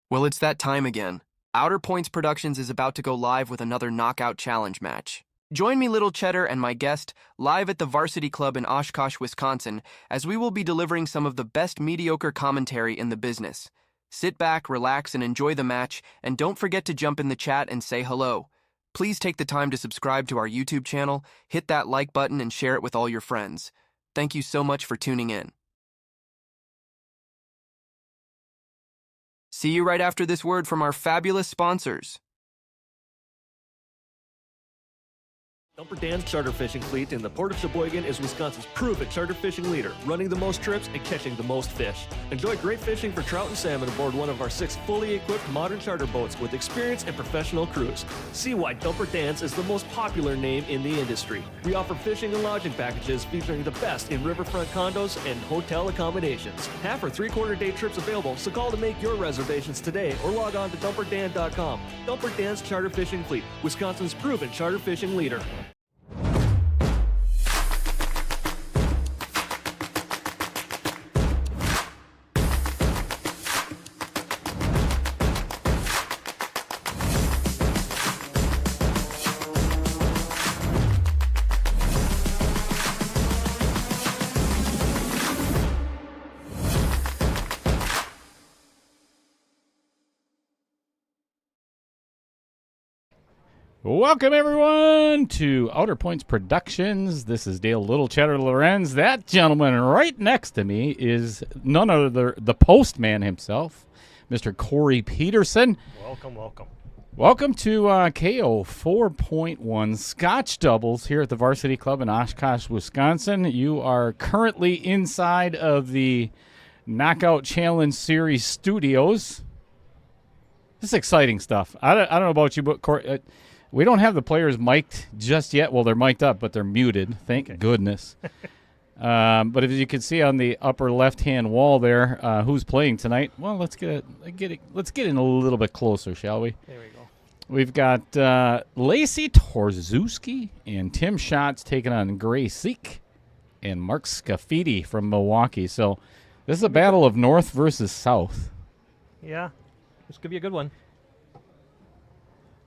Well, it's that time again. Outer Points Productions is about to go live with another Knockout Challenge match. Join me, Little Cheddar, and my guest live at the Varsity Club in Oshkosh, Wisconsin, as we will be delivering some of the best mediocre commentary in the business. Sit back, relax, and enjoy the match, and don't forget to jump in the chat and say hello. Please take the time to subscribe to our YouTube channel, hit that like button, and share it with all your friends. Thank you so much for tuning in. See you right after this word from our fabulous sponsors. Dumper Dan's charter fishing fleet in the Port of Sheboygan is Wisconsin's proven charter fishing leader, running the most trips and catching the most fish. Enjoy great fishing for trout and salmon aboard one of our 6 fully equipped modern charter boats with experience and professional crews. See why Dumper Dan's is the most popular name in the industry. We offer fishing and lodging packages featuring the best in riverfront condos and hotel accommodations. Half or 3/4 day trips available, so call to make your reservations today or log on to dumperdan.com. Dumper Dan's charter fishing fleet, Wisconsin's proven charter fishing leader. Welcome, everyone, to Outer Points Productions. This is Dale Little Cheddar Lorenz. That gentleman right next to me is none other the postman himself, Mr. Corey Peterson. Welcome, welcome. Welcome to KO 4.1 Scotch Doubles here at the Varsity Club in Oshkosh, Wisconsin. You are currently inside of the Knockout Challenge Series studios. This is exciting stuff. I don't know about you, but Corey... we don't have the players mic'd just yet. Well, they're mic'd up, but they're muted. Thank goodness. But as you can see on the upper left-hand wall there, who's playing tonight? Well, let's get in a little bit closer, shall we? There we go. We've got Lacey Torzewski and Tim Schotz taking on Gray Siech and Mark Scaffidi from Milwaukee. So this is a battle of North versus South. Yeah, this could be a good one.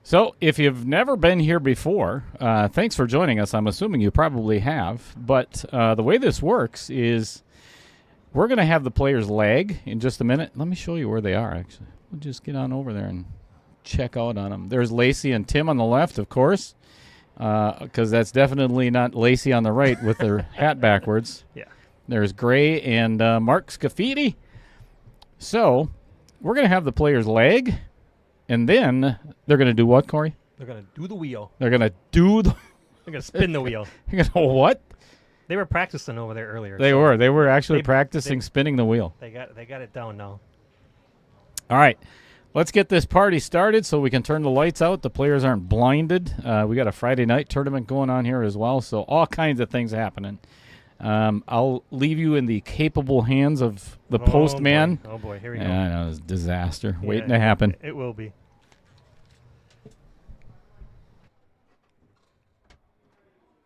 So if you've never been here before, thanks for joining us. I'm assuming you probably have. But the way this works is we're going to have the players lag in just a minute. Let me show you where they are, actually. We'll just get on over there and check out on them. There's Lacey and Tim on the left, of course, because that's definitely not Lacey on the right with their hat backwards. Yeah. There's Gray and Mark Scaffidi. So we're going to have the players lag. And then they're going to do what, Corey? They're going to do the wheel. They're going to do the... They're going to spin the wheel. They're going to what? They were practicing over there earlier. They were. They were actually practicing spinning the wheel. They got it down now. All right. Let's get this party started so we can turn the lights out. The players aren't blinded. We got a Friday night tournament going on here as well, so all kinds of things happening. I'll leave you in the capable hands of the postman. Oh, boy. Here we go. I know, it's a disaster waiting to happen. It will be.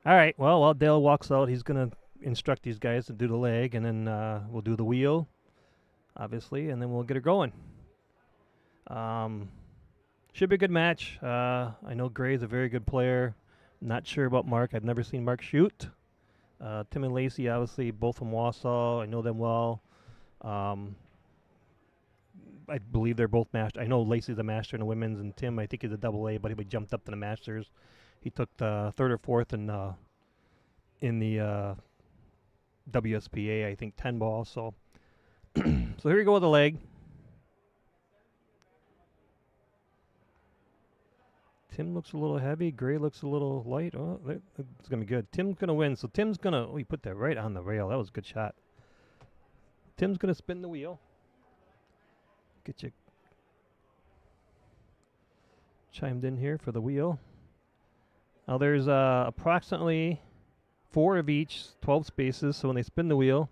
All right. Well, while Dale walks out, he's going to instruct these guys to do the leg, and then we'll do the wheel, obviously, and then we'll get her going. Should be a good match. I know Gray's a very good player. Not sure about Mark. I've never seen Mark shoot. Tim and Lacey, obviously, both from Wausau. I know them well. I believe they're both master. I know Lacey's a master in the women's, and Tim, I think, is a AA, but he jumped up to the masters. He took the 3rd or 4th in the WSPA, I think, 10 ball. So, so here we go with the leg. Tim looks a little heavy. Gray looks a little light. Oh, it's going to be good. Tim's going to win. So Tim's going to... Oh, he put that right on the rail. That was a good shot. Tim's going to spin the wheel. Get you chimed in here for the wheel. Now there's approximately 4 of each, 12 spaces. So when they spin the wheel,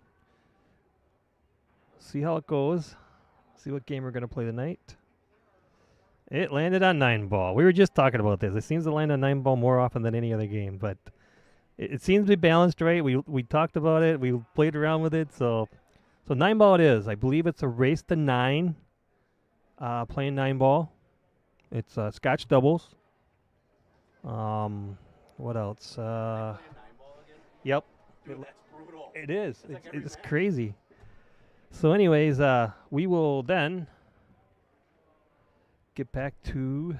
see how it goes. See what game we're going to play tonight. It landed on 9 ball. We were just talking about this. It seems to land on 9 ball more often than any other game, but it seems to be balanced right. We talked about it. We played around with it. So 9 ball it is. I believe it's a race to 9. Playing 9-ball. It's Scotch doubles. What else? Yep. It is. It's crazy. So anyways, we will then get back to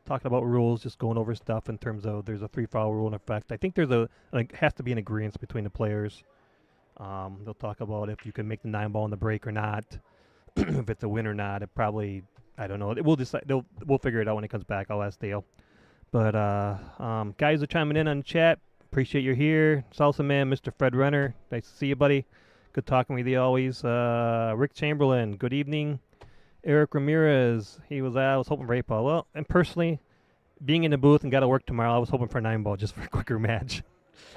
talking about rules, just going over stuff in terms of there's a 3-foul rule in effect. I think has to be an agreement between the players. They'll talk about if you can make the 9-ball in the break or not, if it's a win or not. It probably, I don't know. We'll decide. We'll figure it out when it comes back. I'll ask Dale. But guys are chiming in on the chat. Appreciate you're here. Salsa Man, Mr. Fred Renner. Nice to see you, buddy. Good talking with you always. Rick Chamberlain, good evening. Eric Ramirez, I was hoping for 8-ball. Well, and personally, being in the booth and got to work tomorrow, I was hoping for 9-ball just for a quicker match.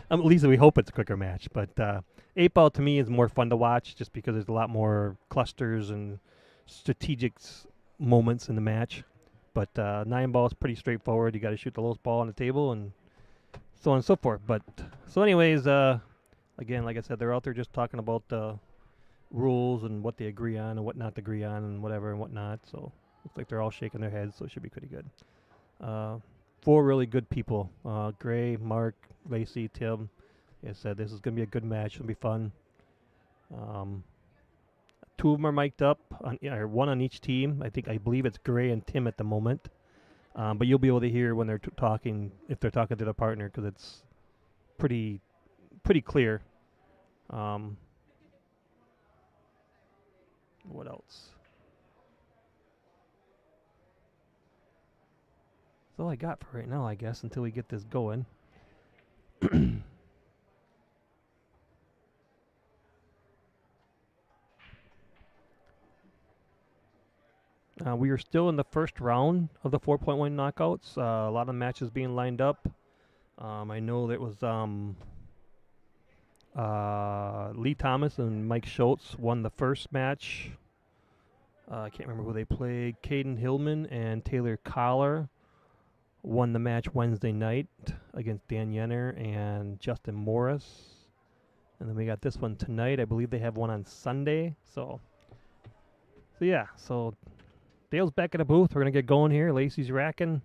At least we hope it's a quicker match. But 8-ball to me is more fun to watch just because there's a lot more clusters and strategic moments in the match. But 9-ball is pretty straightforward. You got to shoot the lowest ball on the table and so on and so forth. But so anyways, again, like I said, they're out there just talking about the rules and what they agree on and what not to agree on and whatever and whatnot. So looks like they're all shaking their heads, so it should be pretty good. 4 really good people. Gray, Mark, Lacey, Tim. Like I said, this is going to be a good match. It'll be fun. 2 of them are mic'd up, or 1 on each team. I believe it's Gray and Tim at the moment. But you'll be able to hear when they're talking, if they're talking to their partner, because it's pretty clear. What else? That's all I got for right now, I guess, until we get this going. We are still in the first round of the 4.1 knockouts. A lot of matches being lined up. I know there was Lee Thomas and Mike Schotz won the first match. I can't remember who they played. Caden Hillman and Taylor Collar won the match Wednesday night against Dan Yenner and Justin Morris. And then we got this one tonight. I believe they have one on Sunday. So yeah. So Dale's back in the booth. We're going to get going here. Lacey's racking.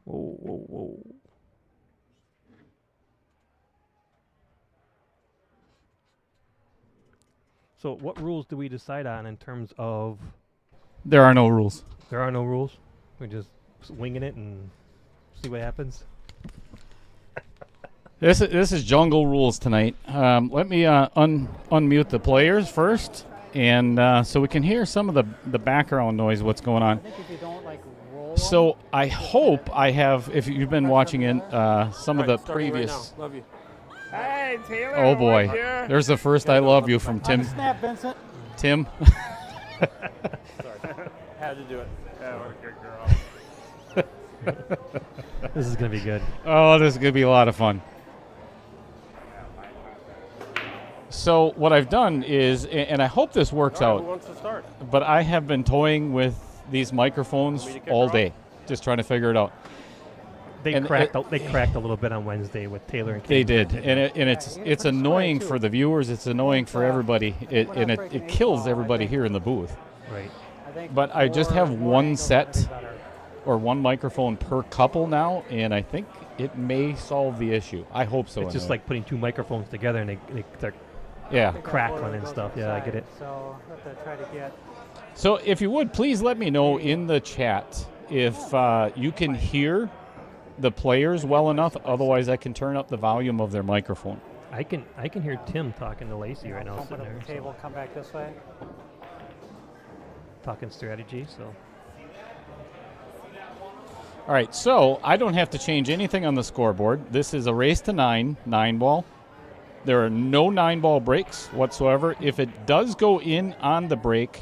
Whoa, whoa, whoa. So what rules do we decide on in terms of... There are no rules. There are no rules? We're just winging it and see what happens? This is jungle rules tonight. Let me unmute the players first, and so we can hear some of the background noise, what's going on. So I hope I have, if you've been watching it, some of the previous... Right, love you. Hey, Taylor. Oh, boy. There's the first I love you from Tim. Snap, Vincent. Tim. Sorry. Had to do it. Oh, good girl. This is going to be good. Oh, this is going to be a lot of fun. So what I've done is, and I hope this works All right, out, who wants to start? but I have been toying with these microphones all day, just trying to figure it out. They cracked a little bit on Wednesday with Taylor and Kate. They did, and it's annoying for the viewers. It's annoying for everybody, and it kills everybody here in the booth. Right. But I just have one set or one microphone per couple now, and I think it may solve the issue. I hope so. It's just like putting 2 microphones together and they're crackling and stuff. Yeah, I get it. So have to try to get. So if you would, please let me know in the chat if you can hear the players well enough. Otherwise, I can turn up the volume of their microphone. I can hear Tim talking to Lacey right now. Open Sitting up there, the table, come back this way. talking strategy. So. All right, so I don't have to change anything on the scoreboard. This is a race to 9 ball. There are no 9-ball breaks whatsoever. If it does go in on the break,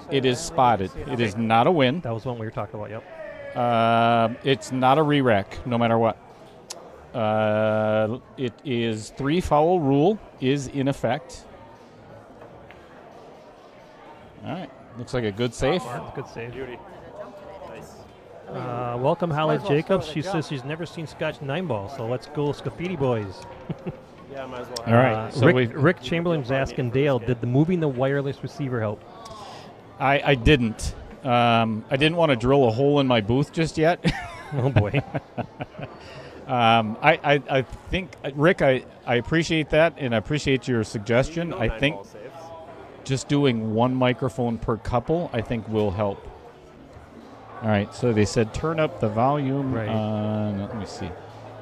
it is spotted. It is not a win. That was one we were talking about, yep. It's not a re-rack, no matter what. It is 3-foul rule is in effect. All right, looks like a good save. Good save. Beauty. Welcome, Holly Jacobs. She says she's never seen Scotch 9-ball, so let's go Scaffidi boys. Yeah, might as well. All right. So Rick Chamberlain's asking Dale, did the moving the wireless receiver help? I didn't. I didn't want to drill a hole in my booth just yet. Oh boy. I think, Rick, I appreciate that, and I appreciate your suggestion. I think just doing one microphone per couple, I think, will help. All right, so they said turn up the volume. Right. Let me see.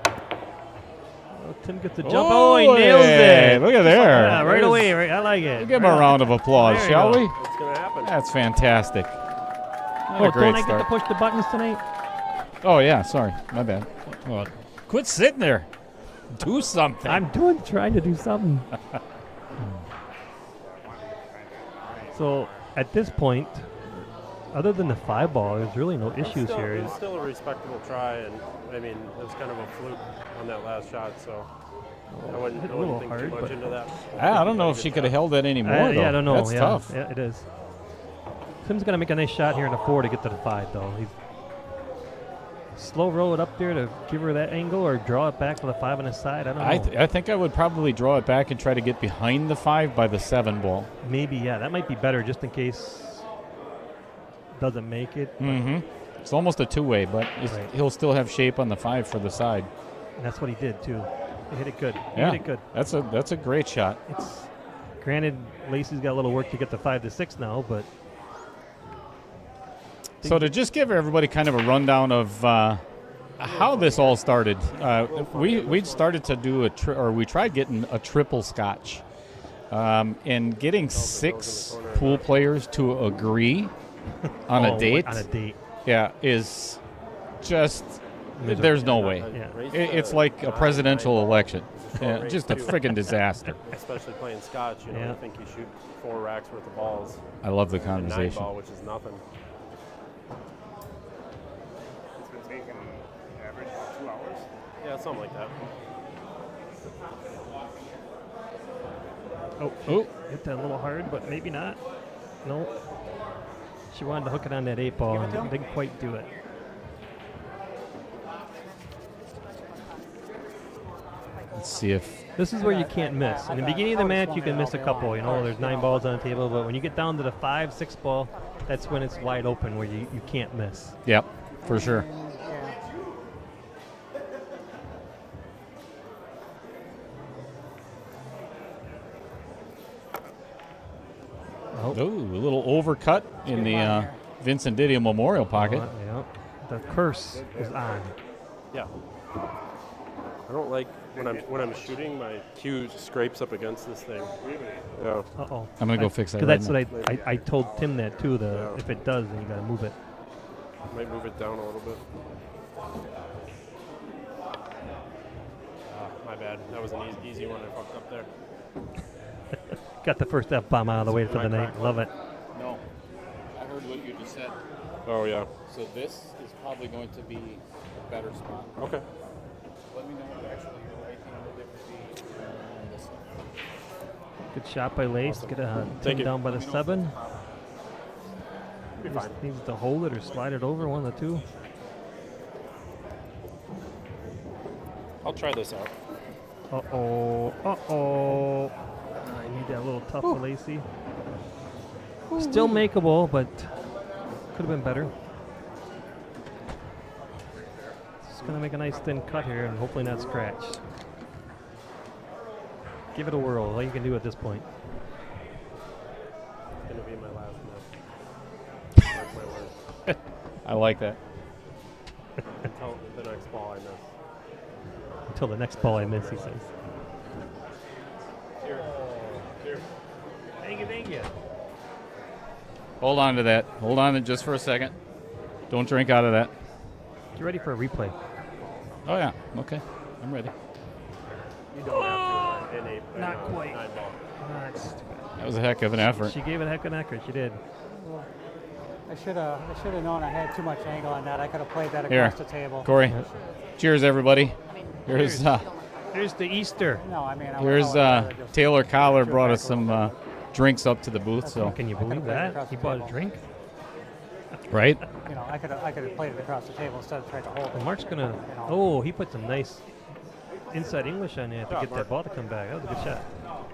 Oh, Tim gets the jump. Oh, he nails it. Look at there. Yeah, right away. Right, I like it. Give him a round of applause, There you shall go. we? What's going to happen? That's fantastic. Oh, What a great don't I get start. to push the buttons tonight? Oh, yeah, sorry. My bad. Well, quit sitting there. Do something. I'm trying to do something. So at this point, other than the 5-ball, there's really no issues here. It's still a respectable try, and I mean, it was kind of a fluke on that last shot, so I wouldn't hit a little think hard, too much but- into that. I don't know if she could have held that anymore, though. Yeah, I don't know. That's yeah, tough. Yeah, it is. Tim's gonna make a nice shot here in the 4 to get to the 5, though. He's slow roll it up there to give her that angle, or draw it back with a 5 on his side. I don't know. I think I would probably draw it back and try to get behind the 5 by the 7 ball. Maybe, yeah, that might be better, just in case doesn't make it. Mm-hmm. It's almost a two-way, but Right. he'll still have shape on the 5 for the side. And that's what he did too. He hit it good. He Yeah, hit it good. that's a great shot. It's granted, Lacey's got a little work to get the 5 to 6 now, but So to just give everybody kind of a rundown of how this all started, we started to do we tried getting a triple Scotch, and getting 6 pool players to agree on a date. On a date. Yeah, is just there's no way. Yeah. It's like a presidential election. Yeah, just a friggin' disaster. Especially playing Scotch, you know, Yeah. I think you shoot 4 racks worth of balls. I love the And 9 conversation. ball, which is nothing. It's been taking average about 2 hours. Yeah, something like that. Oh, Hit that a little hard, but maybe not. No. She wanted to hook it on that 8 ball and didn't quite do it. let's see if This is where you can't miss. In the beginning of the match, you can miss a couple. You know, there's 9 balls on the table, but when you get down to the 5, 6 ball, that's when it's wide open, where you can't miss. yep, for sure. Oh. Ooh, a little overcut in the Vincent Didio Memorial pocket. Yeah. The curse is on. Yeah. I don't like when I'm shooting, my cue scrapes up against this thing. Yeah. Uh-oh. I'm gonna go fix that. Because Right that's what I told Tim that too. If it does, then you gotta move it. Might move it down a little bit. My bad. That was an easy one. I fucked up there. Got the first F-bomb out of the way for the night. Love it. No, I heard what you just said. Oh, yeah. So this is probably going to be a better spot. Okay. Let me know if actually you're right hand it would be this one. Good shot by Lace. Get a Thank Tim you. down by the 7. Be Just fine. needs to hold it or slide it over, one of the two. I'll try this out. Uh-oh. Uh-oh. I need that a little tough for Lacey. Still makeable, but could have been better. Just going to make a nice thin cut here and hopefully not scratch. Give it a whirl. All you can do at this point. It's going to be my last miss. Mark my words. I like that. Until the next ball I miss. Until the next ball I miss, he says. Thank you. Hold on to that. Hold on to just for a second. Don't drink out of that. Get ready for a replay. Oh yeah. Okay. I'm ready. You don't have to in a Not quite. 9 ball. That was a heck of an effort. She gave it a heck of an effort. She did. I should have known I had too much angle on that. I could have played that Here, across the table. Corey. Cheers, everybody. Here's Here's the Easter. No, I mean, here's Taylor Collar brought us some drinks up to the booth. So Can you believe that? He bought a drink? right. You know, I could have played it across the table instead of trying to hold Well, it. Mark's gonna. Oh, he put some nice inside English on there to get that ball to come back. That was a good shot.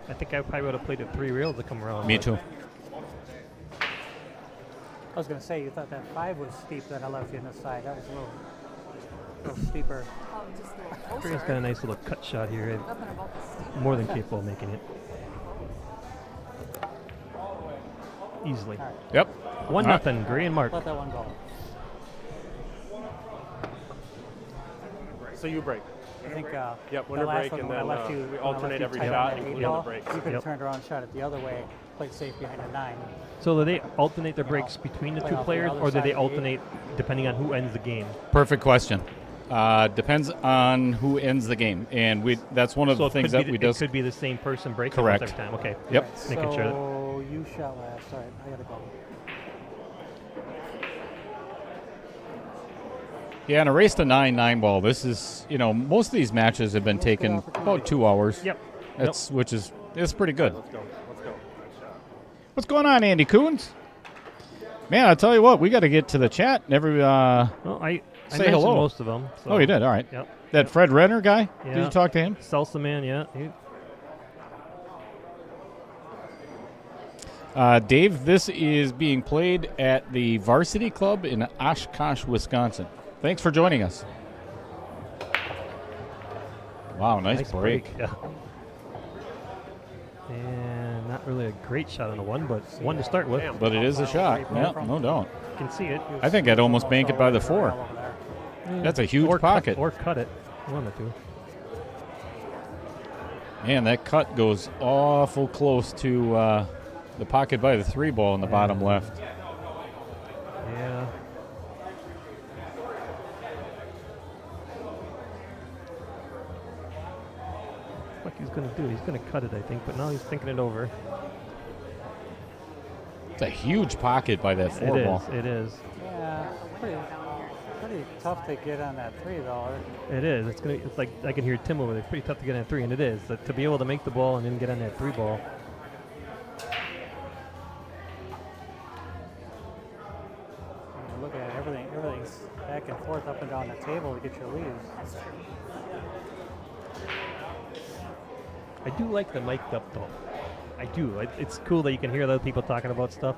I think I probably would have played it 3 reels to come around. Me but too. I was going to say, you thought that 5 was steep that I left you on the side. That was a little steeper. Just a little Gray's closer. got a nice little cut shot here. Up and about the steep. More than capable of making it. Easily. All right, Yep. 1-0, Gray and Mark. let that one go. So you break. I think Yep, the winner last break, one and when I then left you, we when I alternate left you every tight on shot, that including 8 ball, the breaks. You could have Yep. turned around and shot it the other way, played safe behind the 9. So do they alternate their breaks between the Play two off the players, other or do side they of the eight. alternate depending on who ends the game? Perfect question. Depends on who ends the game, and that's one of So the it things could that be we it just could be the same person breaking Correct. almost every time. Okay. Yep. Making sure that- So you shot last. All right, I got to go. Yeah, and a race to 9 ball. This is, most of these matches have been taken about 2 hours. Yep. Which is pretty good. Let's go. Let's go. What's going on, Andy Coons? Man, I'll tell you what, we got to get to the chat. Well, I Say mentioned hello. most of them. So. Oh, you did. All right. Yep. That Fred Renner guy. Did Yeah. you talk to him? Salsa man, yeah. Dave, this is being played at the Varsity Club in Oshkosh, Wisconsin. Thanks for joining us. Wow, nice break. Yeah. And not really a great shot on the one, but one to start with. Damn. But it is a shot. Yeah, no doubt. You can see it. I think I'd almost bank it by the 4. Over there. That's a huge or pocket. Cut it. One of the two. Man, that cut goes awful close to the pocket by the 3 ball in the bottom left. Yeah. What he's going to do? He's going to cut it, I think, but now he's thinking it over. It's a huge pocket by that 4 It ball. is. It is. Yeah, pretty tough to get on that 3, though. It is. It's like I can hear Tim over there. It's pretty tough to get on 3, and it is. To be able to make the ball and then get on that 3 ball. Look at it, everything's back and forth, up and down the table to get your leads. I do like the mic'd up though. I do. It's cool that you can hear other people talking about stuff.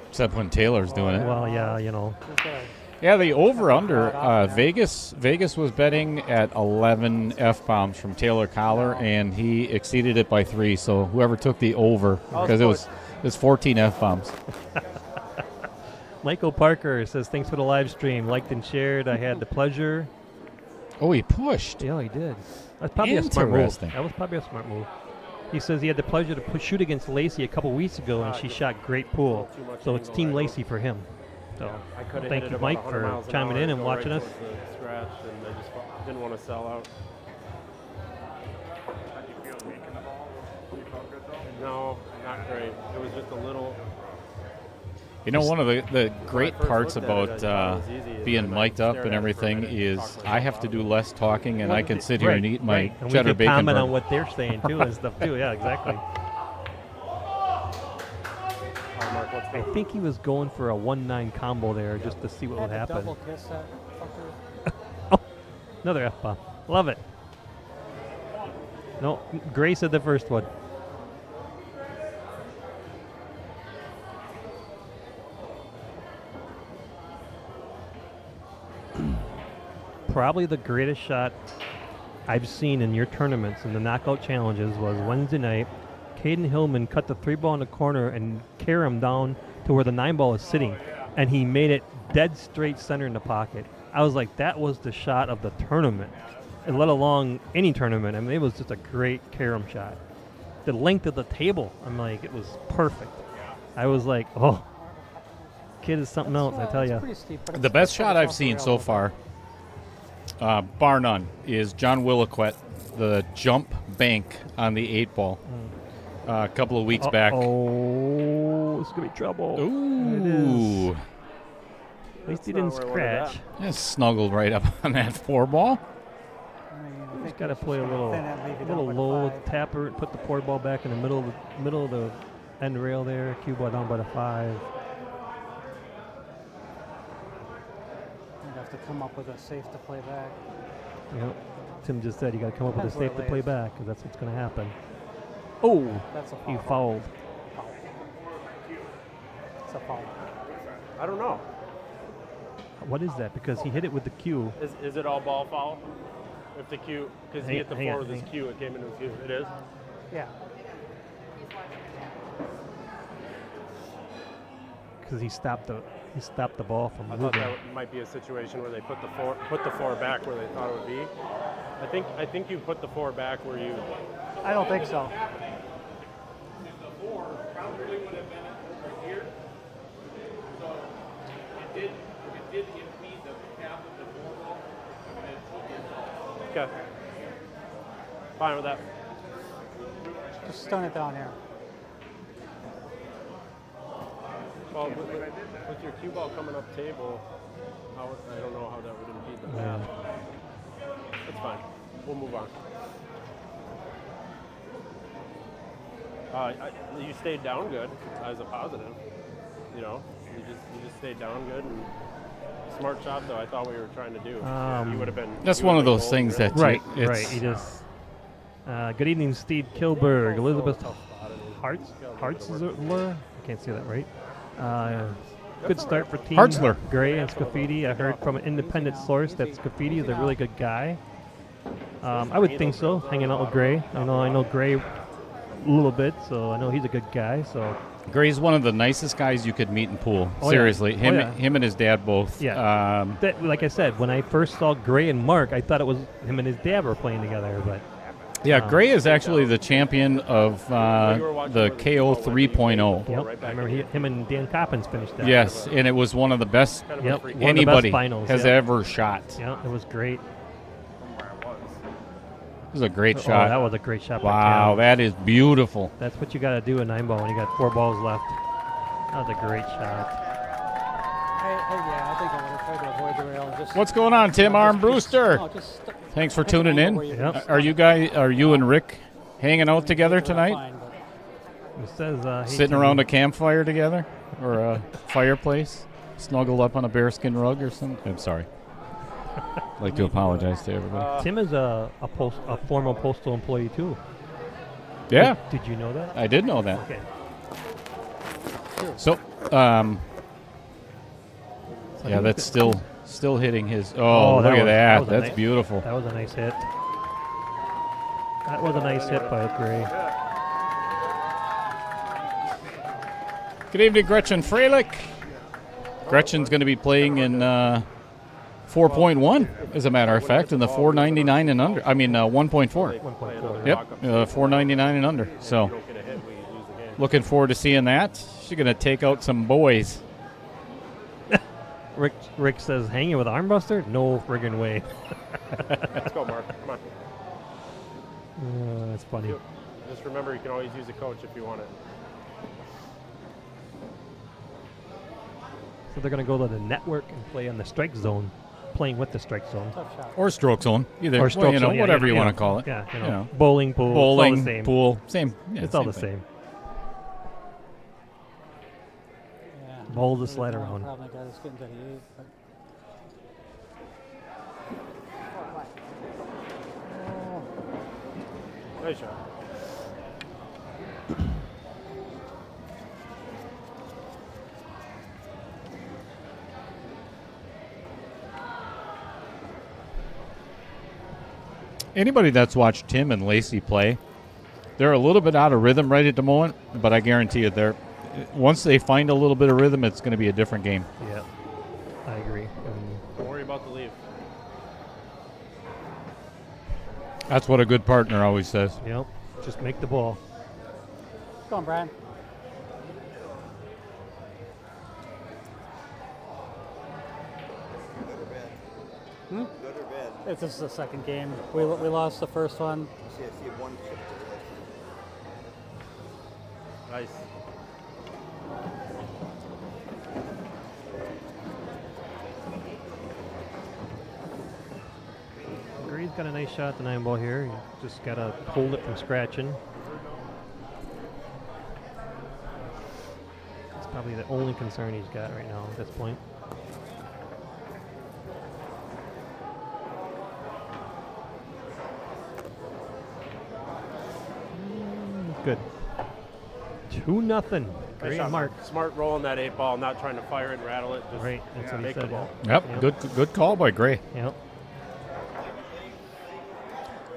Except when Taylor's doing it. Well, yeah, you know. Just gotta Yeah, the over-under, Vegas was betting at 11 F-bombs from Taylor Collar, and he exceeded it by 3, so whoever took the over, because it was 14 F-bombs. Michael Parker says, thanks for the live stream. Liked and shared. I had the pleasure. Oh, he pushed. Yeah, he did. That's probably a smart move. Interesting. That was probably a smart move. He says he had the pleasure to shoot against Lacey a couple weeks ago, and she shot great pool. So it's Team Lacey for him. So I could have thank hit you, it Mike, about 100 for miles an chiming hour in and go watching right us. towards the scratch, and I just didn't want to sell out. No, not great. It was just a little. One of the great first parts looked at it, I about thought it was easy, and being then I mic'd up stared and at it for a everything minute and is talked I have to do less talking, and I can sit here and eat my right. And cheddar we can bacon comment burger. on what they're saying too and stuff too. Yeah, exactly. All right, Mark, let's I go. think he was going for a 1-9 combo there just to see what would had to happen. double kiss that fucker. Oh, another F-bomb. Love it. No, Gray said the first one. Probably the greatest shot I've seen in your tournaments and the knockout challenges was Wednesday night. Caden Hillman cut the 3-ball in the corner and carry him down to where the 9-ball is sitting, and he made it dead straight center in the pocket. I was like, that was the shot of the tournament, and let alone any tournament. I mean, it was just a great carom shot. The length of the table, I'm like, it was perfect. I was like, oh, kid is something else, I tell It's you. pretty steep, but The it's best pretty shot I've off the seen rail so a little far, bar none, is John Williquette, the jump bank on the 8-ball a couple of weeks back. Oh, it's going to be trouble. Ooh. At least he didn't not where I wanted scratch. Just snuggled right up on that 4-ball. I mean, I He's think got to it's play a just little, thin and leave it little down by the low 5. tapper, put the port ball back in the middle of the end rail there. Cue ball down by the 5. You'd have to come up with a safe to play back. Yep. Tim just said you got to come up with a Depends where safe it to play lays. back because that's what's going to happen. Oh, That's a he foul. fouled. It's a foul. I don't know. What is that? Because he hit it with the cue. Is it all ball foul? If the cue, because he hit the Hang four on, with his hang on. cue, it came into his cue. It is? Yeah. Because he stopped the ball from I moving. thought that might be a situation where they put the four back where they thought it would be. I think you put the four back where you. I don't think so. Okay. Fine with that. Just stone it down here. Well, with your cue ball coming up table, I don't know how that would impede the Yeah. That's fine. We'll move on. You stayed down good as a positive. You know, you just stayed down good and smart shot though. I thought we were trying to do. You would have been. That's you one would of have those been things golden, that Right, it's, right. He just. Good evening, Steve Kilberg, Elizabeth Hartzler. I can't say that right. Good start for Team Hartzler. Gray and Scaffidi. I heard from an independent source that Scaffidi is a really good guy. I would think so. Hanging out with Gray, I know Gray a little bit, so I know he's a good guy. So Gray's one of the nicest guys you could meet in pool. Oh, yeah. Seriously, Oh, him yeah. him and his dad both. Yeah. That, like I said, when I first saw Gray and Mark, I thought it was him and his dad were playing together, but. Yeah, Gray is actually the champion of the KO 3.0. Yep. I remember him and Dan Coppins finished that. Yes, and it was one of the best Yep. One of the anybody best finals, has yeah. ever shot. Yeah, it was great. It was a great Oh, shot. that was a great shot. by Wow, Cam. that is beautiful. That's what you got to do in 9-ball when you got 4 balls left. That was a great shot. Yeah, I think I would have tried to avoid the rail. And just, What's going on, Tim Armbruster? No, just Thanks for pick an tuning angle in. where you Yep. Are you and Rick hanging out together tonight? fine, but It says hey, Sitting Tim. around a campfire together or a fireplace, snuggled up on a bearskin rug or something? I'm sorry. I'd like to apologize to everybody. Tim is a former postal employee too. Yeah, Did you know that? I did know that. Okay. So, yeah, that's still hitting his. Oh, Oh, look that at was- that. that was a That's nice- beautiful. That was a nice hit. That was a nice hit by Gray. Good evening, Gretchen Freilich. Gretchen's going to be playing in 4.1, as a matter of fact, in the 499 and under. I mean, 1.4. 1.4. Yep, 499 and under. So, Don't get a hit, we lose the game. looking forward to seeing that. She's going to take out some boys. Rick says, hanging with Armbuster? No friggin' way. Let's go, Mark. Come on. That's funny. Just remember, you can always use a coach if you want it. So they're going to go to the network and play on the strike zone, playing with the strike zone. tough shot. Or stroke zone. Either, Or stroke zone, yeah, whatever yeah, you yeah. want to call it. Yeah, You know, bowling, pool, bowling, it's all the same. pool, same. Yeah, It's all the thing. same. Yeah. Bowl the sled around. Probably got us getting to the 8, but Nice shot. Anybody that's watched Tim and Lacey play, they're a little bit out of rhythm right at the moment, but I guarantee you, once they find a little bit of rhythm, it's going to be a different game. Yeah, I agree. Don't worry about the leave. That's what a good partner always says. Yep, just make the ball. go on, Brian. Good or bad? This is the second game. We lost the first one. I see one chip there. Nice. Gray's got a nice shot at the 9-ball here. You just got to hold it from scratching. It's probably the only concern he's got right now at this point. Good. 2-0. Great Mark. Smart rolling that 8 ball, not trying to fire it and rattle it. Just Right, that's what he make said. the ball. Yep, good call by Gray. Yep.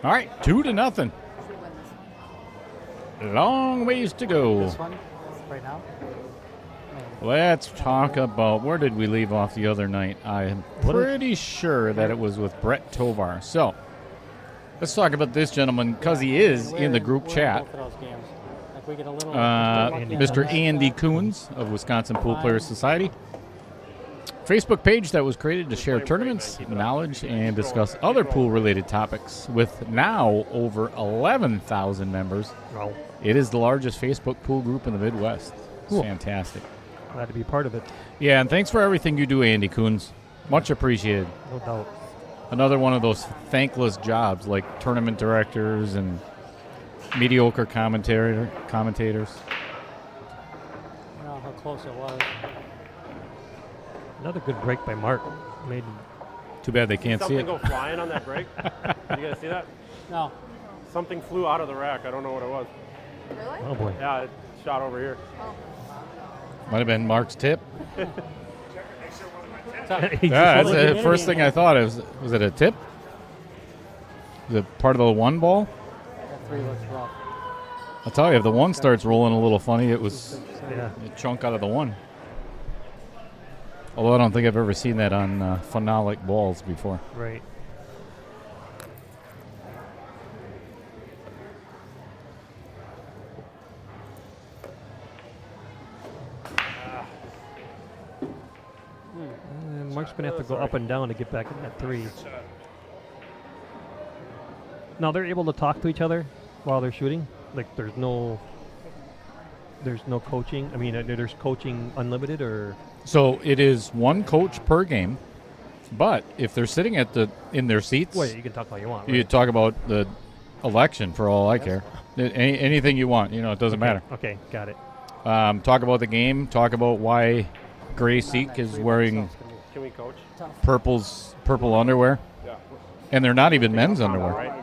All right, 2-0. Long ways to go. This one, right now. Let's talk about where did we leave off the other night? I'm pretty sure that it was with Brett Tovar. So let's talk about this gentleman because he is in the group chat. Both of those games. Like we get a little, Mr. Andy Coons of Wisconsin Pool Players Society. Facebook page that was created to share tournaments, knowledge, and discuss other pool-related topics. With now over 11,000 members, Wow. it is the largest Facebook pool group in the Midwest. It's Cool. fantastic. Glad to be part of it. Yeah, and thanks for everything you do, Andy Coons. Much appreciated. No doubt. Another one of those thankless jobs like tournament directors and mediocre commentators. you know how close it was. Another good break by Mark. Made Too bad they can't see Something it. go flying on that break. You guys see that? No, Something flew out of the rack. I don't know what it was. Really? oh boy. Yeah, it shot over here. Might have been Mark's tip. He Yeah, just that's wanted the to- first thing I thought. Was it a tip? Was it part of the one ball? that 3 looks rough. I'll tell you, if the one starts rolling a little funny, it was Yeah. a chunk out of the one. Although I don't think I've ever seen that on phenolic balls before. Right. And Mark's going to have to go up and down to get back in that 3. Now they're able to talk to each other while they're shooting. Like there's no coaching. I mean, there's coaching unlimited or So it is one coach per game, but if they're sitting in their seats, well, you can talk all you want. you Right? talk about the election for all I care. Anything you want, it doesn't matter. Okay, got it. Talk about the game. Talk about why Gray Siech is wearing Can we coach? purple underwear, Yeah. and they're not even men's Combo, underwear. right?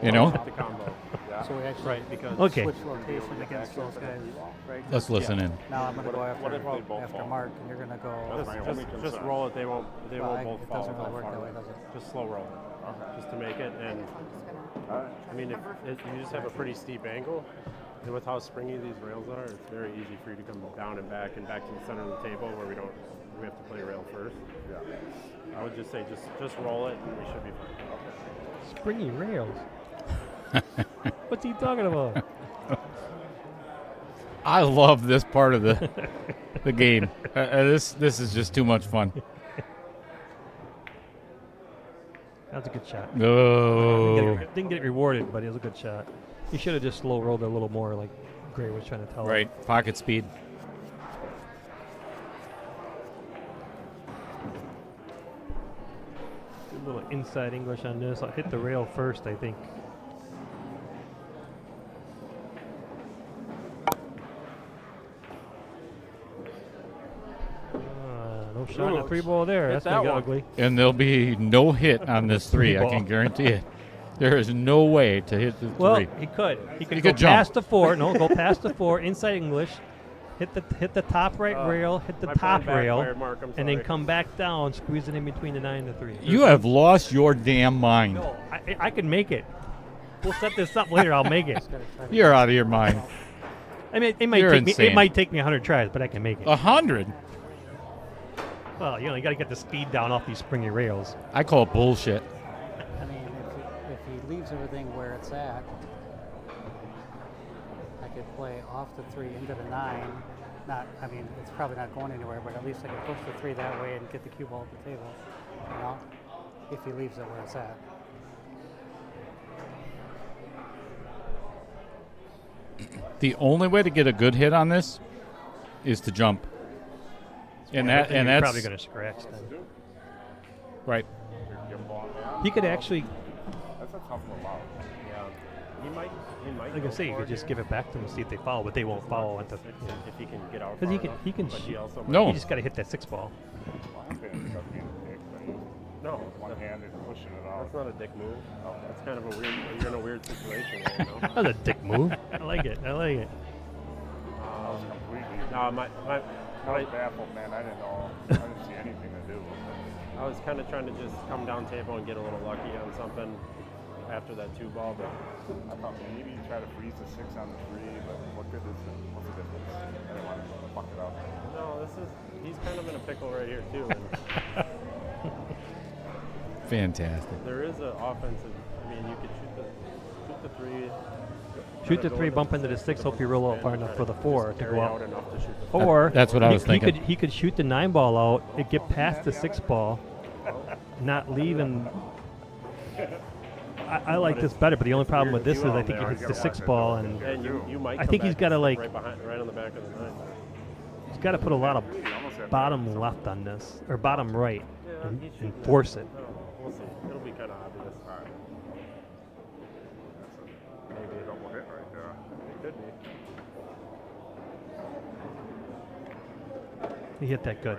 You know. The combo. Yeah. So we actually Right, because Okay. switch location against those guys. Right? Let's listen in. Now I'm going to go What if they after, both fall? Mark, and you're going to go. just roll it. They won't Well, both it fall. doesn't really work that way, does it? Just slow roll, just to make it. And I mean, if you just have a pretty steep angle, and with how springy these rails are, it's very easy for you to come down and back to the center of the table where we have to play rail first. Yeah. I would just say just roll it, and we should be fine. Springy rails. What's he talking about? I love this part of the game. This is just too much fun. That's a good shot. No. Didn't get it rewarded, but it was a good shot. He should have just slow rolled it a little more, like Gray was trying to tell him. Right, pocket speed. A little inside English on this. I'll hit the rail first, I think. No shot in a 3 ball there. That's going to get ugly. And there'll be no hit on this 3, I can guarantee it. There is no way to hit the 3. Well, he could. He could He go could jump. past the 4. No, go past the 4, inside English. Hit the top right rail, hit the My top plan rail, backfired, Mark, I'm and then sorry. come back down, squeeze it in between the 9 and the 3. You have lost your damn mind. No, I can make it. We'll set this up later. I'll make it. You're out of your mind. I mean, it You're might insane. take me 100 tries, but I can make it. 100? Well, you got to get the speed down off these springy rails. I call it bullshit. I mean, if he leaves everything where it's at, I could play off the 3 into the 9. I mean, it's probably not going anywhere, but at least I could push the 3 that way and get the cue ball at the table. You know, if he leaves it where it's at. The only way to get a good hit on this is to jump. And You're that's probably going to scratch then. right. He could actually, That's a tough one out. Yeah. He might. like I say, you could just give it back to him and see if they foul, but they won't foul until. if he can get out. Because far he can enough, but shoot. also No. You just got to hit that 6 ball. I'm being stuck being a dick, but No, one-handed pushing it out. that's not a dick move. That's kind of a weird. You're in a weird situation right now. That's a dick move. I like it. I like it. That was complete No, I was baffled, man. I didn't know. I didn't see anything to do. I was kind of trying to just come down table and get a little lucky on something after that 2-ball, but I thought maybe you try to freeze the 6 on the 3, but what good is it? What's the difference? I didn't want to fuck it up. no, he's kind of in a pickle right here too. And Fantastic. there is an offensive. I mean, you could shoot the 3. Shoot the 3, bump into the 6, hope you roll out far enough for the 4 to go out. Enough to shoot the Or That's what I was thinking. He could shoot the 9 ball out, it get past the 6 ball, not leaving. I like this better, but the only problem with this is I think he hits the 6 ball, and you might. I think he's got to like right on the back of the 9. he's got to put a lot of bottom left on this or bottom right and force it. We'll see. It'll be kind of obvious. Maybe a double hit right there. It could be. He hit that good.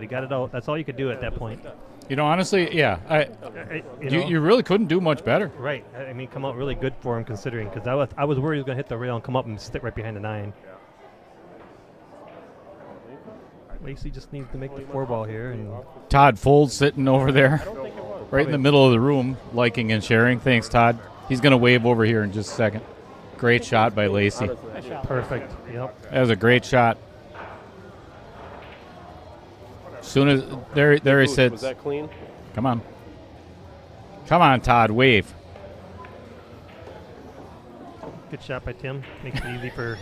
He got it out. That's all you could do at that point. You know, honestly, yeah. You really couldn't do much better. Right. I mean, come out really good for him considering, because I was worried he was going to hit the rail and come up and stick right behind the 9. Lacey just needs to make the 4 ball here. And Todd Fold sitting over there, right in the middle of the room, liking and sharing. Thanks, Todd. He's going to wave over here in just a second. Great shot by Lacey. perfect. Yep. That was a great shot. Soon as there he sits. Was that clean? Come on. Come on, Todd. Wave. Good shot by Tim. Makes it easy for.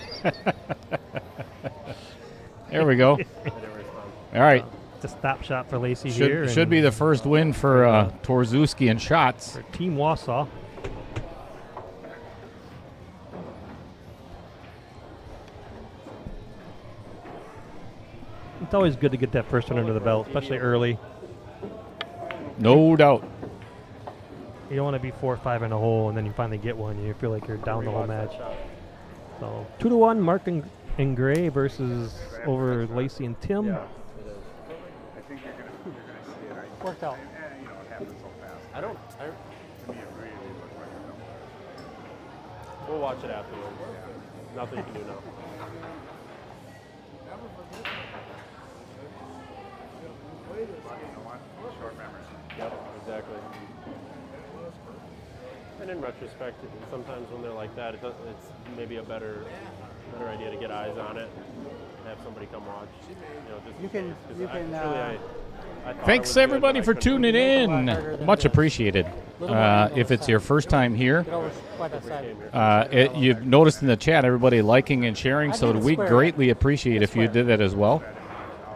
There we go. All right. It's a stop shot for Lacey here. Should be the first win for Torzewski and Schotz. For Team Wausau. It's always good to get that first one under the belt, especially early. No doubt. You don't want to be 4 or 5 in a hole and then you finally get one and you feel like you're down the whole match. So 2-1, Mark and Gray versus over Lacey and Tim. Yeah, I think you're gonna see it. Worked out. It happens so fast. I don't. To me, it really looks like a double. We'll watch it afterwards. Nothing you can do now. Short memory. Yep, exactly. And in retrospect, sometimes when they're like that, it's maybe a better idea to get eyes on it, have somebody come watch. You can. Thanks everybody for tuning in. Much appreciated. If it's your first time here, you've noticed in the chat everybody liking and sharing, so we greatly appreciate if you did that as well.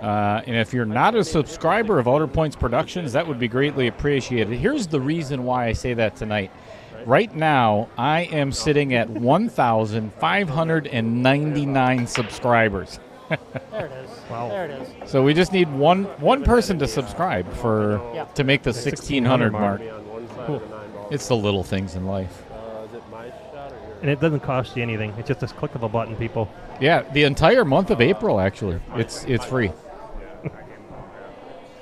And if you're not a subscriber of Outer Points Productions, that would be greatly appreciated. Here's the reason why I say that tonight. Right now, I am sitting at 1,599 subscribers. There it is. Wow. There it is. So we just need one person to subscribe to make the 1,600 mark. Cool. It's the little things in life. Is it my shot or yours? And it doesn't cost you anything. It's just a click of a button, people. Yeah, the entire month of April, actually. It's free.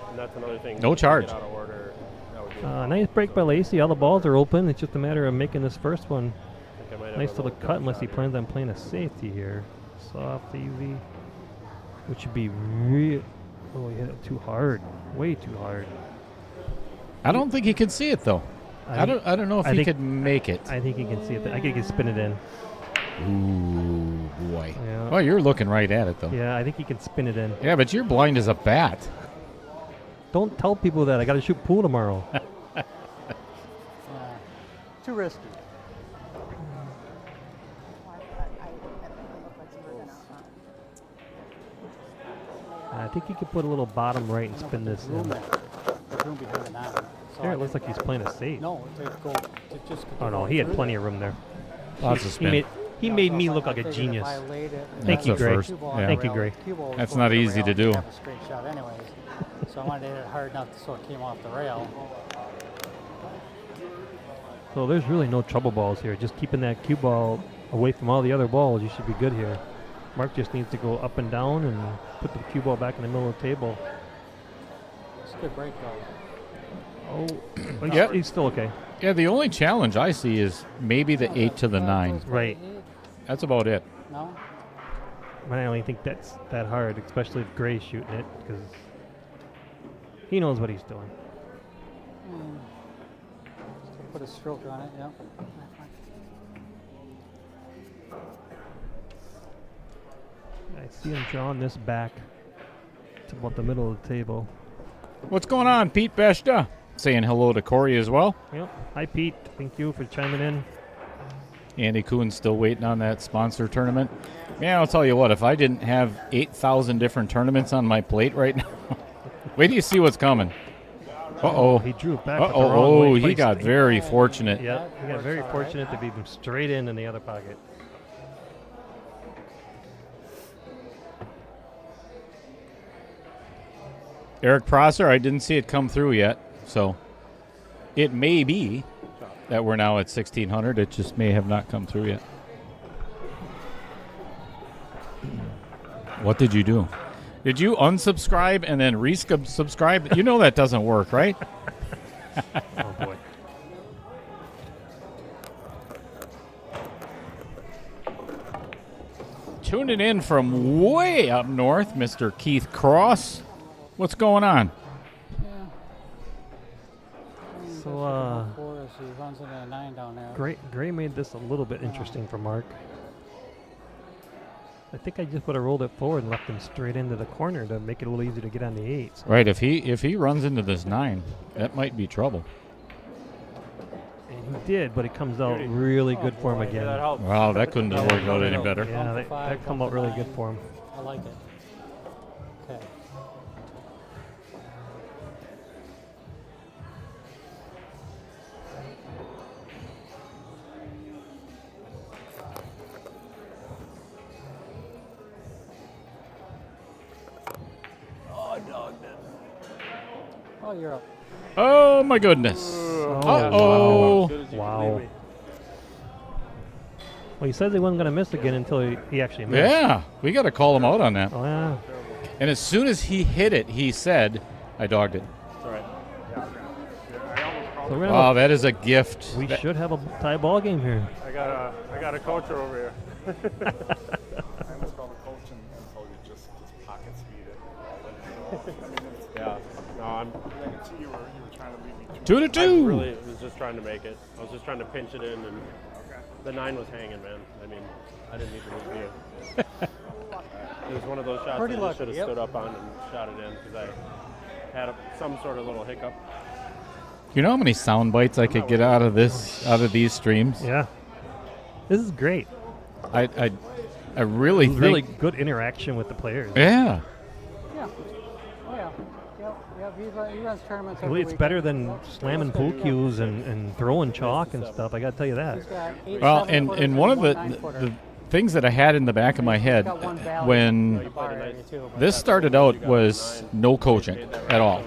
And that's another thing. No charge. Get out of order. That would be Nice break by Lacey. All the balls are open. It's just a matter of making this first one. I think I might have Nice a little cut, unless he plans on playing a safety here. Soft, easy. Which would be real. Oh, he hit it too hard. Way too hard. I don't think he can see it, though. I don't know if he could make it. I think he can see it. I think he can spin it in. Ooh, boy. Yeah. Well, you're looking right at it, though. Yeah, I think he can spin it in. Yeah, but you're blind as a bat. Don't tell people that. I got to shoot pool tomorrow. Too risky. I think he could put a little bottom right and spin this in. Room behind the 9. So There, I it looks like didn't- he's playing a safe. No, to go to just. Oh, no, he had plenty of room there. Lots of spin. He made me look like a genius. Thank you, the Gray. first. Yeah. Thank you, Gray. That's not easy to do. Have a straight shot anyways. So I wanted to hit it hard enough so it came off the rail. So there's really no trouble balls here. Just keeping that cue ball away from all the other balls, you should be good here. Mark just needs to go up and down and put the cue ball back in the middle of the table. It's a good break though. Oh, he's still okay. Yeah, the only challenge I see is maybe the 8 to the 9. Right. That's about it. No? I don't think that's that hard, especially if Gray's shooting it, because he knows what he's doing. Still put a stroke on it, yeah. I see him drawing this back to about the middle of the table. What's going on, Pete Beshta? Saying hello to Corey as well. Yep. Hi, Pete. Thank you for chiming in. Andy Kuhn's still waiting on that sponsor tournament. Man, I'll tell you what, if I didn't have 8,000 different tournaments on my plate right now, wait till you see what's coming. Uh-oh. He drew it back. But the Uh-oh. wrong way. Oh, he Placed got it. very fortunate. Yep. He got very That's all fortunate right. to be straight in the other pocket. Eric Prosser, I didn't see it come through yet, so it may be that we're now at 1,600. It just may have not come through yet. What did you do? Did you unsubscribe and then resubscribe? You know that doesn't work, right? Oh, boy. Tuning in from way up north, Mr. Keith Cross. What's going on? So, Four as he runs into a 9 down there. Gray made this a little bit interesting for Mark. I think I just would have rolled it forward and left him straight into the corner to make it a little easier to get on the 8s. Right, if he runs into this 9, that might be trouble. And he did, but it comes out really good for him again. Wow, that couldn't have worked out any better. Yeah, that come out really good for him. I like it. Okay. Oh, you're up. Oh, my goodness. Uh-oh. Wow. Well, he says he wasn't going to miss again until he actually missed. Yeah, we got to call him out on that. Oh, yeah. And as soon as he hit it, he said, I dogged it. It's all right. So we're gonna Wow, have that is a gift. we That- should have a tie ball game here. I got a coacher over here. I almost called the coach and told you just pocket speed it. I mean, it's, Yeah. No, I can see you were trying to leave me 2 to 2. I really was just trying to make it. I was just trying to pinch it in, and the 9 was hanging, man. I mean, I didn't need to lose you. It was one of those shots Pretty I just lucky, should have yep. stood up on and shot it in because I had some sort of little hiccup. You know how many sound bites I could get out of these streams? Yeah. This is great. I really think. Really good interaction with the players. Yeah. Yeah. Oh, yeah. Yep. He runs tournaments every Really, it's weekend. better than slamming pool cues and throwing chalk and stuff. I got to tell you that. He's got 8 Well, 7-footers and one of one the 9-footer. things that I had in the back of my head He's got one valley in when the bar area, too, but this that's- started out was no coaching at all.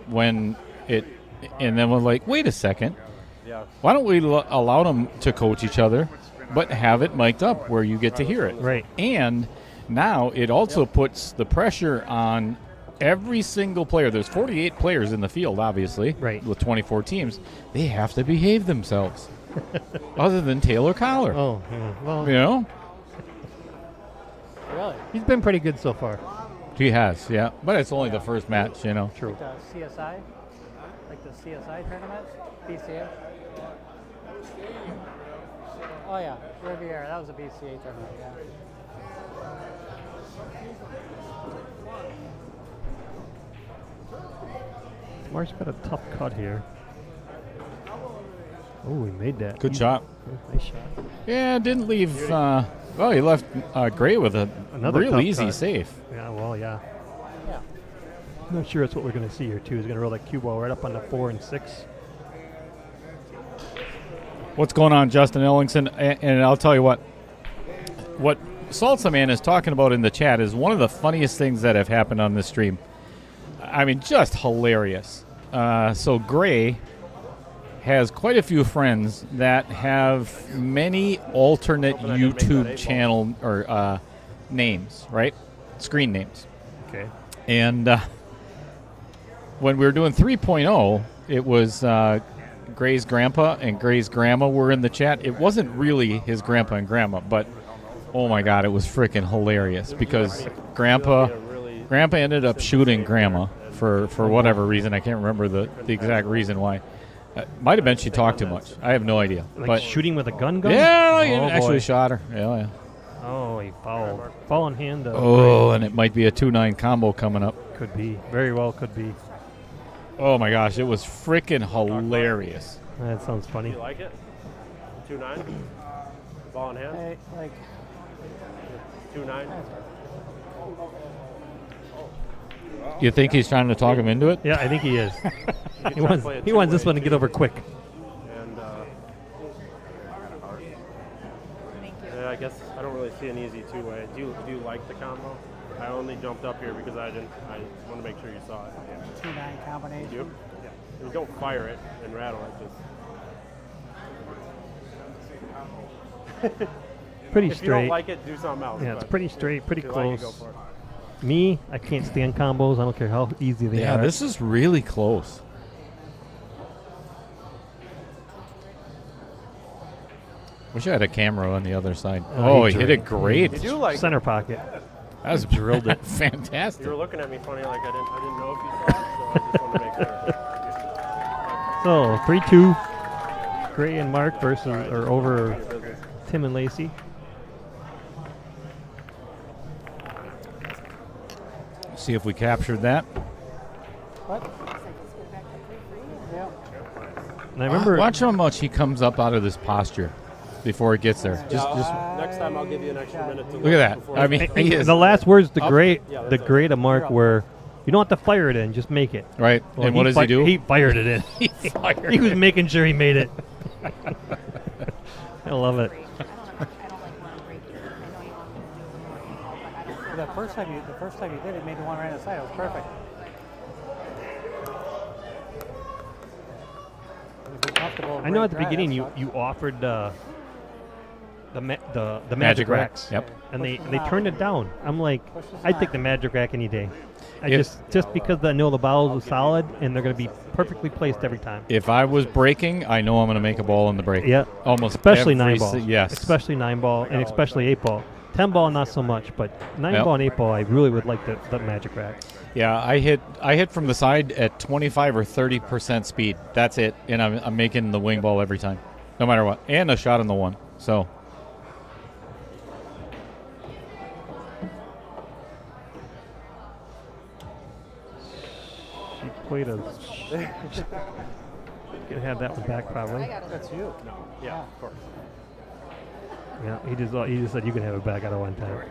When it, and then we're like, wait a second, Yeah. why don't we allow them to coach each other, but have it mic'd up where you get to hear it? Right. And now it also puts the pressure on every single player. There's 48 players in the field, obviously, Right. with 24 teams. They have to behave themselves, other than Taylor Collar. Oh, yeah. Well, You know, Really? he's been pretty good so far. he has, yeah, but it's only the first match, you know. True. The CSI? Like the CSI tournaments? BCA? Oh, yeah. Riviera. That was a BCA tournament, yeah. Mark's got a tough cut here. Oh, he made that. Good shot. Nice shot. Yeah, didn't leave. Well, he left Gray with Another real tough easy cut. safe. Yeah, well, yeah. Yeah. I'm not sure that's what we're going to see here, too. He's going to roll that cue ball right up on the 4 and 6. What's going on, Justin Ellingson? And I'll tell you what Salsa Man is talking about in the chat is one of the funniest things that have happened on this stream. I mean, just hilarious. So Gray has quite a few friends that have many alternate Hoping I didn't make that YouTube eight ball. channel or names, right? Screen names. Okay. And when we were doing 3.0, it was Gray's grandpa and Gray's grandma were in the chat. It wasn't really his grandpa and grandma, but Oh my God, it was freaking hilarious because Grandpa ended up shooting Grandma for whatever reason. I can't remember the exact reason why. Might have been she talked too much. I have no idea. Like but shooting with a gun? Yeah, he Oh, actually boy. shot her. Yeah. Oh, he fouled. Foul on hand. Oh, and it might be a 2-9 combo coming up. Could be. Very well could be. Oh my gosh, it was freaking hilarious. That sounds funny. Do you like it? 2-9? Ball in hand? Hey, like, 2-9? You think he's trying to talk him into it? Yeah, I think he is. You he try to wants play it he wants this two-way, one to get over quick. And Thank you. yeah, I guess I don't really see an easy two-way. Do you like the combo? I only jumped up here because I want to make sure you saw it. 2-9 combination. You? Yeah. And don't fire it and rattle it. Just Pretty if you don't straight. like it, do something else. Yeah, it's but pretty straight, pretty if you like it, close. go for it. Me, I can't stand combos. I don't care how easy they Yeah, are. this is really close. Wish I had a camera on the other side. Oh, Oh, he he hit drilled. it great. You do like it. Center pocket. That was drilled it fantastic. You were looking at me funny like I didn't know if you saw it, so I just wanted to make sure. So 3-2. Gray and Mark versus or over Tim and Lacey. See if we captured that. What? Looks like it's going back to 3 for you. Yeah. And I remember Watch how much he comes up out of this posture before he gets there. Just Next time I'll give you an extra minute to look at that. before I you mean, start. he is the last words to Up. Gray, Yeah, the that's Gray to Mark were, you don't have to fire it in, just make it. right. Well, and what does he do? He fired it in. He fired He was it. making sure he made it. I love it. I don't like want to break it. I know you want me to do it more, but I don't. The first time you did it, made the one right on the side. It was perfect. If you're comfortable, I know at right the drive, beginning that's you offered the magic Magic racks. racks, yep. And they Push the turned knob. it down. I'm like, Push the I'd take knob. the magic rack any day. I If- just because I know the bowels are solid and they're going to be perfectly placed every time. If I was breaking, I know I'm going to make a ball in the break. Yeah. Almost Especially every 9 ball. Yes. Especially 9 ball and especially 8 ball. 10 ball not so much, but 9 Yep. ball and 8 ball I really would like the magic rack. Yeah, I hit from the side at 25 or 30% speed. That's it, and I'm making the wing ball every time, no matter what, and a shot on the one. So She played a. Gonna have that one back probably. I got it. That's you. No, yeah, of course. Yeah, he just said you can have it back out of one time.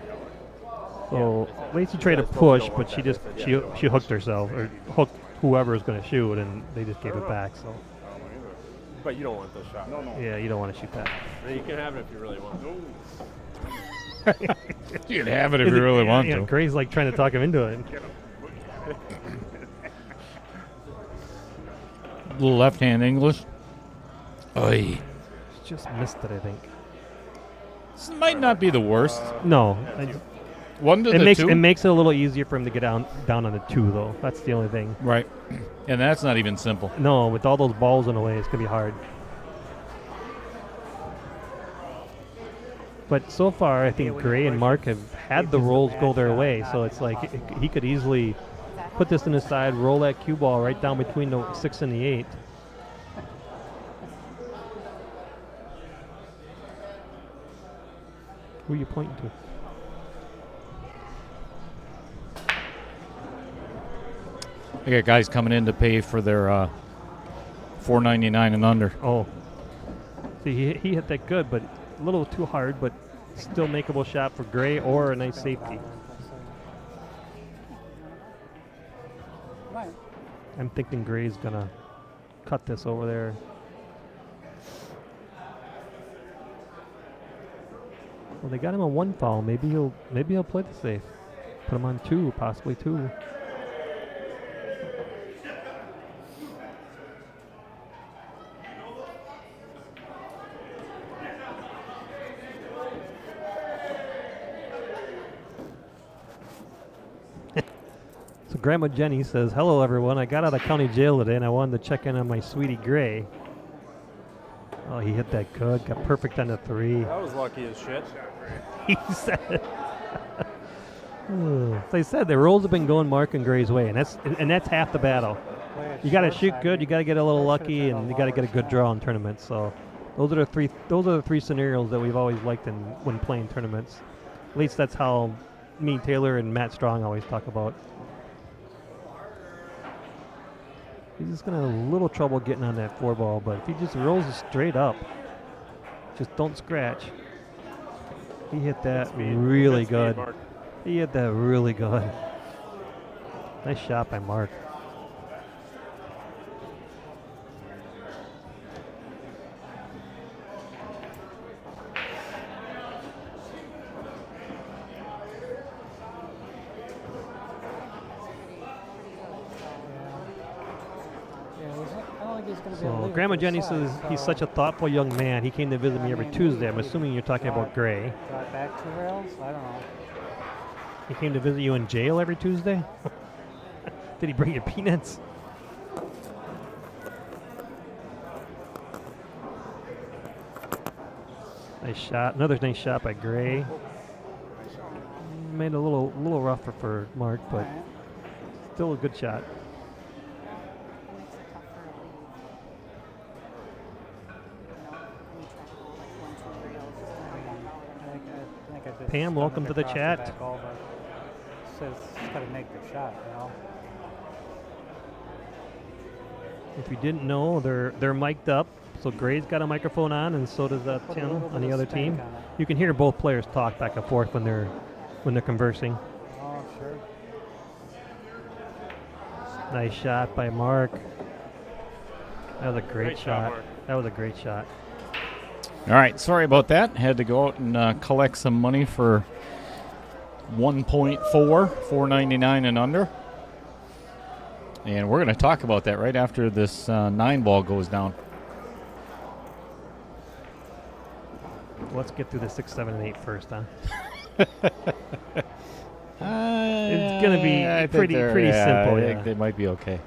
So Lacey tried to push, but she hooked herself or hooked whoever was going to shoot, and they just gave it back. So But you don't want this shot. No. yeah, you don't want to shoot that. You can have it if you really want. you can have it if you really want to. Gray's like trying to talk him into it. Little left hand English. Oy. Just missed it, I think. This might not be the worst. No, One to it the makes two. it makes it a little easier for him to get down on the 2 though. That's the only thing. Right, and that's not even simple. No, with all those balls in the way, it's gonna be hard. But so far, I think Gray and Mark have had the rolls go their way, so it's like he could easily put this in the side, roll that cue ball right down between the 6 and the 8. Who are you pointing to? I got guys coming in to pay for their $4.99 and under. Oh. See, he hit that good, but a little too hard, but still makeable shot for Gray or a nice safety. Right. I'm thinking Gray's gonna cut this over there. Well, they got him on 1 foul. Maybe he'll play the safe. Put him on 2, possibly 2. So Grandma Jenny says, "Hello everyone. I got out of county jail today and I wanted to check in on my sweetie Gray." Oh, he hit that good. Got perfect on the 3. That was lucky as shit. He said. As I said, the rolls have been going Mark and Gray's way, and that's half the battle. You got to shoot good, you got to get a little lucky, and you got to get a good draw in tournaments. So those are the three scenarios that we've always liked when playing tournaments. At least that's how me, Taylor, and Matt Strong always talk about. He's just gonna have a little trouble getting on that 4 ball, but if he just rolls it straight up, just don't scratch. He hit that really good. He hit that really good. Nice shot by Mark. So Grandma Jenny says he's such a thoughtful young man. He came to visit me every Tuesday. I'm assuming you're talking about Gray. Brought back 2 rails? I don't know. He came to visit you in jail every Tuesday? Did he bring you peanuts? Nice shot. Another nice shot by Gray. Made it a little rougher for Mark, but still a good shot. Pam, welcome to the chat. Says it's got to make the shot, you know. If you didn't know, they're mic'd up. So Gray's got a microphone on, and so does Tim on the other team. You can hear both players talk back and forth when they're conversing. Oh, sure. Nice shot by Mark. That was a great shot. That was a great shot. All right, sorry about that. Had to go out and collect some money for 1.4, $4.99 and under. And we're going to talk about that right after this 9 ball goes down. Let's get through the 6, 7, and 8 first, huh? It's going to be pretty simple. I think they might be okay.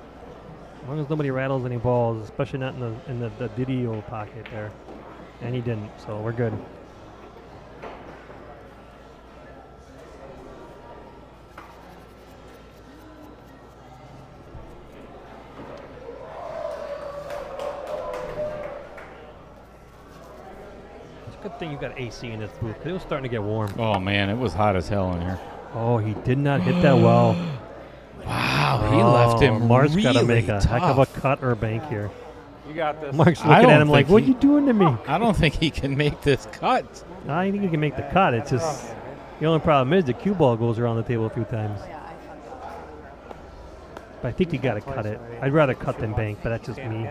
As long as nobody rattles any balls, especially not in the Didio pocket there. And he didn't, so we're good. It's a good thing you got AC in this booth, 'cause it was starting to get warm. Oh, man, it was hot as hell in here. Oh, he did not hit that well. Wow, he left him Mark's really got to make a tough. heck of a cut or bank here. You got this. Mark's looking at him like, what are you doing to me? I don't think he can make this cut. I think he can make the cut. It's just, the only problem is the cue ball goes around the table a few times. But I think you got to cut it. I'd rather cut than bank, but that's just me.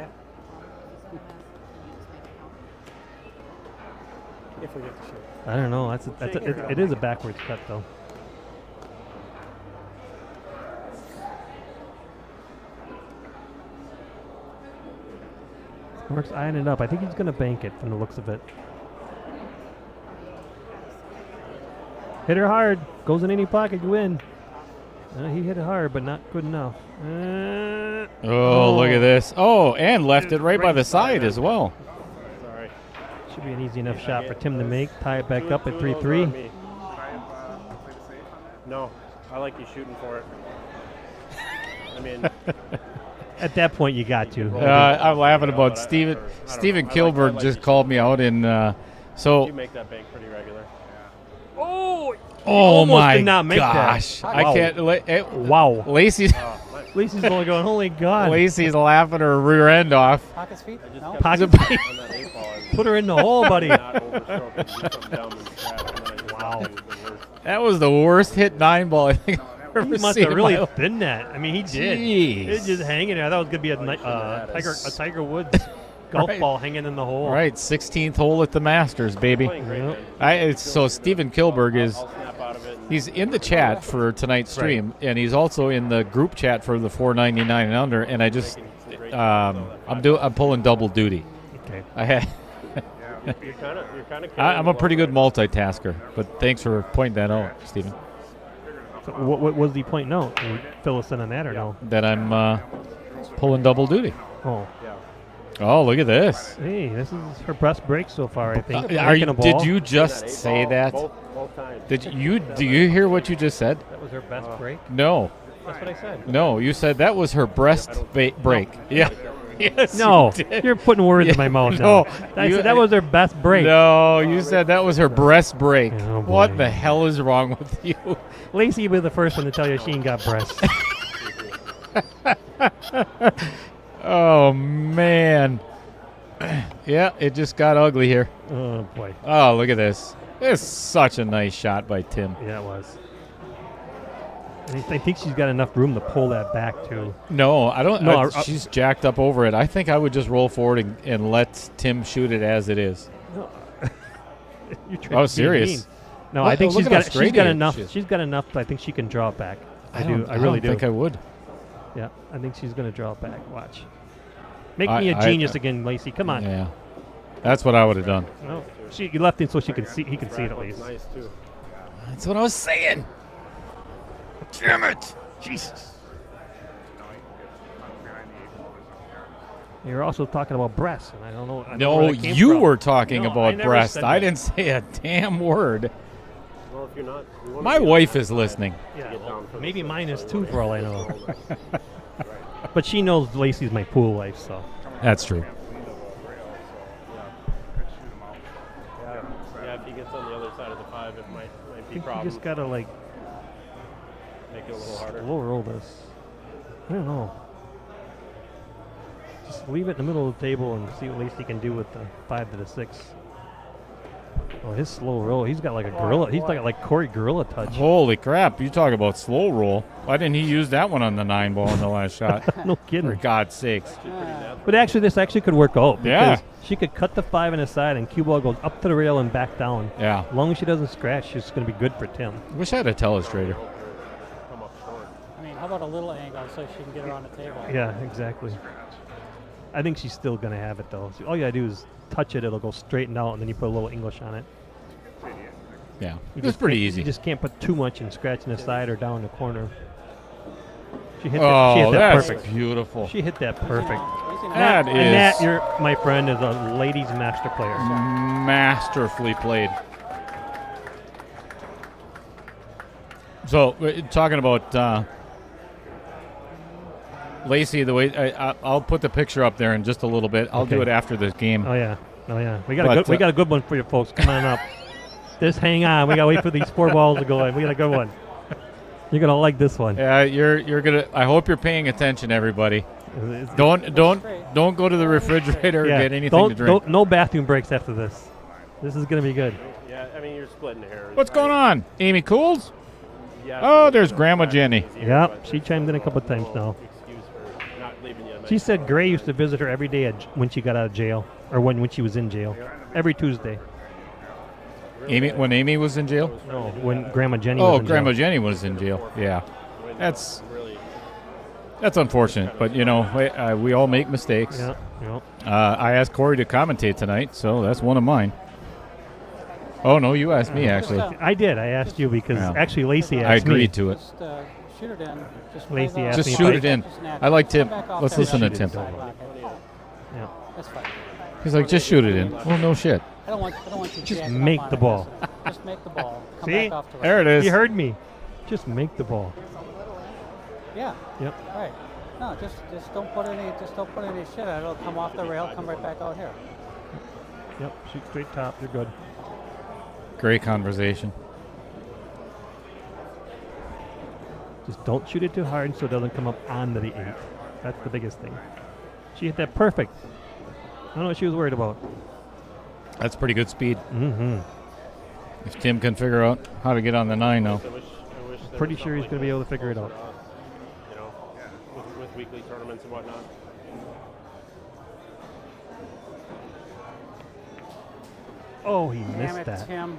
If we get to shoot. I don't know. It is a backwards cut, though. Mark's eyeing it up. I think he's going to bank it from the looks of it. Hit her hard. Goes in any pocket, you win. He hit it hard, but not good enough. Oh, look at this. Oh, and left it right by the side as well. Sorry. Should be an easy enough shot for Tim to make. Tie it back up at 3-3. No, I like you shooting for it. I mean... At that point, you got to. I'm laughing about Steven Kilberg like just called me out in. You make that bank pretty regular. Oh my did not make gosh! that. I Wow. can't. Wow. Lacey's Lacey's only going, holy God. Lacey's laughing her rear end off. Pockets feet? No? Pocket On that 8 ball, Put her in the hole, buddy. not overstroke and do something dumb and scratch, and then I just Wow. use the worst. That was the worst hit 9 ball I think I've ever He must seen have in really my- thinned that. I mean, he did. Jeez. It's just hanging there. I thought it was going to be a Tiger Woods golf Right. ball hanging in the hole. Right, 16th hole at the Masters, baby. Playing great, man. So Steven Kilberg is. I'll snap out of it. He's in the chat for tonight's stream, and he's also in the group chat for the 4.99 and under. And I just, I'm pulling double duty. Okay. You're kind of. I'm a pretty good multitasker, but thanks for pointing that out, Stephen. So what was the point? No. Can you fill us in on that or no? That I'm pulling double duty. Oh. Yeah. Oh, look at this. Hey, this is her best break so far, I think. Did you just say that? Both times. Do you hear what you just said? That was her best break? No. That's what I said. No, you said that was her breast break. Yeah. Yes, No, you did. you're putting words in my mouth No, now. I said that was her best break. No, you said that was her breast break. Oh, boy. What the hell is wrong with you? Lacey will be the first one to tell you she ain't got breasts. Oh, man. Yeah, it just got ugly here. Oh, boy. Oh, look at this. It's such a nice shot by Tim. Yeah, it was. And I think she's got enough room to pull that back, too. No, I don't. No, she's jacked up over it. I think I would just roll forward and let Tim shoot it as it is. You're trying I was to be serious. mean. No, Look- I think look she's at how got straight enough. she is. She's got enough. I think she can draw it back. I don't really do. think I would. Yeah, I think she's going to draw it back. Watch. Make I- me a I- genius again, Lacey. Come on. Yeah, that's what I would have done. No, you left it so she can see. He can see it at least. Nice too. That's what I was saying. Damn it! Jesus. You're also talking about breasts, and I don't know. I don't know No, where that came you from. were talking No, I about never breast. said I that. didn't say a damn word. Well, if you're not, you wanna My be wife on is that listening. side to Yeah, get well, down for the maybe six, mine is so you too, wanna for all I get know. all that. But she knows Lacey's my pool wife, so. That's true. Yeah, if he gets on the other side of the 5, it might I be a think you problem. just gotta like Make it a little harder. slow roll this. I don't know. Just leave it in the middle of the table and see what Lacey can do with the 5 to the 6. Oh, his slow roll. He's got like a gorilla. He's got like Corey gorilla touch. Holy crap! You talk about slow roll. Why didn't he use that one on the 9 ball in the last shot? No For kidding. God's sakes! But actually, this actually could work out. Yeah. Because she could cut the 5 in the side and cue ball goes up to the rail and back down. Yeah. As long as she doesn't scratch, she's going to be good for Tim. Wish I had a telestrator. Come up short. I mean, how about a little angle so she can get her on the table? Yeah, exactly. I think she's still going to have it, though. So all you got to do is touch it. It'll go straightened out, and then you put a little English on it. Yeah, You it's just pretty can't- easy. You just can't put too much and scratching the side or down the corner. She hit Oh, that, she hit that that's perfect. beautiful. She hit that perfect. That And is Nat, my friend, is a ladies' master player. masterfully played. So, talking about Lacey, the way I'll put the picture up there in just a little bit. I'll do Okay. it after this game. Oh yeah, oh yeah. We got But, we got a good one for you folks. Come on up. Just hang on. We got to wait for these 4 balls to go in. We got a good one. You're gonna like this one. Yeah, you're gonna. I hope you're paying attention, everybody. It's- Don't go to the refrigerator yeah, and get anything to drink. no bathroom breaks after this. This is gonna be good. Yeah, I mean, you're splitting hairs. What's going on, Amy Cools? Yeah, Oh, so there's it's Grandma not Jenny. easier, Yeah, but she chimed in a couple times now. Excuse for not leaving you a She nice said Gray used to visit her every day when she got out of jail, or when she was in jail. Every Tuesday. Amy, when Amy was in jail? No, when Grandma Jenny Oh, was in Grandma jail. Jenny was in jail. Yeah, window. that's Really, unfortunate, but you know we all make mistakes. Yeah, yeah. I asked Corey to commentate tonight, so that's one of mine. Oh no, you asked me actually. I did. I asked you because Yeah. actually Lacey I asked me. agreed to it. Just shoot it in. Just Lacey play the- asked Just me if shoot I- it in. Just natural. I like Tim. Come back off Let's there, listen to shoot it Tim. inside pocket. Yeah. That's fine. He's like, just shoot it in. Well, no shit. I don't want you Just jacking up make on the it. ball. Just make the ball. Come See? back off to it. There it is. You heard me. Just make the ball. Yeah. Yep. Right. No, just don't put any shit on it. It'll come off the rail, come right back out here. Yep. Shoot straight top. You're good. Great conversation. Just don't shoot it too hard so it doesn't come up onto the 8. That's the biggest thing. She hit that perfect. I don't know what she was worried about. That's pretty good speed. Mm-hmm. If Tim can figure out how to get on the 9 now. I wish there Pretty was sure he's something gonna be able to figure it closer out. to us, you know, with weekly tournaments and whatnot. Oh, he Damn missed it, that. Tim.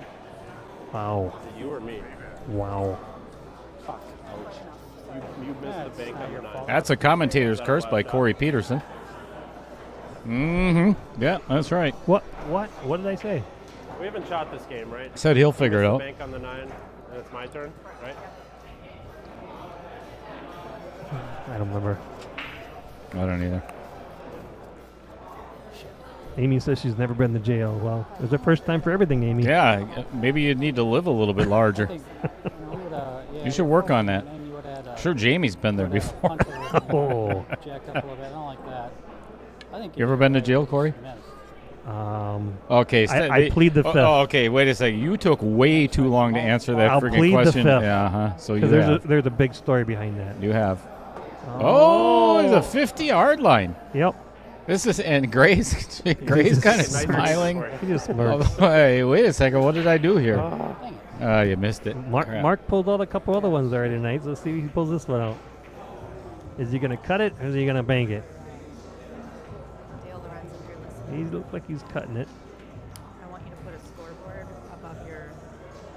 Wow. Is it you or me? Wow. Fuck. You missed That's the bank not on your the 9. fault. That's a commentator's curse by Corey Peterson. Mm-hmm. Yeah, that's right. What? What did I say? We haven't shot this game, right? Said he'll figure it Missed the out. bank on the 9, and it's my turn, right? I don't remember. I don't either. Amy says she's never been to jail. Well, it was her first time for everything, Amy. Yeah, maybe you need to live a little bit larger. You should work on that. Sure, Jamie's been there before. Oh. Jacked up a little bit. I don't like that. I think You ever been to jail, Corey? Okay. I plead the fifth. Okay, wait a second. You took way too long to answer that I'll freaking plead question. the fifth. Yeah, so you There's a big story behind that. You have. Oh, it's a 50-yard line. Yep. This is, and Gray's kind of smiling. He just smirks. Hey, wait a second. What did I do here? You missed it. Mark pulled out a couple other ones already tonight. Let's see if he pulls this one out. Is he going to cut it or is he going to bank it? Dale Lorenz, if you're listening, He looks like he's cutting it. I want you to put a scoreboard above your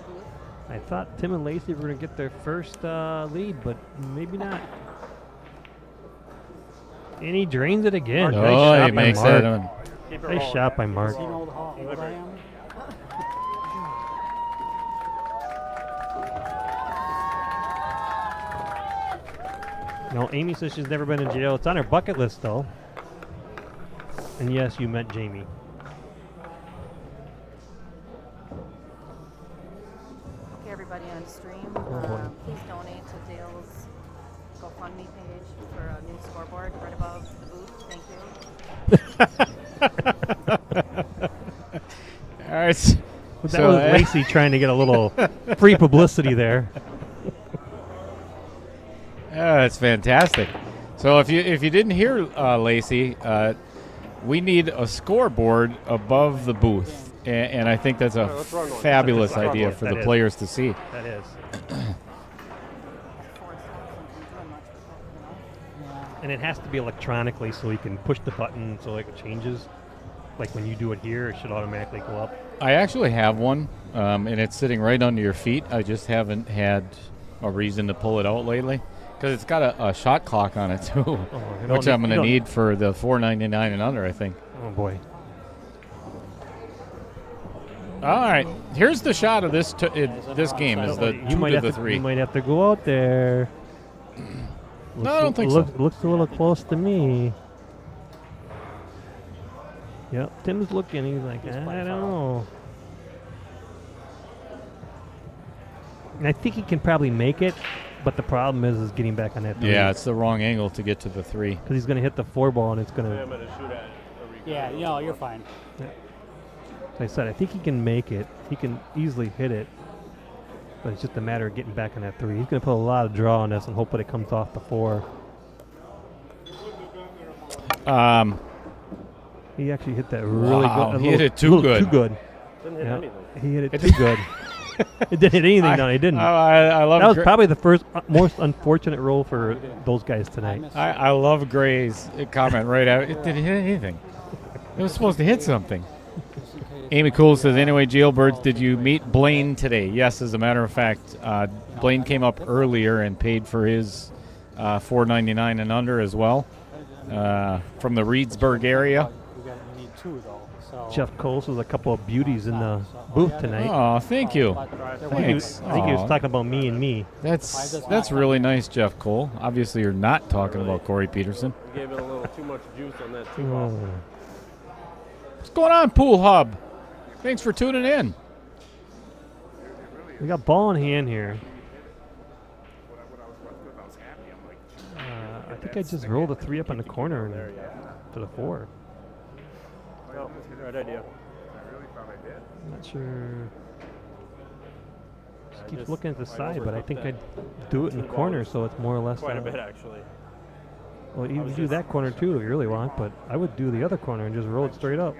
booth. I thought Tim and Lacey were going to get their first lead, but maybe not. And he drains it again. He makes that. Nice shot by Mark. Does he know how old I am? No, Amy says she's never been in jail. It's on her bucket list, though. And yes, you meant Jamie. Okay, everybody on stream, boy. please donate to Dale's GoFundMe page for a new scoreboard right above the booth. Thank you. All right. That was Lacey trying to get a little free publicity there. That's fantastic. So if you didn't hear Lacey, we need a scoreboard above the booth, and I think that's a fabulous idea for the players to see. That is. And it has to be electronically, so you can push the button so it changes. Like when you do it here, it should automatically go up. I actually have one, and it's sitting right under your feet. I just haven't had a reason to pull it out lately. Because it's got a shot clock on it, too, which I'm going to need for the $4.99 and under, I think. Oh, boy. All right. Here's the shot of this this game is the 2 to the 3. You might have to go out there. No, I don't think so. Looks a little close to me. Yep, Tim's looking. He's like, I don't know. And I think he can probably make it. But the problem is getting back on that 3. Yeah, it's the wrong angle to get to the 3. Because he's going to hit the 4 ball, and it's going to... I'm going to shoot at Yeah, no, you're fine. Yeah. Like I said, I think he can make it. He can easily hit it. But it's just a matter of getting back on that 3. He's going to put a lot of draw on this and hope that it comes off the 4. He actually hit that really good. He hit it too good. Too good. Didn't hit anything. He hit it too good. It didn't hit anything, no, he didn't. I love that was probably the first most unfortunate roll for those guys tonight. I love Gray's comment right out. It didn't hit anything. It was supposed to hit something. Amy Cool says, anyway, Jailbirds, did you meet Blaine today? Yes, as a matter of fact. Blaine came up earlier and paid for his $4.99 and under as well from the Reedsburg area. We need 2, though. So Jeff Coles was a couple of beauties in the booth tonight. Oh, thank you. Thanks. I think he was talking about me and me. That's really nice, Jeff Cole. Obviously, you're not talking about Corey Peterson. We gave it a little too much juice on that 2 ball. What's going on, Pool Hub? Thanks for tuning in. We got ball in hand here. I think I just rolled a 3 up on the corner and to the 4. Oh, right idea. I'm not sure. Just keeps looking at the side, but I think I'd do it in the corner so it's more or less. Quite a bit, actually. Well, you can do that corner too if you really want, but I would do the other corner and just roll it straight up.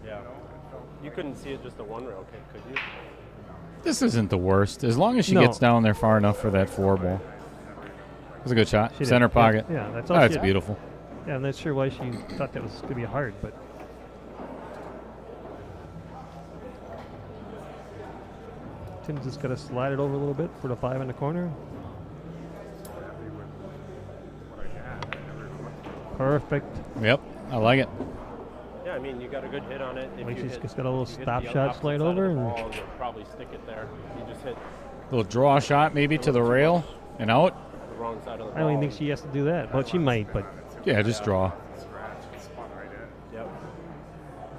Yeah. You couldn't see it just a 1 rail kick, could you? This isn't the worst. As long as she gets down there far enough for that 4 ball. It was a good shot. Center pocket. Yeah, that's all. That's beautiful. Yeah, I'm not sure why she thought that was going to be hard, but. Tim's just got to slide it over a little bit for the 5 in the corner. Perfect. Yep, I like it. Yeah, I mean, you got a good hit on it. If She's hit, just got a little if you hit stop the shot opposite slide side of over the and ball, you'll probably stick it there. You just hit Little draw shot maybe to the rail and out. the wrong side of the ball. I don't even think she has to do that. Well, she might, but Yeah, just draw.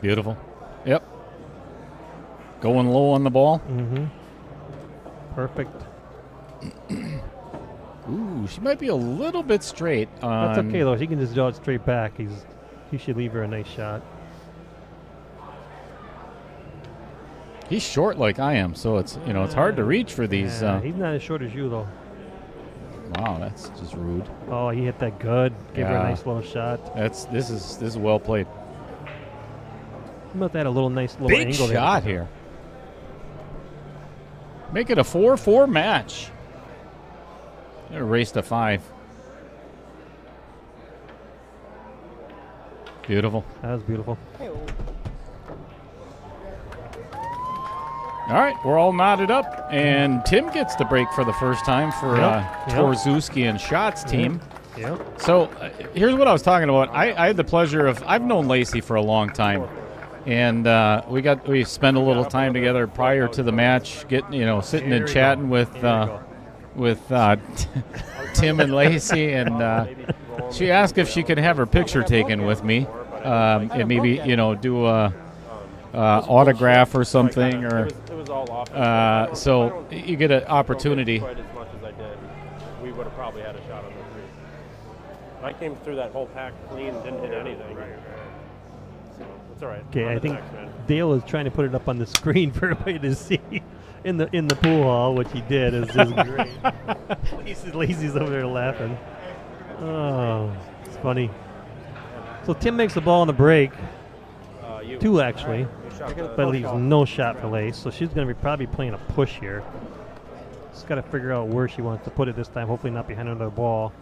Beautiful. Yep. Going low on the ball. Mm-hmm. Perfect. Ooh, she might be a little bit straight. That's okay though. She can just draw it straight back. He should leave her a nice shot. He's short like I am, so it's it's hard to reach for these. Yeah, he's not as short as you though. Wow, that's just rude. Oh, he hit that good. Gave her a nice little shot. This is well played. How about that? A little nice little Big angle shot there. here. Make it a 4-4 match. They're race to 5. Beautiful. That was beautiful. All right, we're all knotted up, and Tim gets the break for the first time for Torzewski and Schotz team. Yep. So here's what I was talking about. I had the pleasure of I've known Lacey for a long time, and we spent a little time together prior to the match, sitting and chatting with Tim and Lacey, and she asked if she could have her picture taken with me, and maybe do a autograph or something, or so you get an opportunity. Quite as much as I did, we would have probably had a shot on the 3. I came through that whole pack clean, didn't hit anything. So it's all right. Okay, On I the think next, man. Dale is trying to put it up on the screen for everybody to see in the pool hall, which he did. Is just great. Lacey's over there laughing. Oh, it's funny. So Tim makes the ball on the break. 2 actually, but leaves no shot for Lace. So she's going to be probably playing a push here. She's got to figure out where she wants to put it this time. Hopefully not behind another ball.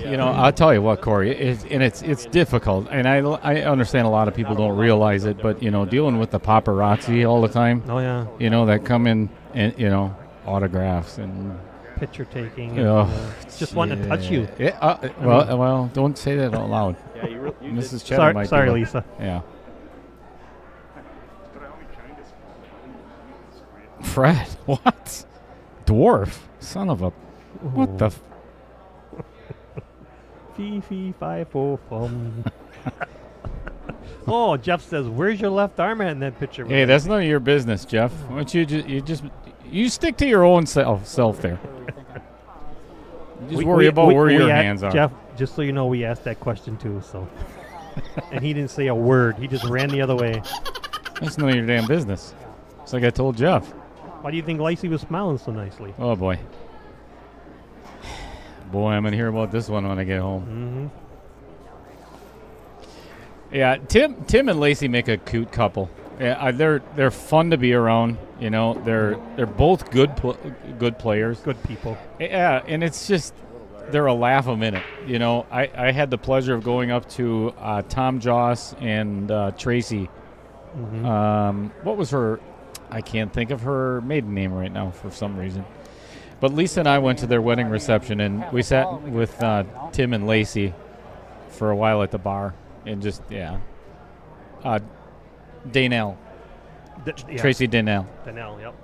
I'll tell you what, Corey, it's difficult, and I understand a lot of people don't realize it, but dealing with the paparazzi all the time. Oh yeah. That come in and autographs and picture taking. Just yeah. wanting to touch you. Yeah. Well, don't say that out loud. Yeah, you Mrs. Cheddar might. Sorry, Lisa. Yeah. Fred, what? Dwarf, son of a. What the? Fee, fi, fo, fum. Oh, Jeff says, "Where's your left arm at in that picture?" Hey, that's none of your business, Jeff. Why don't you stick to your own self there. Just worry about where your hands are. Jeff, just so you know, we asked that question too. So, and he didn't say a word. He just ran the other way. That's none of your damn business. It's like I told Jeff. Why do you think Lacey was smiling so nicely? Oh boy. Boy, I'm gonna hear about this one when I get home. Mm-hmm. Yeah, Tim and Lacey make a cute couple. Yeah, they're fun to be around. They're both good players, good people. Yeah, and it's just they're a laugh a minute. I had the pleasure of going up to Tom Joss and Tracy. Mm-hmm. What was her? I can't think of her maiden name right now for some reason. But Lisa and I went to their wedding reception, and we sat with Tim and Lacey for a while at the bar, and just Danelle. Tracy Danelle. Danelle, yep.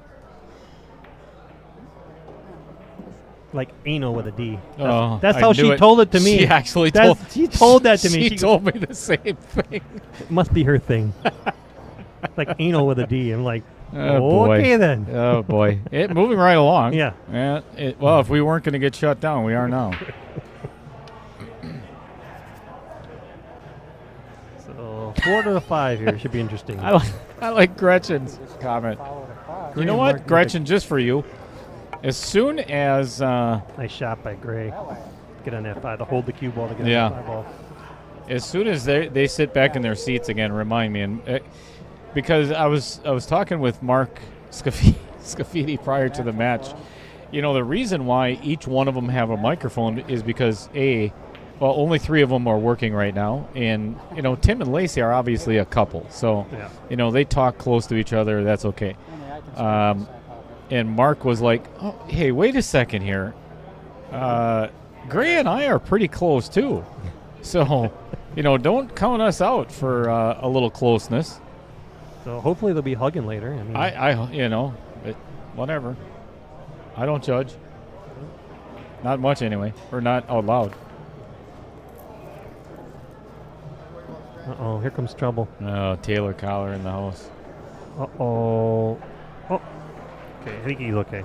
Like anal with a D. That's how she told it to me. She actually she told that to me. She told me the same thing. It must be her thing. Like anal with a D. I'm like, oh, okay then. Oh boy, moving right along. Yeah. Well, if we weren't going to get shut down, we are now. So 4-5 here should be interesting. I like Gretchen's comment. You know what, Gretchen? Just for you. As soon as nice shot by Gray. Get on that 5 to hold the cue ball to get on that 5 ball. As soon as they sit back in their seats again, remind me, and because I was talking with Mark Scaffidi prior to the match. The reason why each one of them have a microphone is because only 3 of them are working right now, and Tim and Lacey are obviously a couple, so they talk close to each other. That's okay. And Mark was like, "Oh, hey, wait a second here. Gray and I are pretty close too, so don't count us out for a little closeness." So hopefully they'll be hugging later. Whatever. I don't judge. Not much anyway, or not out loud. Uh-oh, here comes trouble. Oh, Taylor Collar in the house. Uh-oh. Oh. Okay, I think he's okay.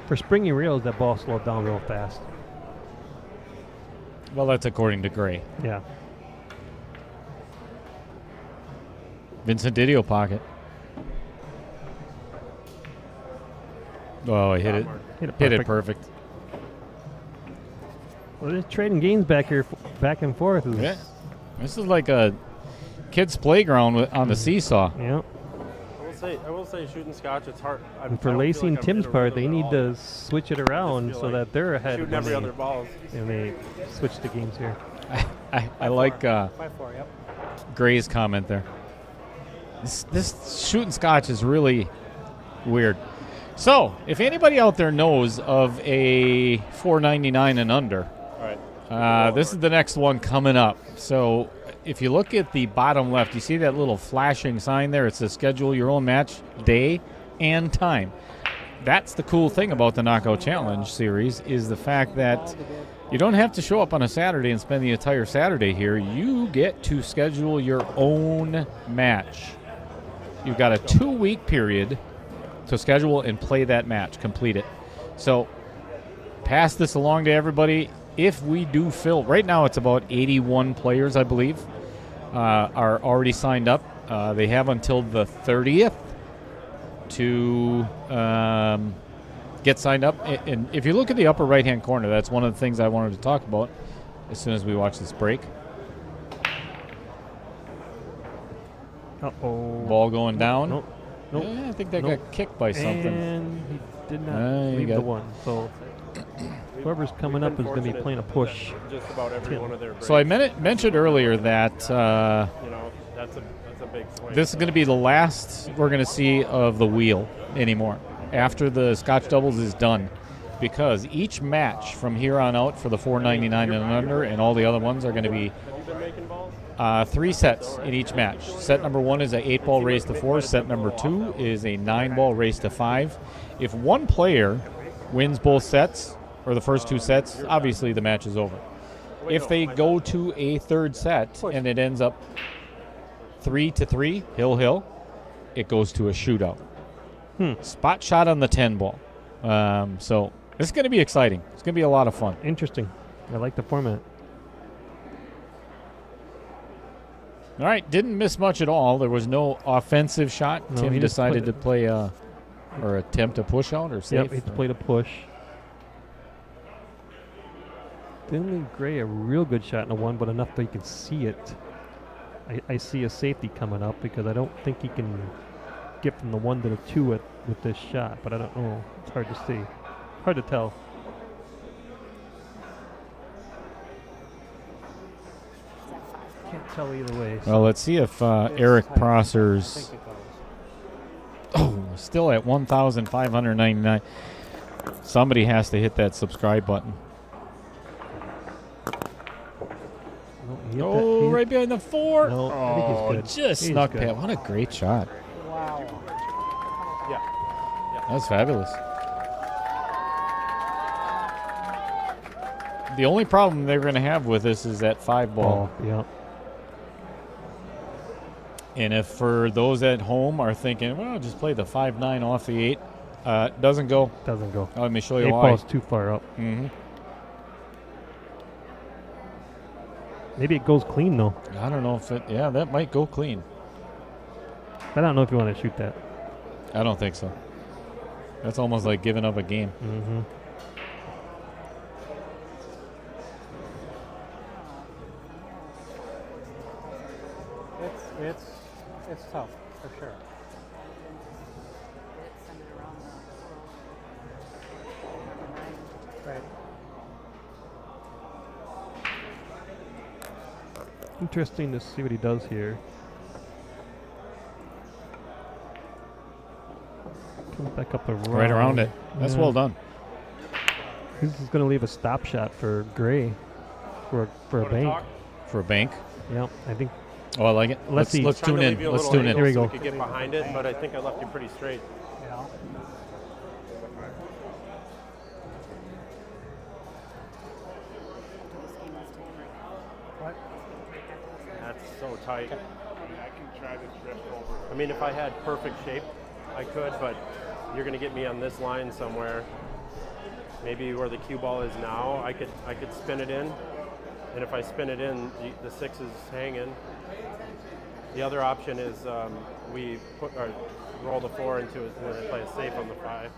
For springy reels, that ball slowed down real fast. Well, that's according to Gray. Yeah. Vincent Didio pocket. Oh, he hit it. Hit it perfect. Well, they're trading games back here, back and forth. Yeah. This is like a kid's playground on the seesaw. Yeah. I will say, shooting Scotch, it's hard. And for Lacey and Tim's part, they need to switch it around so that they're ahead shooting every other balls. And they switch the games here. I like 5-4, yep. Gray's comment there. This shooting Scotch is really weird. So, if anybody out there knows of a $4.99 and under, all right. This is the next one coming up. So, if you look at the bottom left, you see that little flashing sign there. It says schedule your own match day and time. That's the cool thing about the Knockout Challenge series is the fact that you don't have to show up on a Saturday and spend the entire Saturday here. You get to schedule your own match. You've got a 2-week period to schedule and play that match, complete it. So pass this along to everybody. If we do fill, right now it's about 81 players, I believe, are already signed up. They have until the 30th to get signed up. And if you look at the upper right-hand corner, that's one of the things I wanted to talk about as soon as we watch this break. Uh-oh. Ball going down. Nope. Nope. Yeah, I think that got kicked by something. And he did not leave the one. So whoever's coming up is going to be playing a push. Just about every one of their breaks. So I mentioned earlier that that's a big swing. this is going to be the last we're going to see of the wheel anymore after the Scotch doubles is done, because each match from here on out for the $4.99 and under and all the other ones are going to be 3 sets in each match. Set number 1 is an 8-ball race to 4. Set number 2 is a 9-ball race to 5. If one player wins both sets, or the first 2 sets, obviously the match is over. If they go to a third set and it ends up 3-3, hill, it goes to a shootout. Spot shot on the 10-ball. So this is going to be exciting. It's going to be a lot of fun. Interesting. I like the format. All right, didn't miss much at all. There was no offensive shot. No, Tim decided to play or attempt a push out or safe. Yep, he played a push. Didn't leave Gray a real good shot in the 1, but enough that you can see it. I see a safety coming up because I don't think he can get from the 1 to the 2 with this shot, but I don't know. It's hard to see. Hard to tell. Can't tell either way. Well, let's see if Eric Prosser's still at 1,599. Somebody has to hit that subscribe button. Right behind the 4. No, I think he's good. Just He's snuck good. past. What a great shot. Wow. Yeah. That was fabulous. The only problem they're going to have with this is that 5-ball. Yeah. And if for those at home are thinking, well, just play the 5-9 off the 8, doesn't go. Doesn't go. Let me show you 8 why. ball's too far up. Mm-hmm. Maybe it goes clean, though. I don't know if it, that might go clean. I don't know if you want to shoot that. I don't think so. That's almost like giving up a game. Mm-hmm. It's tough, for sure. Send it around the world. Right. Interesting to see what he does here. Comes back up around. Right around it. That's well done. This is going to leave a stop shot for Gray for a bank. For a bank. Yeah, I think. Oh, I like it. Let's see. Let's tune in. Let's tune in. Here we go. So we could get behind it, but I think I left you pretty straight. You know? This game is taken right now. so tight. I mean, I can try to drift over. I mean, if I had perfect shape, I could, but you're going to get me on this line somewhere. Maybe where the cue ball is now, I could spin it in, and if I spin it in, the 6 is hanging. The other option is we roll the 4 into it and then play it safe on the 5.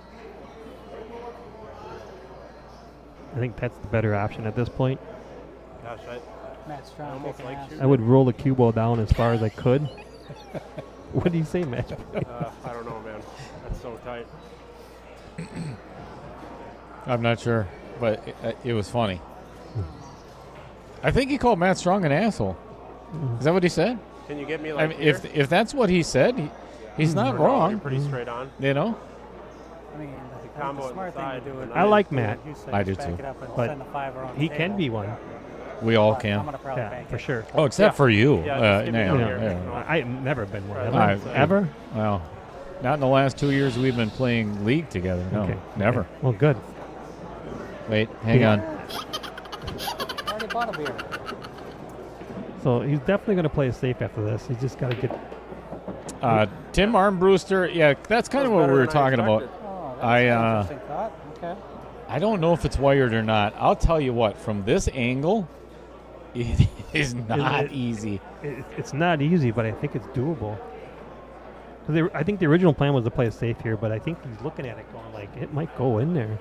I think that's the better option at this point. Gosh, Matt I Strong almost kicking like ass. you. I would roll the cue ball down as far as I could. What do you say, Matt? I don't know, man. That's so tight. I'm not sure, but it was funny. I think he called Matt Strong an asshole. Is that what he said? Can you get me like I mean, here? if that's what he said, he's not You're wrong. pretty straight on. You know? I mean, combo the on smart the thing side, to do and is I like Matt. you said I just do back too. it up and But send the 5 around he the can table. be one. We all But can. I'm gonna probably Yeah, bank for it. sure. Oh, except Yeah. for you. Yeah, just give me down here. yeah. I've never been one. Right. Ever? I- Ever? Well, not in the last 2 years we've been playing league together. No, Okay. never. Okay. Well, good. Wait, hang Yeah. on. I already bought a beer. So he's definitely going to play it safe after this. He's just got to get. Tim Armbruster, yeah, that's kind of what we were talking about. Oh, that's I, an interesting thought. Okay. I don't know if it's wired or not. I'll tell you what, from this angle, it is not it- easy. It's not easy, but I think it's doable. 'Cause I think the original plan was to play it safe here, but I think he's looking at it going like it might go in there.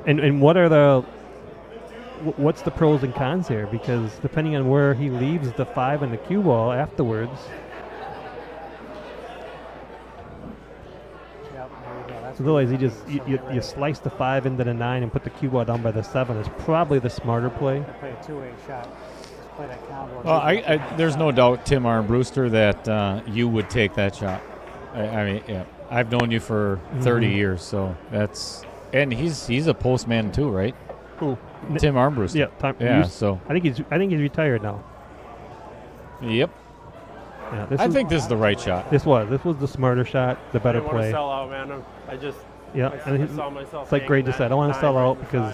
And what are what's the pros and cons here? Because depending on where he leaves the 5 and the cue ball afterwards, Yep, there you go. That's otherwise what he you just want. So you get ready. slice the 5 into the 9 and put the cue ball down by the 7 is probably the smarter play. Play a two-way shot. Just play that combo. Well, there's no doubt, Tim Armbruster, that you would take that shot. I mean, yeah, I've known you for 30 years, so that's, and he's a postman too, right? Who? Tim Armbruster. Yeah, Yeah. So I think he's retired now. yep, Yeah, I think this is the right shot. this was the smarter shot, the I better didn't want to play. sell out, man. I just Yeah, I and saw myself. it's like Gray just said, I don't want to sell out because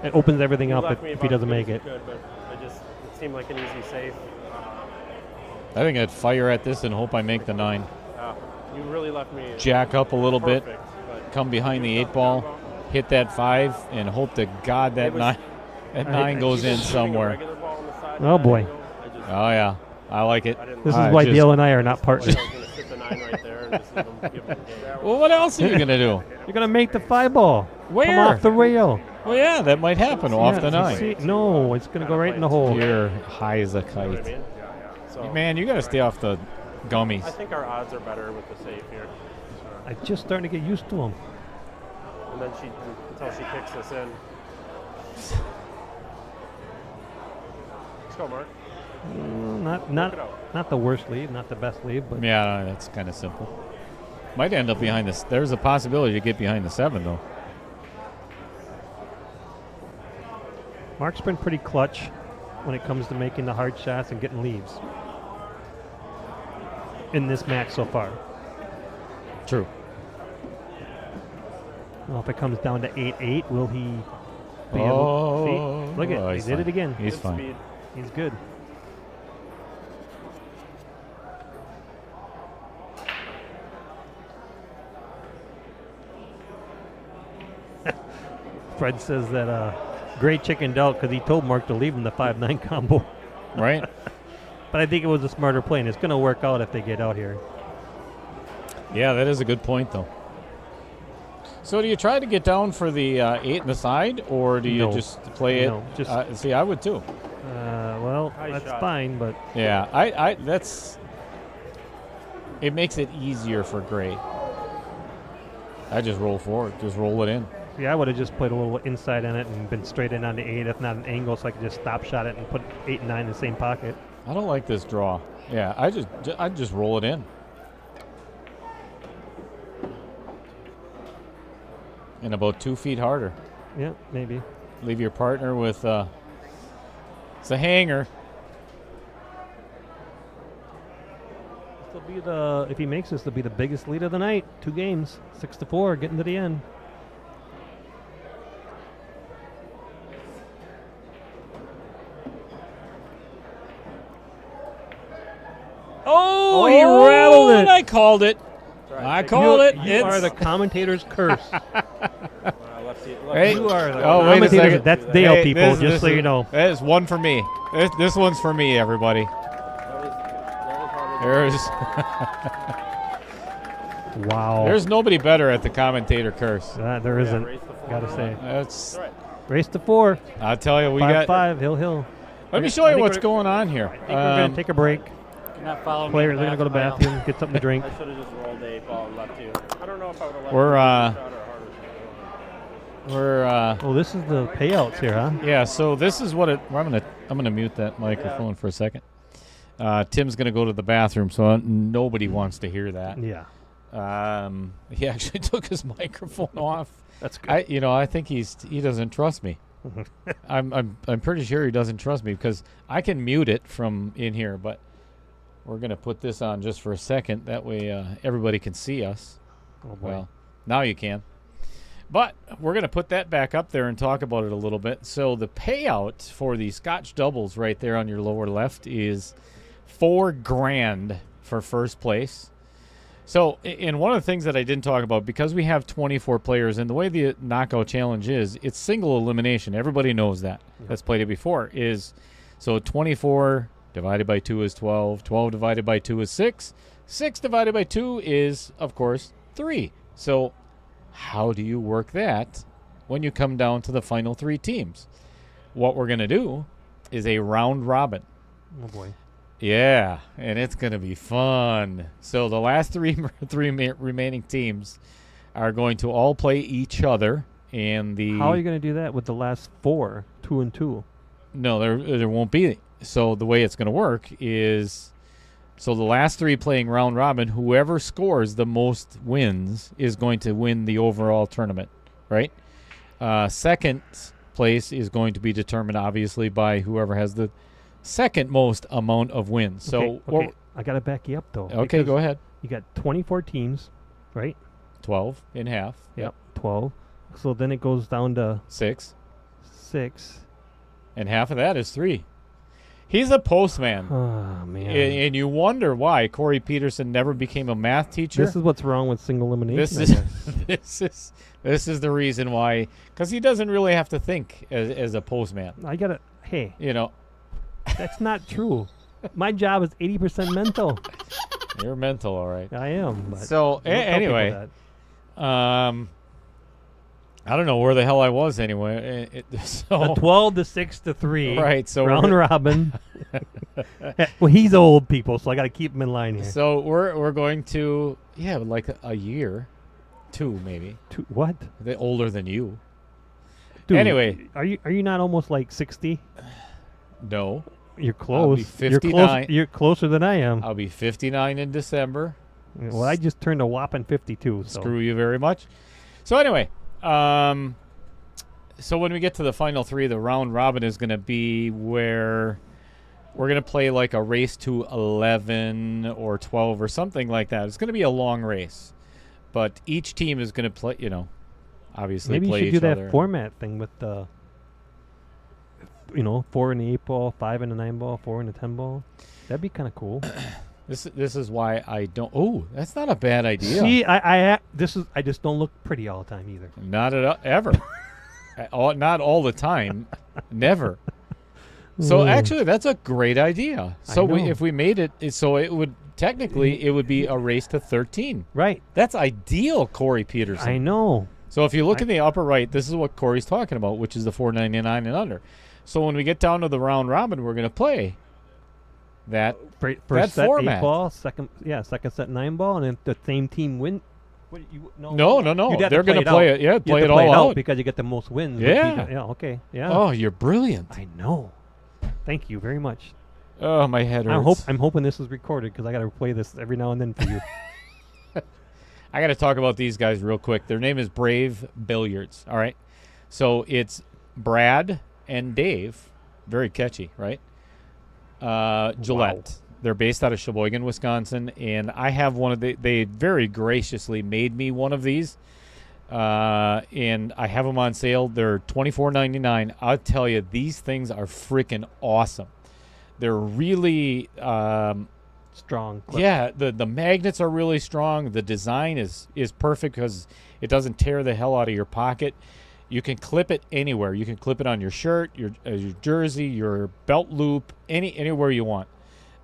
it opens everything up if he doesn't make it. Good, but it seemed like an easy safe. I think I'd fire at this and hope I make the 9. You really left me Jack up a little bit, perfect, but come behind the 8 ball, hit that 5, and hope to God that It was- 9 that 9 goes in shooting a somewhere. regular ball on the side Oh, of that boy. angle, I just- Oh yeah, I like it. I didn't This like is why just- Dale and I are not I partners. was going to sit the 9 right there and just let them give them the game. Well, what else are you gonna do? You're gonna make the 5 ball. Come Where? off the rail. Well, yeah, that might happen off Yeah, the you 9. see- no, it's gonna go right in the hole. You're high as a You know what I kite. mean? So Man, you gotta stay off the gummies. I think our odds are better with the safe here. I'm just starting to get used to him. And then until she kicks us in. Let's go, Mark. Not the worst lead, not the best lead, but Yeah, that's kind of simple. Might end up behind this. There's a possibility to get behind the 7 though. Mark's been pretty clutch when it comes to making the hard shots and getting leads in this match so far. True. Well, if it comes down to 8-8, will he be Oh, able? See, look at he's he did fine. it again. He's Good fine. speed. He's good. Fred says that Gray chickened out because he told Mark to leave him the 5-9 combo. Right? But I think it was a smarter play, and it's going to work out if they get out here. Yeah, that is a good point though. So do you try to get down for the 8 in the side, or do you No. just play it? No, just- See, I would too. Well, High that's shot. fine, but Yeah, that's. It makes it easier for Gray. I just roll forward, just roll it in. yeah, I would have just played a little inside on it and been straight in on the 8, if not an angle, so I could just stop shot it and put 8 and 9 in the same pocket. I don't like this draw. Yeah, I just roll it in. And about 2 feet harder. Yeah, maybe. Leave your partner with it's a hanger. This will be if he makes this, it'll be the biggest lead of the night. 2 games, 6-4, getting to the end. Oh, he rattled it. I called it. I called it. You are the commentator's curse. Hey. You are the Wait a second. That's Dale, Hey, people, just so you know. That is one for me. This one's for me, everybody. There's Wow. there's nobody better at the commentator curse. There isn't. Gotta say. That's. Race to 4. I'll tell you, we 5-5, got. Hill. Let me show you what's going on here. I think we're going to take a break. Not following Players are going to go to the bathroom, get something to drink. I should have just rolled a ball and left you. I don't know if I would have left We're, you a shot or harder. We're. Oh, this is the payouts here, huh? Yeah. So this is what it. I'm gonna mute that microphone for a second. Tim's gonna go to the bathroom, so nobody wants to hear that. Yeah. He actually took his microphone off. That's good. I think he doesn't trust me. I'm pretty sure he doesn't trust me because I can mute it from in here, but we're gonna put this on just for a second. That way everybody can see us. Oh boy. Well, now you can. But we're going to put that back up there and talk about it a little bit. So the payout for the Scotch doubles right there on your lower left is $4,000 for first place. So, and one of the things that I didn't talk about, because we have 24 players, and the way the knockout challenge is, it's single elimination. Everybody knows that. Yeah. That's played it before. So 24 divided by 2 is 12. 12 divided by 2 is 6. 6 divided by 2 is, of course, 3. So how do you work that when you come down to the final 3 teams? What we're going to do is a round robin. Oh, boy. Yeah, and it's going to be fun. So the last three remaining teams are going to all play each other. And How are you going to do that with the last 4, 2 and 2? No, there won't be. So the way it's going to work is, so the last 3 playing round robin, whoever scores the most wins is going to win the overall tournament, right? Second place is going to be determined, obviously, by whoever has the second most amount of wins. So okay. I got to back you up, though. Okay, go ahead. You got 24 teams, right? 12 in half. Yep, 12. So then it goes down to 6. 6. And half of that is 3. He's a postman. Oh, man. And you wonder why Corey Peterson never became a math teacher. This is what's wrong with single elimination. This is the reason why, because he doesn't really have to think as a postman. I got to, hey. You know. That's not true. My job is 80% mental. You're mental, all right. I am. But so anyway, I don't know where the hell I was anyway. So 12 to 6 to 3. Right. So round robin. Well, he's old, people, so I got to keep him in line here. So we're going to like a year, 2 maybe. 2 what? They're older than you. Dude, anyway, are you not almost like 60? No. You're close. I'll be 59. You're closer than I am. I'll be 59 in December. Well, I just turned a whopping 52. So. Screw you very much. So anyway, so when we get to the final 3, the round robin is going to be where we're going to play like a race to 11 or 12 or something like that. It's going to be a long race, but each team is going to play. Obviously maybe play you should do each that other. format thing with the. 4 in the 8 ball, 5 in the 9 ball, 4 in the 10 ball. That'd be kind of cool. This is why I don't. Oh, that's not a bad idea. See, I just don't look pretty all the time either. Not ever. Not all the time. Never. So actually, that's a great idea. So if we made it, so it would technically it would be a race to 13. Right. That's ideal, Corey Peterson. I know. So if you look in the upper right, this is what Corey's talking about, which is the 499 and under. So when we get down to the round robin, we're going to play that first set format. 8 ball, second set 9 ball, and then the same team win. No. They're going to play it. Yeah, play it all out because you get the most wins. Yeah. Yeah. Okay. Yeah. Oh, you're brilliant. I know. Thank you very much. Oh, my head hurts. I'm hoping this is recorded because I got to play this every now and then for you. I got to talk about these guys real quick. Their name is Brave Billiards. All right. So it's Brad and Dave. Very catchy, right? Gillette. Wow. They're based out of Sheboygan, Wisconsin, and I have one of they very graciously made me one of these, and I have them on sale. They're $24.99. I'll tell you, these things are freaking awesome. They're really strong. Clip. Yeah, the magnets are really strong. The design is perfect because it doesn't tear the hell out of your pocket. You can clip it anywhere. You can clip it on your shirt, your jersey, your belt loop, anywhere you want.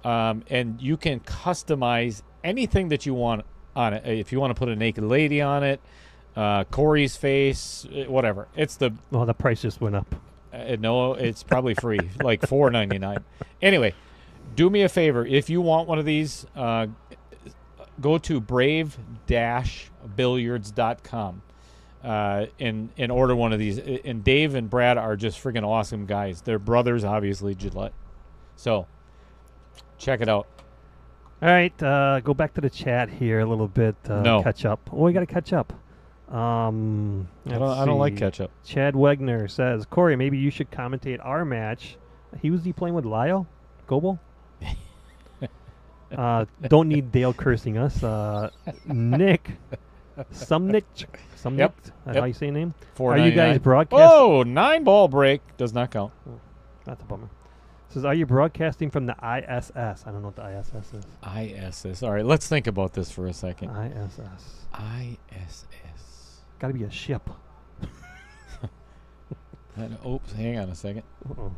And you can customize anything that you want on it. If you want to put a naked lady on it, Corey's face, whatever. The price just went up. No, it's probably free, like $4.99. Anyway, do me a favor. If you want one of these, go to brave-billiards.com and order one of these. And Dave and Brad are just freaking awesome guys. They're brothers, obviously, Gillette. So check it out. All right, go back to the chat here a little bit. No. Catch up. Oh, we got to catch up. I don't like ketchup. Chad Wegner says, Corey, maybe you should commentate our match. He playing with Lyle Goebel. Don't need Dale cursing us. Nick, Sumnick, Yep. That's how you say your name. $4.99. Are you guys broadcasting? Oh, 9-ball break does not count. Oh, that's a bummer. Says, are you broadcasting from the ISS? I don't know what the ISS is. ISS. All right, let's think about this for a second. ISS. ISS. Got to be a ship. Oops, hang on a second. Uh-oh.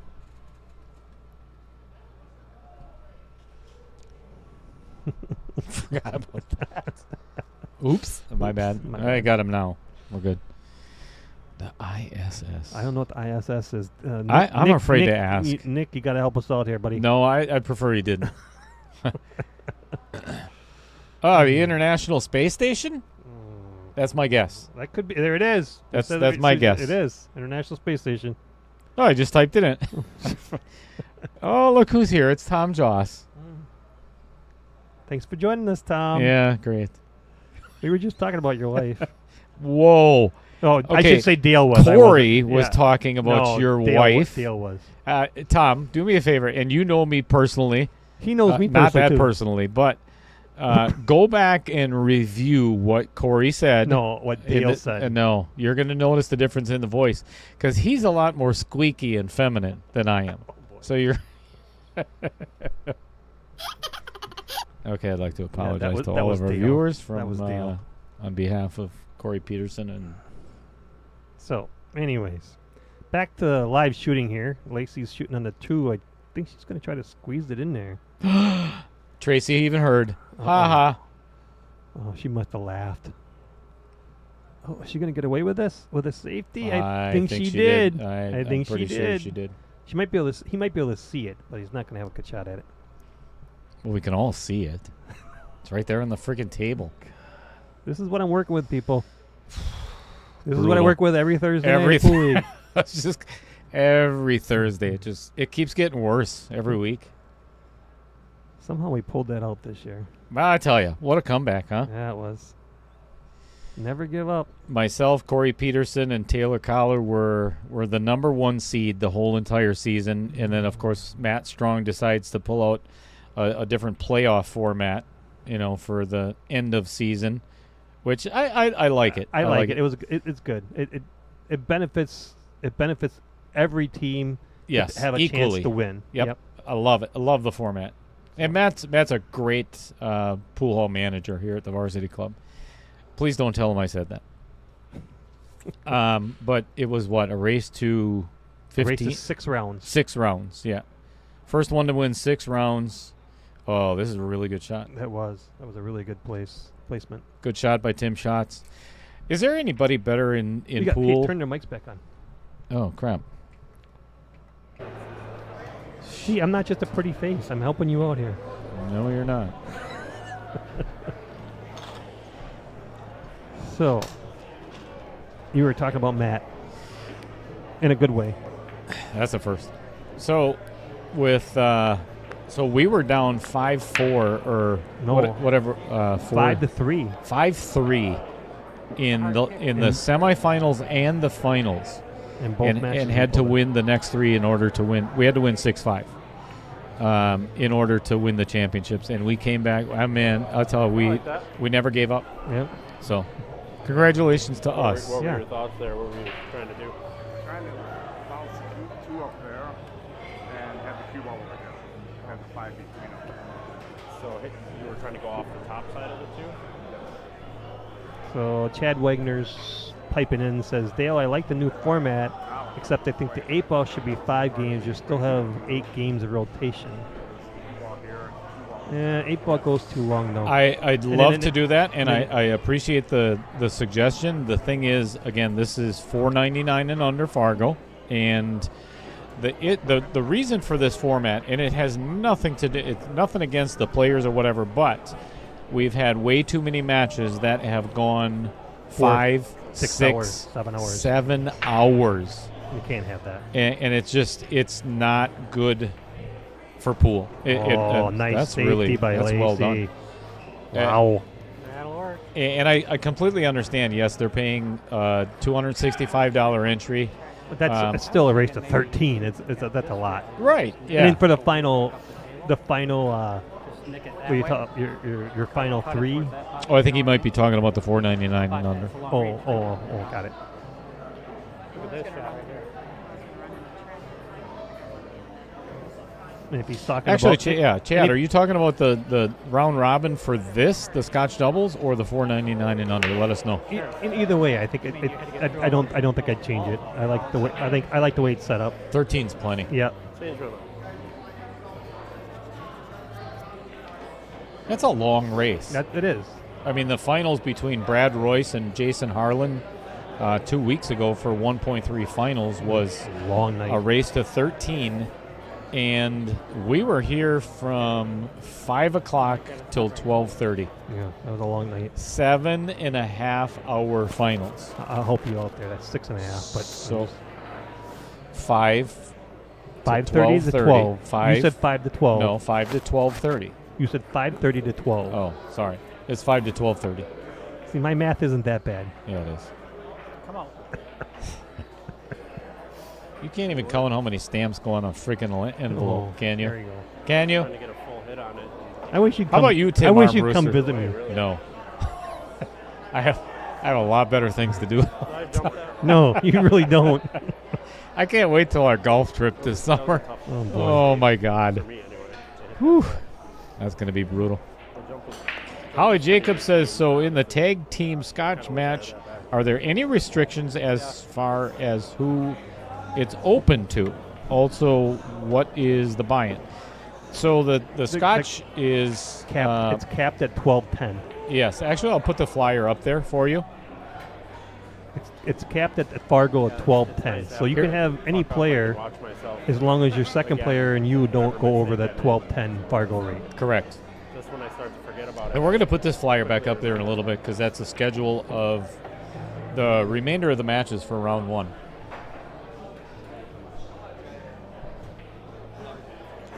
Forgot about that. Oops, my bad. My I bad. got him now. We're good. The ISS. I don't know what the ISS is. I'm afraid to ask. Nick, you got to help us out here, buddy. No, I'd prefer you didn't. Oh, the International Space Station? That's my guess. That could be. There it is. That's my guess. It is. International Space Station. Oh, I just typed it in. Oh, look who's here. It's Tom Joss. Thanks for joining us, Tom. Yeah, great. We were just talking about your wife. Whoa. Oh, Okay. I should say Dale was. Corey was talking about No, your Dale wife. Dale was. Tom, do me a favor, and you know me personally. He knows me personally, not that too. personally, but go back and review what Corey said. No, what Dale said. No, you're going to notice the difference in the voice because he's a lot more squeaky and feminine than I am. So you're... Okay, I'd like to apologize to all of our viewers from on behalf of Corey Peterson. And so, anyways, back to live shooting here. Lacey's shooting on the 2. I think she's going to try to squeeze it in there. Tracy even heard. Ha ha. Oh, she must have laughed. Oh, is she going to get away with this? With a safety? I think she did. I think I'm pretty sure she did. She might be able to, he might be able to see it, but he's not going to have a good shot at it. Well, we can all see it. It's right there on the freaking table. This is what I'm working with, people. This is what I work with every Thursday. It's just every Thursday. It keeps getting worse every week. Somehow we pulled that out this year. Well, I tell you, what a comeback, huh? Yeah, it was. Never give up. Myself, Corey Peterson, and Taylor Collar were the number 1 seed the whole entire season, and then of course Matt Strong decides to pull out a different playoff format, for the end of season, which I like it. I like it. It's good. It benefits every team. Yes, to have a equally. chance to win. Yep. I love it. I love the format. And Matt's a great pool hall manager here at the Varsity Club. Please don't tell him I said that. But it was a race to 15? A race to 6 rounds. 6 rounds, yeah. First one to win 6 rounds. Oh, this is a really good shot. That was a really good placement. Good shot by Tim Schotz. Is there anybody better in pool? Hey, turn their mics back on. Oh, crap. See, I'm not just a pretty face. I'm helping you out here. No, you're not. So, you were talking about Matt in a good way. That's a first. So, so we were down 5-4 or whatever. 5-3. 5-3 in the semifinals and the finals, and had to win the next 3 in order to win. We had to win 6-5 in order to win the championships, and we came back. Man, I'll tell you, we never gave up. Yep. So, congratulations to us. What were your thoughts there? What were you trying to do? Trying to bounce 2 up there and have the cue ball over here. Have the 5 between them. So you were trying to go off the top side of it too? So Chad Wagner's piping in and says, Dale, I like the new format, except I think the 8-ball should be 5 games. You still have 8 games of rotation. 8-ball goes too long, though. I'd love to do that, and I appreciate the suggestion. The thing is, again, this is $4.99 and under Fargo, and the reason for this format, and it has nothing to do, it's nothing against the players or whatever, but we've had way too many matches that have gone 5, 6 hours, 7 hours. 7 hours. You can't have that. And it's not good for pool. Nice that's safety really, by that's Lacey. well done. Wow. That'll work. And I completely understand. Yes, they're paying $265 entry. But that's it's still a race to 13. That's a lot. Right. Yeah. I mean, for the final Just nick it that what do you way. talk, your final Cut it 3. towards that line. Oh, I think he might be talking about the $4.99 and under. Full on reach. Oh, got it. Look at this shot right here. And if he's talking Actually, about Chad, are you talking about the round robin for this, the Scotch doubles, or the $4.99 and under? Let us know. in either way, I think I don't think I'd change it. I like the way I like the way it's set up. 13's plenty. Yeah. Change it. That's a long race. It is. I mean, the finals between Brad Royce and Jason Harlan 2 weeks ago for 1.3 finals was Long night. a race to 13, and we were here from 5 o'clock till 12:30. Yeah, that was a long night. 7.5 hour finals. I'll help you out there. That's 6.5. But So 5 to 5:30 to 12:30. 12. 5. You said 5 to 12. No, 5 to 12:30. You said 5:30 to 12. Oh, sorry. It's 5 to 12:30. See, my math isn't that bad. Yeah, it is. Come on. You can't even count how many stamps go on a freaking envelope, Oh, can you? There you go. Can you? Trying to get a full hit on it. I wish you'd How come. about you, Tim I wish you'd come Armbruster? visit me. No. I have a lot better things to do. I jumped that. No, you really don't. I can't wait till our golf trip this summer. Oh, boy. Oh my God. For me, anyway. Whew. That's going to be brutal. Howie Jacobs says, so in the tag team Scotch match, are there any restrictions as far as who it's open to? Also, what is the buy-in? So the Scotch is Capped. It's capped at 12:10. yes. Actually, I'll put the flyer up there for you. It's capped at Fargo at 12:10. So you can have any player Watch myself. as long as your second player and you don't go over that 12:10 Fargo rate. Correct. Just when I start to forget about it. And we're going to put this flyer back up there in a little bit because that's a schedule of the remainder of the matches for round 1.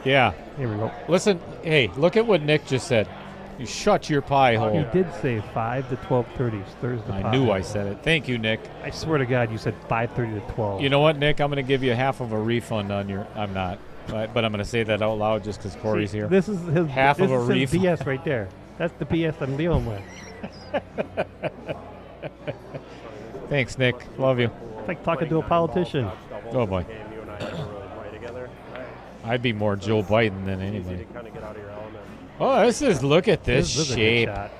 Yeah. Here we go. Listen, hey, look at what Nick just said. You shut your pie hole. You did say 5 to 12:30 Thursday. I knew I said it. Thank you, Nick. I swear to God, you said 5:30 to 12. You know what, Nick? I'm going to give you half of a refund on your. I'm not, but I'm going to say that out loud just because Corey's here. This is his Half this of a is his refund. BS right there. That's the BS I'm dealing with. Thanks, Nick. Love you. It's like talking to a politician. Oh, boy. Game you and I never really play together. I'd be more Joe Biden than Easy anybody. to kind of get out of your element. Oh, this is. Look at this is a good shape. shot.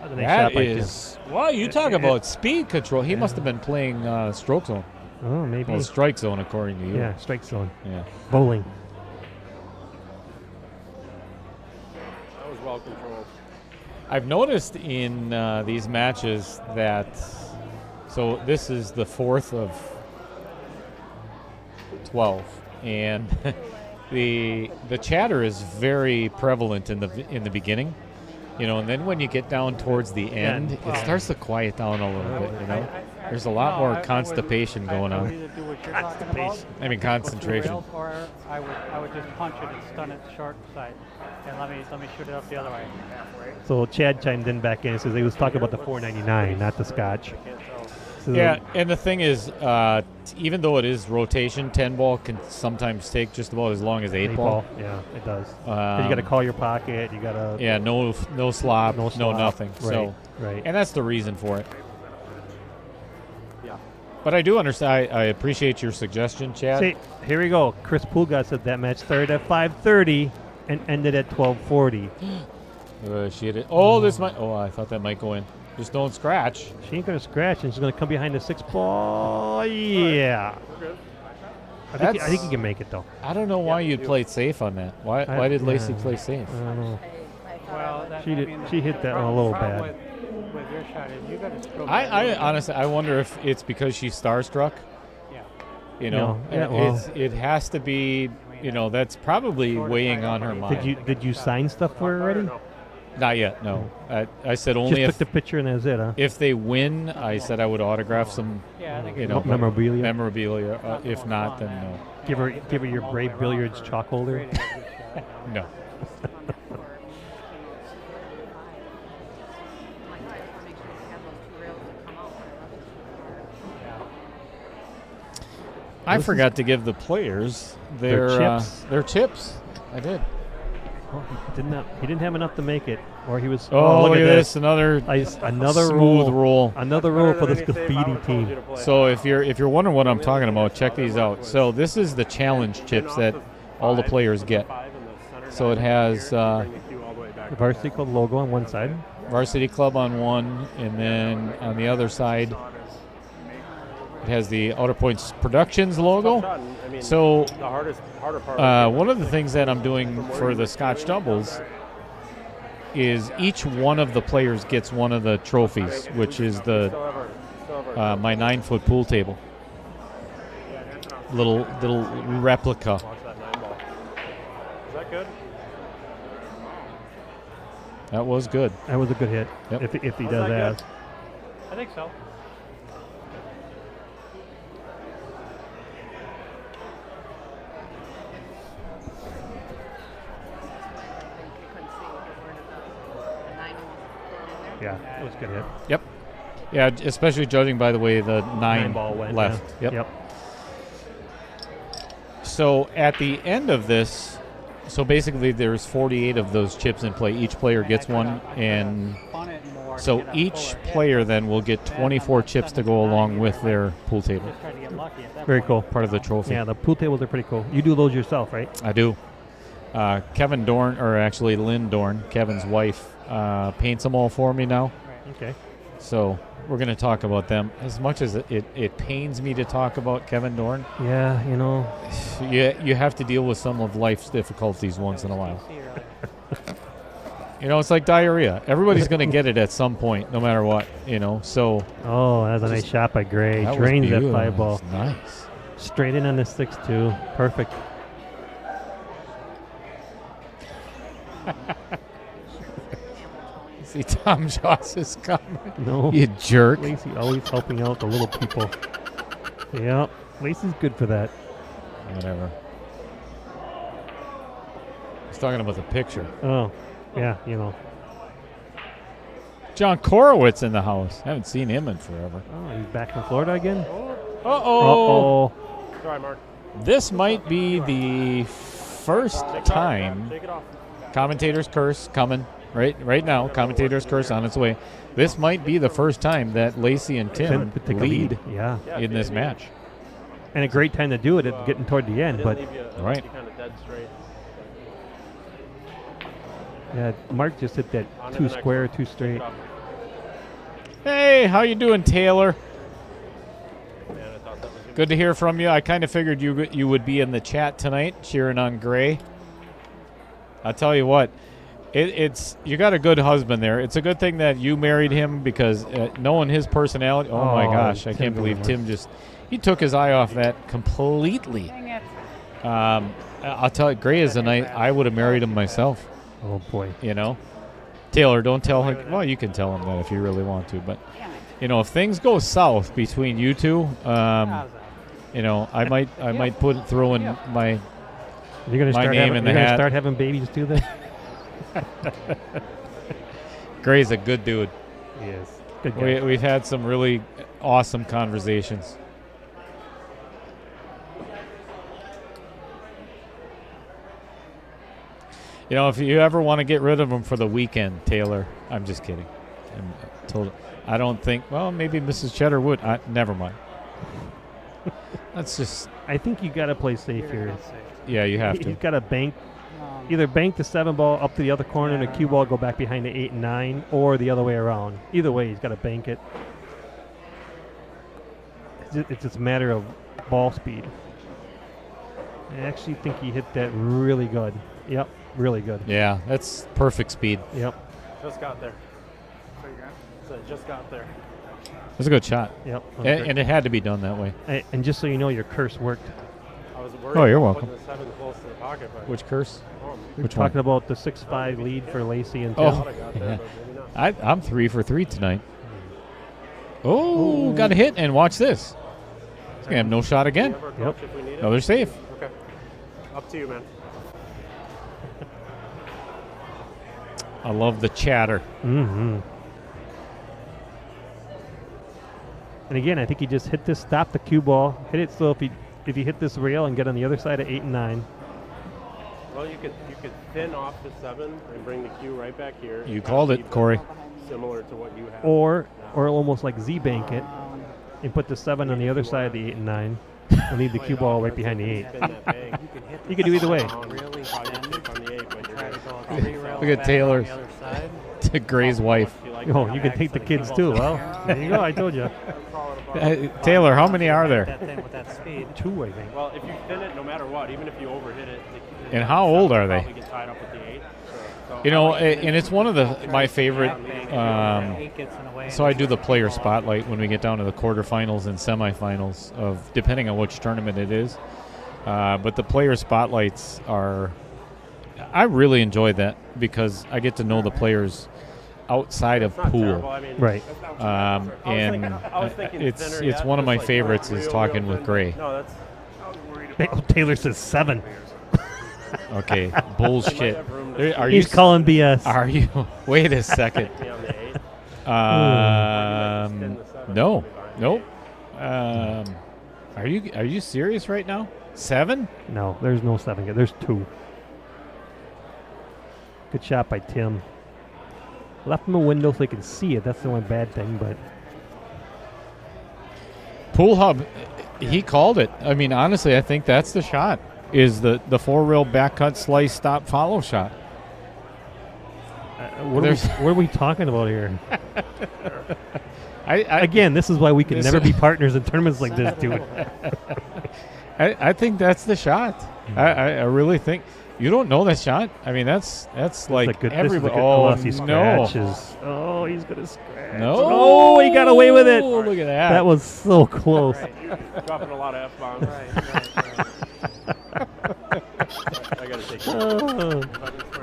That's a nice That shot by Tim. is. Wow, you talk about speed control. He must have been playing stroke zone. Oh, maybe. Well, strike zone, according to you. Yeah, strike zone. Yeah. Bowling. That was well controlled. I've noticed in these matches that, so this is the 4th of 12, and the chatter is very prevalent in the beginning, you know, and then when you get down towards the end, it starts to quiet down a little bit, you know. There's a lot more constipation going I would on. either do what you're talking about, I mean, concentration. or I would just punch it and stun it short side, and let me shoot it up the other way. So Chad chimed in back in and says he was talking about the $4.99, not the Scotch. So Yeah, and the thing is, even though it is rotation, 10 ball can sometimes take just about as long as 8 ball. Yeah, it does. 'Cause you got to call your pocket. You got to. Yeah, no slop, no nothing. Right, So, right. and that's the reason for it. Yeah. But I do understand. I appreciate your suggestion, Chad. See, here we go. Chris Pulga said that match started at 5:30. and ended at 1240. She hit it. Oh, this might. Oh, I thought that might go in. Just don't scratch. She ain't gonna scratch, and she's gonna come behind the 6 ball. Yeah. I think you can make it though. I don't know why you'd play it safe on that. Why did Lacey play safe? I don't know. Well, She hit that one a little bad. With your shot is you got to stroke. I honestly, I wonder if it's because she's starstruck. Yeah. You know, No. Yeah, well. it has to be. You know, that's probably weighing on her mind. Did you sign stuff for her already? Not yet. No. I said Just only took the picture and that's it, huh? if they win. I said I would autograph some. Yeah, I think You know, Memorabilia. memorabilia. If not, then no. Give her your Brave Billiards chalk holder. No. I forgot to give the players Their their chips. Their chips. I did. Well, he didn't have enough to make it, or he was. Oh, look look at this! Another another smooth roll. Another roll for the Scaffidi team. So if you're wondering what I'm talking about, check these out. So this is the challenge chips that all the players get. So it has The Varsity Club logo on one side. Varsity Club on one, and then on the other side it has the Outer Points Productions logo. So one of the things that I'm doing for the Scotch doubles is each one of the players gets one of the trophies, which is the my 9-foot pool table. Little replica. Is that good? That was good. That was a good hit. Yep. If he Was does that that. I think so. Yeah, it was a good hit. Yep. Yeah, especially judging by the way the 9 ball went left. yeah. Yep. So at the end of this, so basically there's 48 of those chips in play. Each player gets one, and so each player then will get 24 chips to go along with their pool table. Very cool. Part of the trophy. Yeah, the pool tables are pretty cool. You do those yourself, right? I do. Kevin Dorn, or actually Lynn Dorn, Kevin's wife, paints them all for me now. Okay. So we're going to talk about them. As much as it pains me to talk about Kevin Dorn, Yeah, you know. you have to deal with some of life's difficulties once in a while. You know, it's like diarrhea. Everybody's going to get it at some point, no matter what, you know. So Oh, that's a nice shot by Gray. that was Drains that beautiful. 5 ball. That's nice. Straight in on the 6-2. Perfect. See, Tom Joss is coming. No. You jerk. Lacey always helping out the little people. Yep. Lacey's good for that. Whatever. He's talking about the picture. Oh, yeah, you know. John Korowitz in the house. Haven't seen him in forever. Oh, he's back in Florida again? Uh-oh. Uh-oh. Sorry, Mark. This might be the first time. Shake it off. Commentator's curse coming right now. Commentator's curse on its way. This might be the first time that Lacey and Tim Take a lead Yeah. in this match. And a great time to do it at getting toward the end. But Right. Kind of dead straight. yeah, Mark just hit that On to 2 the next square, one. 2 straight. Hey, how you doing, Taylor? Man, I thought that was gonna Good to hear from you. I kind of figured you would be in the chat tonight, cheering on Gray. I'll tell you what, it's you got a good husband there. It's a good thing that you married him because knowing his personality. Oh my Oh, gosh, I Tim can't believe Gilmore. Tim he took his eye off that completely. I'll tell you, Gray is a night. I would have married him myself. Oh, boy. You know, Taylor, don't tell him. Well, you can tell him that if you really want to, but you know, if things go south between you two, you know, I might throw in my. You're gonna My start name having, in the you're gonna hat. start having babies too then? Gray's a good dude. Yes. Good guy. We've had some really awesome conversations. You know, if you ever want to get rid of him for the weekend, Taylor, I'm just kidding. I don't think, well, maybe Mrs. Cheddar would. Never mind. That's just, I think you got to play safe here. yeah, you have He's to. got a bank Either bank the 7 ball up to the other corner and the cue ball go back behind the 8 and 9, or the other way around. Either way, he's got to bank it. It's just a matter of ball speed. I actually think he hit that really good. Yep, really good. Yeah, that's perfect speed. Yep. Just got there. So just got there. That's a good shot. Yep. And it had to be done that way. And just so you know, your curse worked. I was worried Oh, you're about welcome. putting the 7 close to the pocket, but Which curse? We're Which one? talking about the 6-5 lead for Lacey and Tim. Oh, I got there, yeah. but maybe not. I'm 3 for 3 tonight. Oh, got a hit, and watch this. He's gonna have no shot again. Cover, coach, Yep. if we need it. No, they're safe. Okay. Up to you, man. I love the chatter. Mm-hmm. And again, I think he just hit this, stop the cue ball, hit it. So if you hit this rail and get on the other side of 8 and 9, Well, you could thin off the 7 and bring the cue right back here. You called it, Even Corey. Similar to what you have. or almost like Z bank it and put the 7 on the other side of the 8 and 9 and leave the cue ball right behind the 8. Spin that bang. You could do either way. Really Probably thin. kick on the 8, but you're Try to gonna- go 3 rails Look at back Taylor's. on the other side. To Gray's wife. If you like Oh, that you can back, take the so kids cue too. ball's Well, there you go. I told you. Taylor, how many are there? That thing with that speed. 2, I think. Well, if you thin it, no matter what, even if you overhit it, the And how old are they? Probably get tied up with the 8. So You I know, like thinning and it's one of my favorite. Eight gets in the way. So I do the player spotlight when we get down to the quarterfinals and semifinals of depending on which tournament it is. But the player spotlights are, I really enjoy that because I get to know the players outside of It's not pool. terrible. I mean, Right. And I was thinking it's thinner it's yet, one of just my like favorites is real talking with thin. Gray. No, that's. Taylor says 7. Okay, bullshit. have room to There- Are He's you? calling BS. Are you? Wait a second. Be on the 8. Um, Extend the 7 no, behind the nope. 8. Are you serious right now? 7? No, there's no 7 yet. There's 2. Good shot by Tim. Left him a window so he can see it. That's the only bad thing, but Pool Hub, he called it. I mean, honestly, I think that's the shot. Is the 4-rail back cut slice stop follow shot. what are we talking about here? I Again, this is why we can This- never be partners in tournaments like this, dude. I think that's the shot. I really think you don't know that shot. I mean, that's like everybody. Oh unless he no! scratches. Oh, he's gonna scratch. No! Oh, he got away with it. Look at that. That was so close. Dropping a lot of F-bombs. I gotta take it. Oh,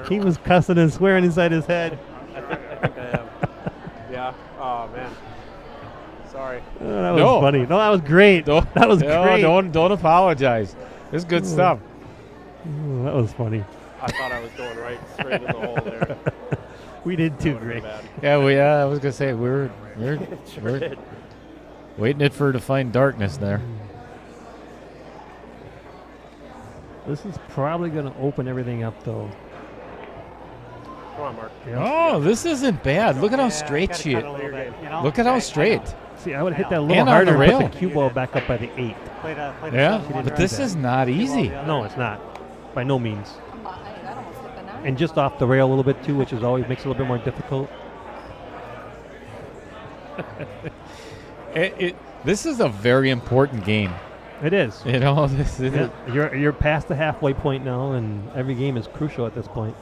he was cussing and swearing inside his head. I think I am. Yeah. Oh, man. Sorry. Oh, that was No. funny. No, that was great. Don't- That was no, great. Don't apologize. This is good stuff. Oh, that was funny. I thought I was going right straight in the hole there. We did too, That would've Greg. been bad. Yeah, I was gonna say we're Sure did. waiting it for to find darkness there. This is probably going to open everything up, though. Come on, Mark. Oh, this isn't bad. Look at how straight gotta she cut is. a little bit, you know? Look at how I straight. know. See, I would hit that a And little on the harder and rail. put the cue ball back up by the 8. Played a Yeah, seven on but the this right. is not easy. No, it's not. By no means. That almost hit the 9. And just off the rail a little bit, too, which is always makes it a little bit more difficult. This is a very important game. It is. You know, this is Yeah, you're past the halfway point now, and every game is crucial at this point.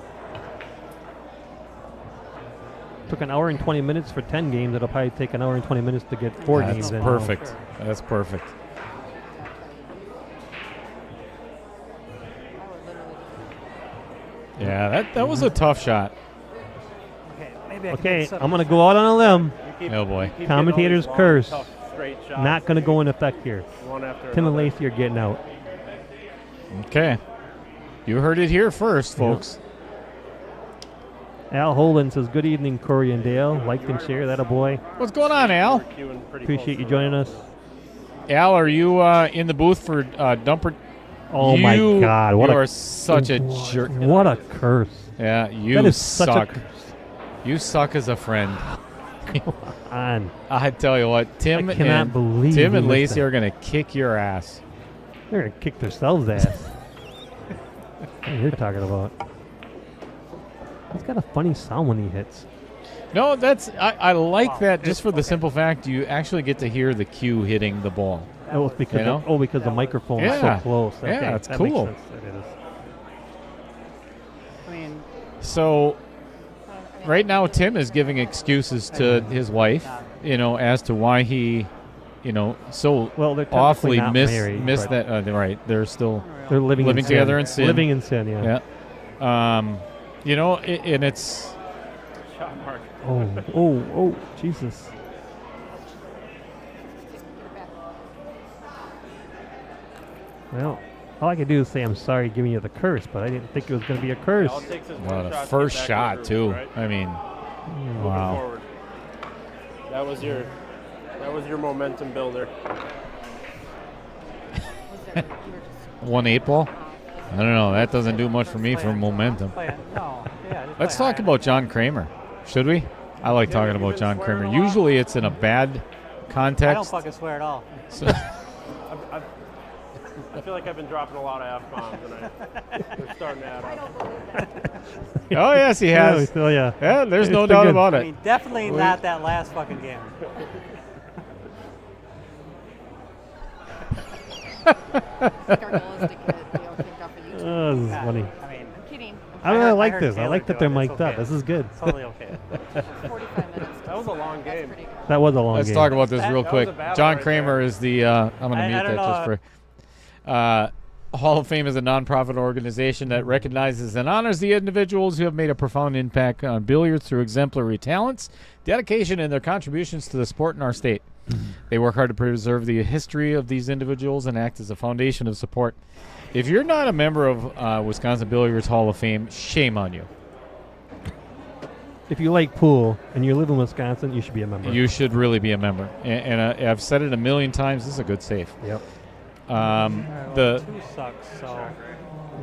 Took an hour and 20 minutes for 10 games. It'll probably take an hour and 20 minutes to get 4 games That's in. perfect. That's perfect. Yeah, that was a tough shot. Okay, maybe I can Okay, get some- I'm going to go out on a limb. Oh boy. Keep getting Commentator's all these long, curse. tough, straight shots. Not going to go in effect here. One after Tim and another. Lacey are getting out. Okay. You heard it here first, folks. Al Holden says, good evening, Corey and Dale. Like and share. That a boy. What's going on, Al? We're queuing pretty Appreciate close you to joining the- us. Al, are you in the booth for Dumper? Oh, my God. What you a are such a jerk. What a curse. Yeah, you That is suck. such a curse. You suck as a friend. On. I tell you what, Tim I cannot and believe Tim he and missed Lacey that. are gonna kick your ass. They're going to kick themselves ass. What you're talking about? He's got a funny sound when he hits. No, I like that just for the simple fact you actually get to hear the cue hitting the ball. Oh, it's because because the microphone is so close. Okay, Yeah, it's that cool. Makes sense. It is. I mean, So right now Tim is giving excuses to his wife, as to why he, so Well, they're technically awfully not married, missed but that. Right, they're still they're living together in sin. Living in sin, yeah. And it's Shot mark. Oh, Jesus. Well, all I could do is say I'm sorry giving you the curse, but I didn't think it was going to be a curse. All it takes is one well, the shot to first get back shot in the too. groove, right? I mean, Moving wow. forward. That was your momentum builder. 1-8 ball. I don't know. That doesn't do much for me for momentum. Let's talk about John Kramer. Should we? I like talking about John Kramer. Usually it's in a bad context. I don't fucking swear at all. So I feel like I've been dropping a lot of F-bombs, and they're starting to add up. oh, yes, he has. Yeah. Yeah, there's It's no been doubt good. about I it. mean, definitely not that last fucking game. Our goal is to get kicked off of YouTube. Oh, this is funny. I mean, I'm kidding. I like heard this. I Taylor like that do they're it. It's mic'd up. okay. This is good. Totally okay. 45 minutes. That was a long That's game. pretty good. That was a long Let's game. talk about this real That quick. was a battle John right Kramer there. is the, I'm going to I mute don't that just for. Hall of Fame is a nonprofit organization that recognizes and honors the individuals who have made a profound impact on billiards through exemplary talents, dedication, and their contributions to the sport in our state. They work hard to preserve the history of these individuals and act as a foundation of support. If you're not a member of Wisconsin Billiards Hall of Fame, shame on you. If you like pool and you live in Wisconsin, you should be a member. You should really be a member. And I've said it a million times. This is a good save. Yep. The Two sucks, so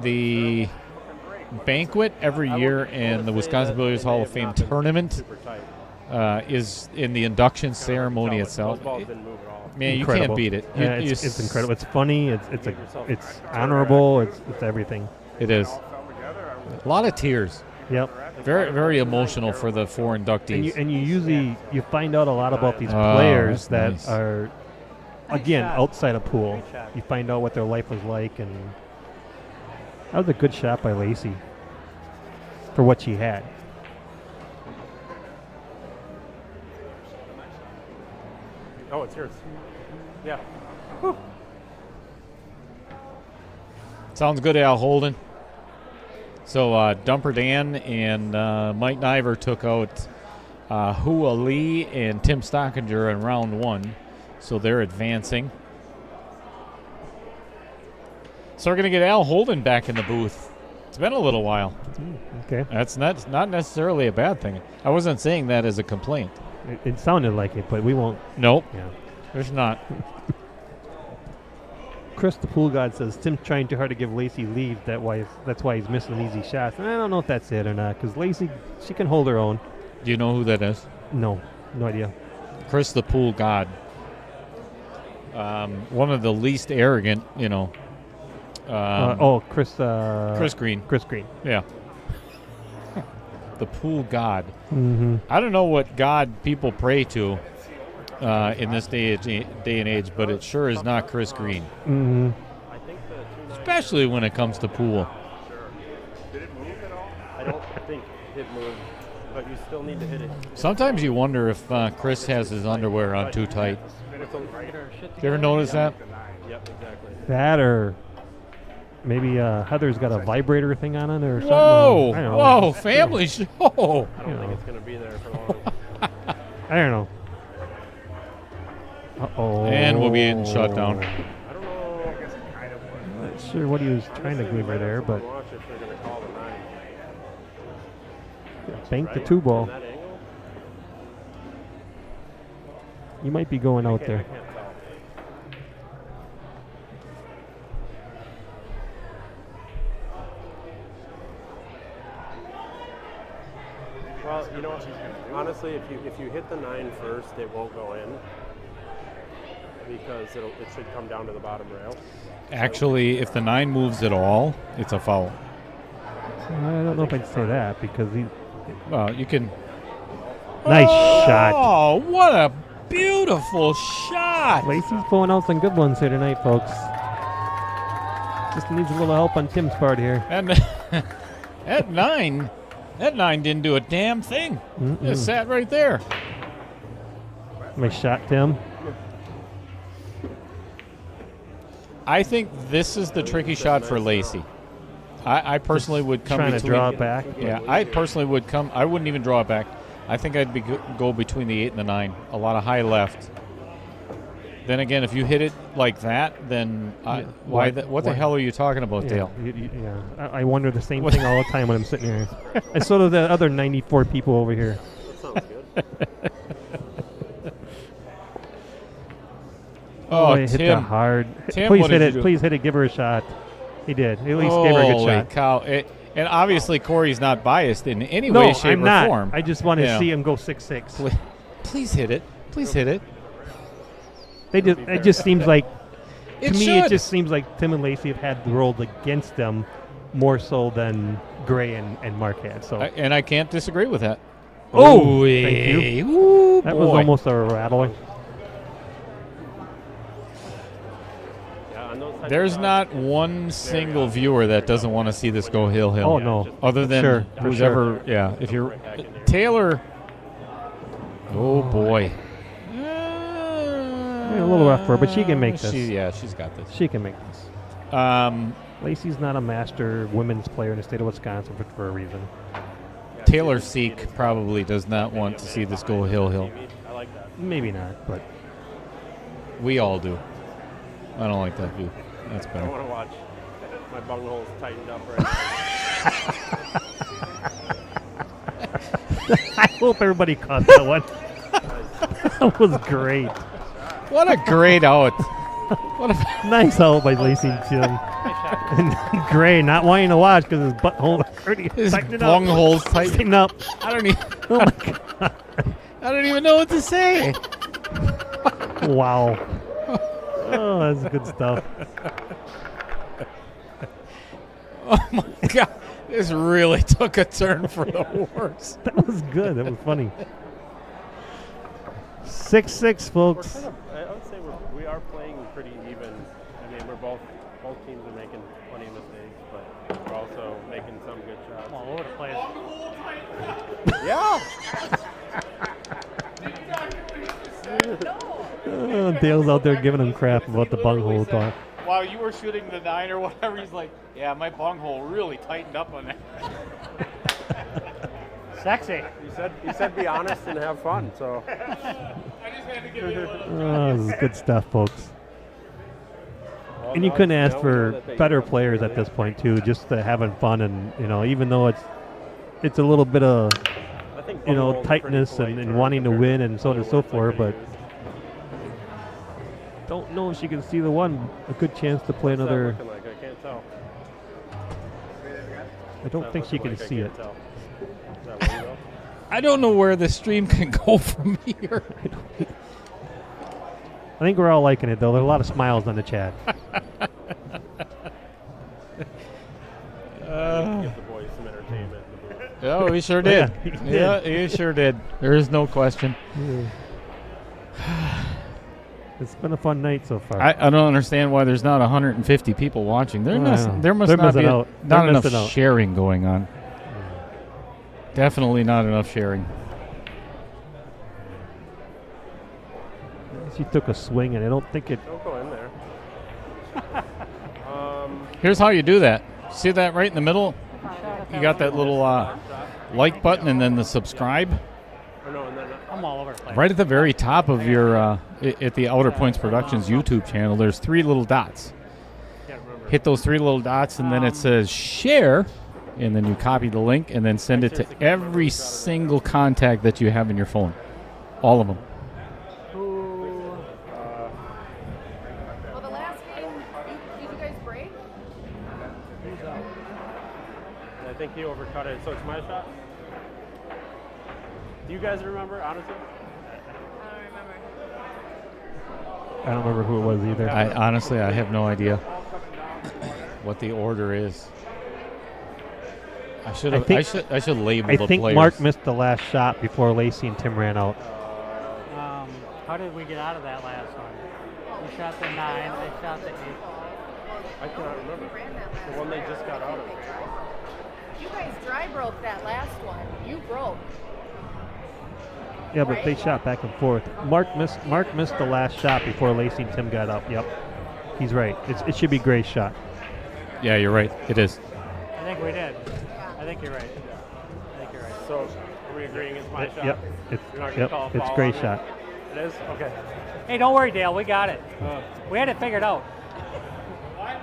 the banquet every year in the Wisconsin Billiards Hall of Fame tournament Super tight. is in the induction ceremony itself. Those balls didn't move at all. Man, Incredible. you can't beat it. Yeah, it's incredible. It's funny. It's honorable. It's everything. It is. A lot of tears. Yep. Very, very emotional for the four inductees. And you usually find out a lot about these Oh, players that that's nice. are again shot. outside of pool. Great shot. You find out what their life was like, and that was a good shot by Lacey for what she had. Oh, it's yours. Yeah. Sounds good, Al Holden. So Dumper Dan and Mike Niver took out Hua Lee and Tim Stockinger in round one. So they're advancing. So we're going to get Al Holden back in the booth. It's been a little while. Okay. That's not necessarily a bad thing. I wasn't saying that as a complaint. It sounded like it, but we won't. Nope, Yeah. there's not. Chris, the pool god, says Tim's trying too hard to give Lacey lead. That's why he's missing easy shots. And I don't know if that's it or not, because Lacey, she can hold her own. Do you know who that is? No idea. Chris the Pool God. One of the least arrogant, Chris. Chris Green. Chris Green. Yeah. The Pool God. Mm-hmm. I don't know what God people pray to in this day and age, but it sure is not Chris Green, Mm-hmm. I think the 2-9 especially when it comes to pool. Did it move at all? I don't think it moved, but you still need to hit it. Sometimes you wonder if Chris has his underwear on too tight. It's a, You ever notice that? yep, exactly. That or maybe Heather's got a vibrator thing on it or something. Whoa! I don't know. Whoa! Family show. I don't You think know. it's going to be there for long. I don't know. Uh-oh. And we'll be in shutdown. I don't know. I guess it kind of was. I'm not sure what he was trying to Honestly, we deliver might there, have but to watch if they're going to call the 9. bank the Right? 2 ball. From that angle? You might be going out I there. can't tell. Well, you know what? Honestly, if you hit the 9 first, it won't go in because it should come down to the bottom rail. Actually, if the 9 moves at all, it's a foul. I don't know if I'd say that because he. Well, you can. Nice shot. Oh, what a beautiful shot! Lacey's pulling out some good ones here tonight, folks. Just needs a little help on Tim's part here. And at 9, that 9 didn't do a damn thing. Just sat right there. Nice shot, Tim. I think this is the tricky shot for Lacey. I personally would come trying between. to draw it back. Yeah, I personally would come. I wouldn't even draw it back. I think I'd go between the 8 and the 9. A lot of high left. Then again, if you hit it like that, then what the hell are you talking about, Dale? Yeah, I wonder the same thing all the time when I'm sitting here. And so do the other 94 people over here. That sounds good. Oh, he hit the hard. Tim, Please what hit did it. you do? Please hit it. Give her a shot. He did. He at least gave her a good Holy shot. cow. And obviously, Corey's not biased in any No, way, shape, I'm or not. form. I just want to see him go 6-6. Please hit it. Please hit it. It just seems like, It to me, should. it just seems like Tim and Lacey have had rolled against them more so than Gray and Mark had. So, And I can't disagree with that. Oh, thank you. Ooh, that was boy. almost a rattler. Yeah, on those types There's of not one single viewer that doesn't want to see this go hill. Oh, no. Other than Sure, for who's sure. ever, yeah. If you're Taylor, oh boy. A little rough for her, but she can make this. She's got this. She can make this. Lacey's not a master women's player in the state of Wisconsin for a reason. Taylor Siech probably does not want to see this go hill. I like that. Maybe not, but We all do. I don't like that view. That's I better. want to watch my bungholes tightened up right now. I hope everybody caught that one. That was great. What a great out. What a Nice out by Lacey and Tim. And Gray not wanting to watch because his butthole already his tightened up. bunghole's tight. Tighten up. I don't even. Oh my God. I don't even know what to say. Wow. Oh, that's good stuff. Oh my God! This really took a turn for the worse. That was good. That was funny. 6-6, folks. I would say we are playing pretty even. I mean, both teams are making plenty of mistakes, but we're also making some good shots. All over the place. Yeah. Dale's out there giving him crap about the bunghole talk. While you were shooting the 9 or whatever, he's like, "Yeah, my bunghole really tightened up on that." Sexy. You said be honest and have fun. So I just had to give you Oh, this is good stuff, folks. And you couldn't ask for better players at this point, too, just having fun. And, even though it's a little bit of, I think tightness and wanting to win and so on and so forth, but don't know if she can see the one. A good chance to play another. Looking like? I can't tell. I don't think she can see it. I don't know where the stream can go from here. I think we're all liking it, though. There are a lot of smiles on the chat. Give the boys some entertainment in the booth. Oh, he sure did. Yeah, He sure did. There is no question. It's been a fun night so far. I don't understand why there's not 150 people watching. There must They're not missing be out. not They're enough missing out. sharing going on. Definitely not enough sharing. She took a swing, and I don't think it. Don't go in there. Here's how you do that. See that right in the middle? You got that little like button and then the subscribe. Or no, and then I'm all over the place. Right at the very top of your, at the Outer Points Productions YouTube channel, there's 3 little dots. can't remember. Hit those 3 little dots, and then it says share, and then you copy the link and then send it to every single contact that you have in your phone. All of them. Well, the last game, did you guys break? I think he overcut it, so it's my shot. Do you guys remember, honestly? I don't remember. I don't remember who it was either. I honestly, I have no idea what the order is. I should have. I should label the I think players. Mark missed the last shot before Lacey and Tim ran out. How did we get out of that last one? You shot the 9, I shot the 8. I cannot remember. The one they just got out of. You guys dry broke that last one. You broke. Yeah, but they shot back and forth. Mark missed the last shot before Lacey and Tim got up. Yep, he's right. It should be Gray's shot. Yeah, you're right. It is. I think we did. I think you're right. I think you're right. So, are we agreeing it's my shot? Yep, You're not gonna call a it's foul Gray's on shot. It is? Okay. Hey, don't worry, Dale. We got it. We had it figured out.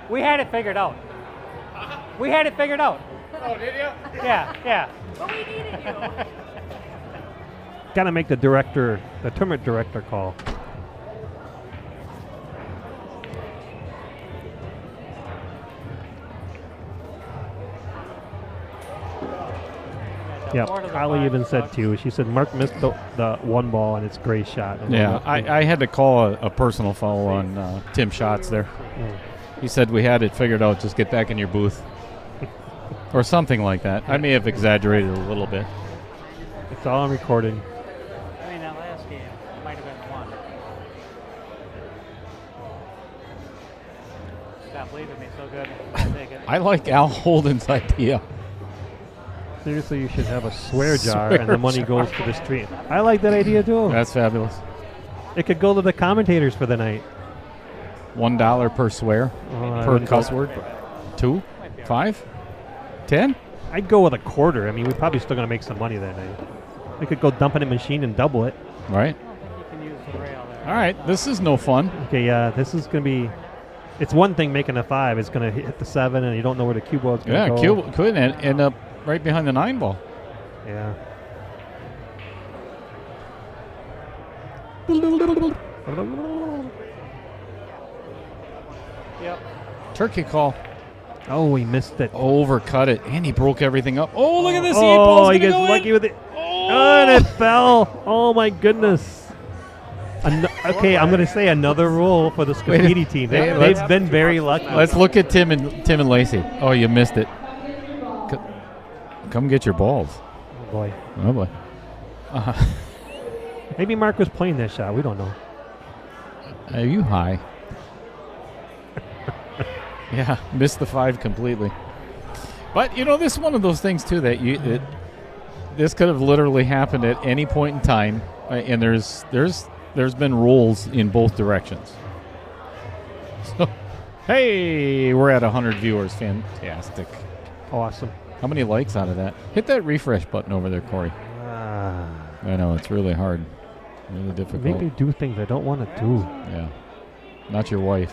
We had it figured out. We had it figured out. Oh, did you? Yeah. But we needed you. Got to make the tournament director call. Yeah, Kylie even said too. She said Mark missed the one ball and it's Gray's shot. And Yeah, I had to call a personal foul on Tim Schotz there. He said we had it figured out. Just get back in your booth, or something like that. I may have exaggerated a little bit. It's all on recording. I mean, that last game might have been 1. Stop leaving me so good. I'll take it. I like Al Holden's idea. Seriously, you should have a swear jar and the money goes to the street. I like that idea too. That's fabulous. It could go to the commentators for the night. $1 per swear, per cuss word. 2, 5, 10. I'd go with a quarter. I mean, we're probably still going to make some money that night. We could go dump in a machine and double it. Right. You can use the rail there. All right. This is no fun. Okay, yeah, this is going to be. It's one thing making a 5. It's going to hit the 7, and you don't know where the cue ball is going to go. Yeah, could end up right behind the 9 ball. Yeah. Yep. Turkey call. Oh, he missed it. Overcut it, and he broke everything up. Oh, look at this. Oh, he gets lucky with it. Oh, and it fell. Oh, my goodness. Okay, I'm going to say another rule for the Scaffidi team. They've been very lucky. Let's look at Tim and Lacey. Oh, you missed it. Come get your balls. Oh, boy. Oh, boy. Maybe Mark was playing that shot. We don't know. Are you high? Yeah, missed the 5 completely. But, this is one of those things, too, that this could have literally happened at any point in time, and there's been rules in both directions. So, hey, we're at 100 viewers. Fantastic. Awesome. How many likes out of that? Hit that refresh button over there, Corey. I know, it's really hard. Really difficult. Make me do things I don't want to do. Yeah. Not your wife.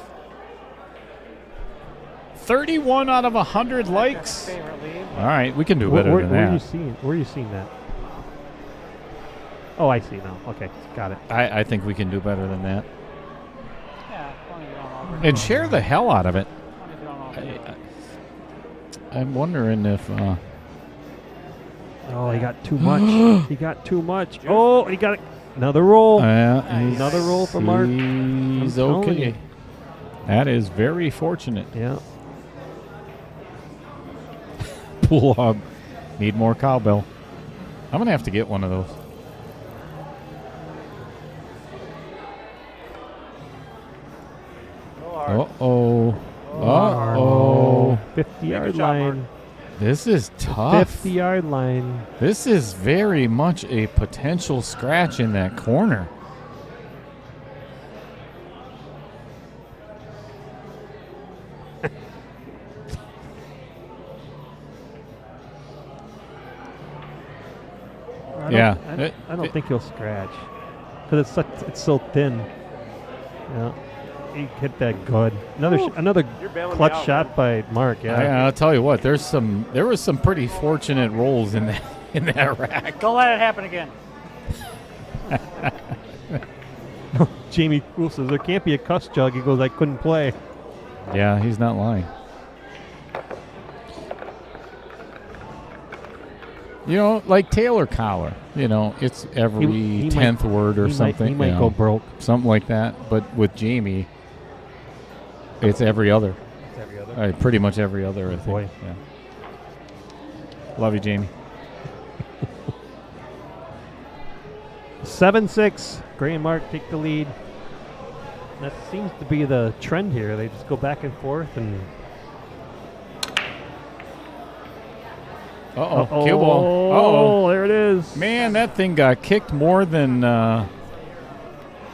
31 out of 100 likes. All right, we can do better than that. Where are you seeing that? Oh, I see now. Okay, got it. I think we can do better than that. Yeah, as long as you don't over. And share the hell out of it. As long as you don't over. I'm wondering if... Oh, he got too much. He got too much. Oh, he got another roll. Another roll for Mark. He's okay. That is very fortunate. Yeah. Pool hog. Need more cowbell. I'm going to have to get one of those. Uh-oh. Uh-oh. 50-yard line. This is tough. 50-yard line. This is very much a potential scratch in that corner. I don't think he'll scratch because it's so thin. Yeah, he hit that good. Another clutch shot by Mark. Yeah, I'll tell you what. There was some pretty fortunate rolls in that rack. Don't let it happen again. Jamie Poole says there can't be a cuss jug. He goes, I couldn't play. Yeah, he's not lying. Like Taylor Collar, it's every 10th word or something. He might go broke. Something like that. But with Jamie, it's every other. It's every other. Pretty much every other, I think. Boy. Yeah. Love you, Jamie. 7-6. Gray and Mark take the lead. That seems to be the trend here. They just go back and forth and. Uh-oh. Cue ball. Uh-oh. There it is. Man, that thing got kicked more than an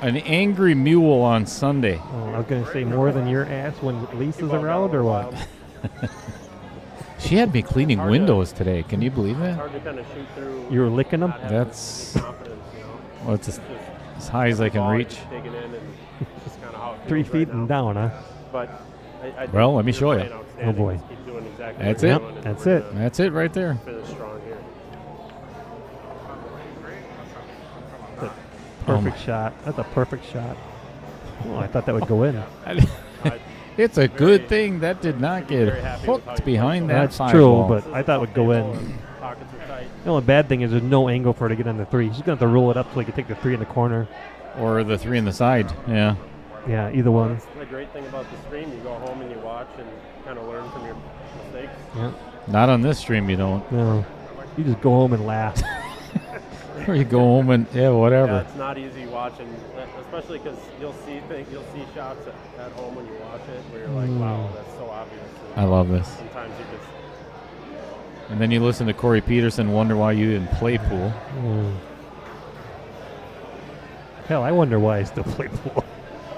angry mule on Sunday. Oh, I was going to say more than your ass when Lisa's around or what? She had me cleaning windows today. Can you believe It's that? hard to kind of shoot through. You were licking them? That's Confidence, you know. well, it's as high as I can reach. Digging in and just kind of how it 3 feels feet right and now. down, huh? But I think Well, let me you're show you. playing outstanding. Oh, boy. Just keep doing exactly That's what it. you're doing, and That's we're it. gonna That's it right there. Finish strong here. Perfect shot. That's a perfect shot. Oh, I thought that would go in. It's a good thing that did not get Very happy with how hooked you behind played. that That's five true, ball. but I thought it would go in. Pockets are tight. The only bad thing is there's no angle for her to get on the 3. She's going to have to roll it up so he can take the 3 in the corner. Or the 3 in the side. Yeah. Yeah, either one. That's the great thing about the stream. You go home and you watch and kind of learn from your mistakes. Yeah. Not on this stream, you don't. No. You just go home and laugh. Or you go home and whatever. Yeah, it's not easy watching, especially because you'll see shots at home when you watch it where you're like, wow, that's so obvious. And I love this. sometimes you just And then you listen to Corey Peterson, wonder why you didn't play pool. Hell, I wonder why I still play pool.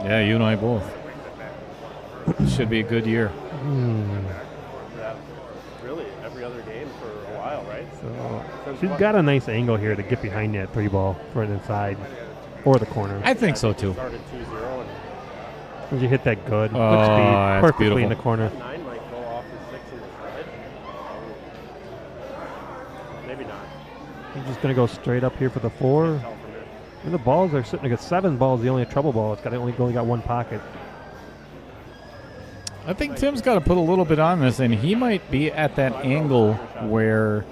Yeah, you and I both. Should be a good year. that really every other game for a while, right? So Since she's what? got a nice angle here to get behind that 3 ball for an inside or the corner. I think so too. Started 2-0 and When you hit that good, Oh, good speed, that's perfectly in beautiful. the corner. 9 might go off the 6 in the side. Maybe not. He's just going to go straight up here for the 4. Tell from here. And the balls are sitting. I got 7 balls. The only trouble ball. It's got only got 1 pocket. I think Tim's got to put a little bit on this, and he might be at that angle where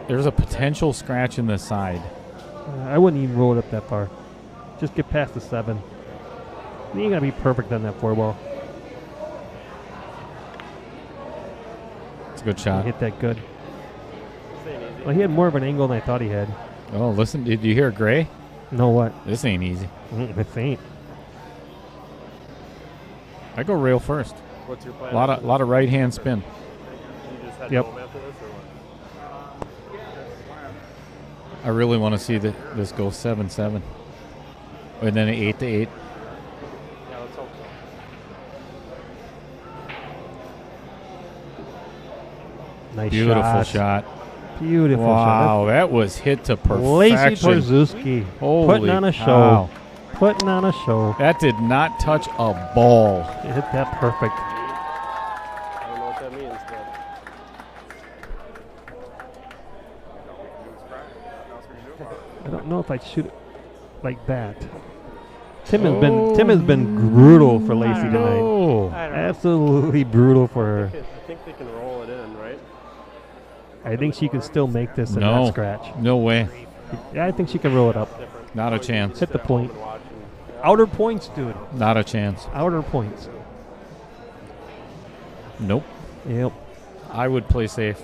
there's a potential scratch in the side. I wouldn't even roll it up that far. Just get past the 7. You ain't got to be perfect on that 4 ball. It's a good He shot. hit that good. Staying easy. Well, he had more of an angle than I thought he had. Oh, listen, did you hear Gray? No, what? This ain't easy. This ain't. I go rail first. What's your plan? A lot of right hand spin. You just head Yep. home after this or what? I really want to see this go 7-7, and then an 8-8. Yeah, let's hope so. Nice Beautiful shot. Beautiful Wow, that was hit to shot. Lacey perfection. Torzewski Holy putting on a cow. show. Putting on a show. That did not touch a ball. It hit that perfect. I don't know what that means, but I don't know if I'd shoot it like that. Tim has been brutal for Lacey tonight. No. I don't know. Absolutely brutal for her. I think they can roll it in, right? I think she can still make this and No. not scratch. No way. Yeah, I think she can roll it up. Different. Not a You can chance. just Hit the sit at home point. and watch and- Outer points, dude. Not a chance. Outer points. Nope. Yep. I would play safe.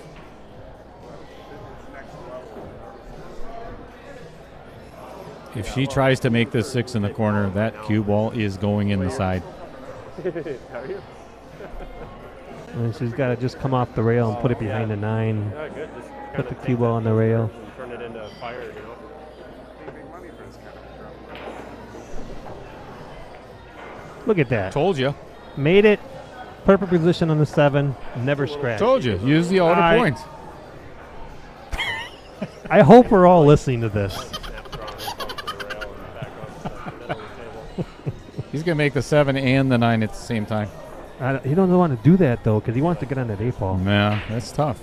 If she tries to make this 6 in the corner, that cue ball is going in the side. Are you? And she's got to just come off the rail and put it behind the 9. Yeah, good. Just Put kinda the take cue ball that on the rail. and turn it into fire, you know? Look at that. Told you. Made it. Perfect position on the 7. Never scratched. Told you. Use the outer I- points. I hope we're all listening to this. Snap drawn and come to the rail and back up to the middle of the table. He's going to make the 7 and the 9 at the same time. He doesn't want to do that, though, because he wants to get on that 8 ball. Yeah, that's tough.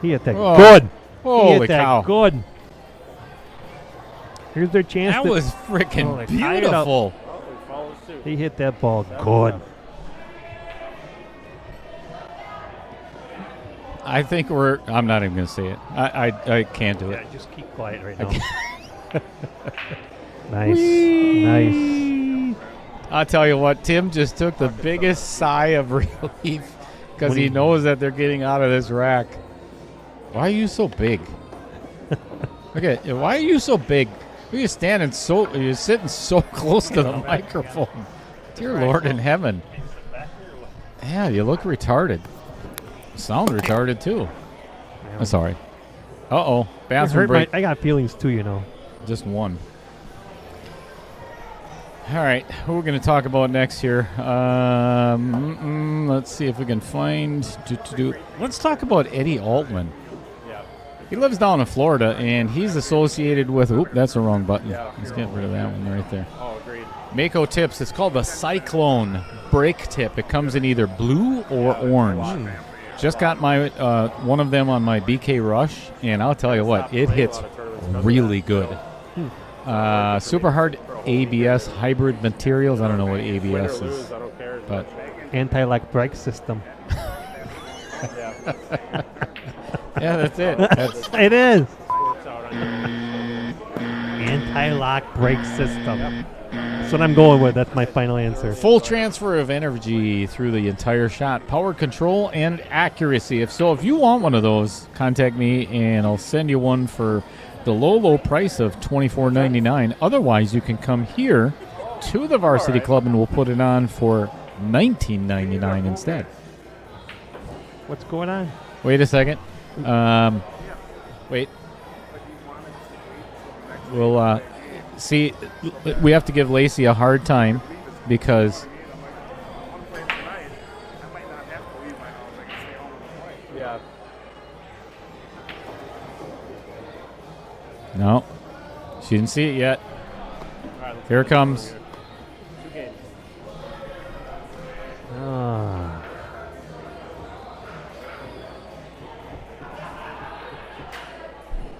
He hit that Oh, good. He Holy hit that cow. good. Here's their chance. That to- was freaking Oh, they tied it up. beautiful. Oh, he follows suit. He hit that ball good. I think I'm not even going to say it. I can't do it. Yeah, just keep quiet right now. Nice. Nice. I'll tell you what, Tim just took the biggest sigh of relief because he knows that they're getting out of this rack. Why are you so big? Okay, why are you so big? You're standing you're sitting so close to the microphone. Dear Lord in heaven. Yeah, you look retarded. Sound retarded too. I'm sorry. Uh-oh. Bathroom break. I got feelings too, you know. Just one. All right, who we're going to talk about next here? Let's see if we can find. Let's talk about Eddie Altman. Yeah. He lives down in Florida, and he's associated with. Oop, that's the wrong button. Let's get rid of that one right there. Oh, agreed. Mako tips. It's called the Cyclone brake tip. It comes in either blue or orange. Just got my one of them on my BK Rush, and I'll tell you what, it hits really good. Super hard ABS hybrid materials. I don't know what ABS is, but Anti-lock brake system. yeah, that's it. It is. Anti-lock brake system. That's what I'm going with. That's my final answer. Full transfer of energy through the entire shot. Power control and accuracy. If you want one of those, contact me and I'll send you one for the low price of $24.99. Otherwise, you can come here to the Varsity Club and we'll put it on for $19.99 instead. What's going on? Wait a second. Wait. We'll see. We have to give Lacey a hard time because. Yeah. No, she didn't see it yet. Here it comes. Ah.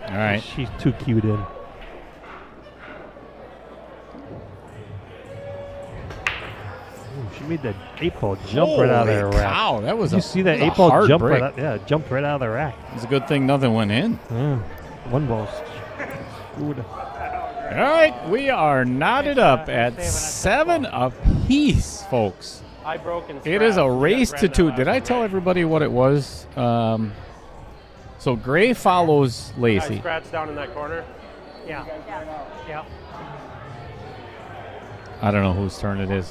All right. She's too cute in. She made that 8-ball jump right out of the rack. Cow, that was Did you see that 8-ball jump right out? Yeah, jumped right out of the rack. It's a good thing nothing went in. Yeah. 1 ball. Good. All right, we are knotted up at 7 apiece, folks. I broke and It is a scratched. race to 2. Did I tell everybody what it was? So Gray follows I Lacey. scratched down in that corner. Yeah. Yeah. I don't know whose turn it is.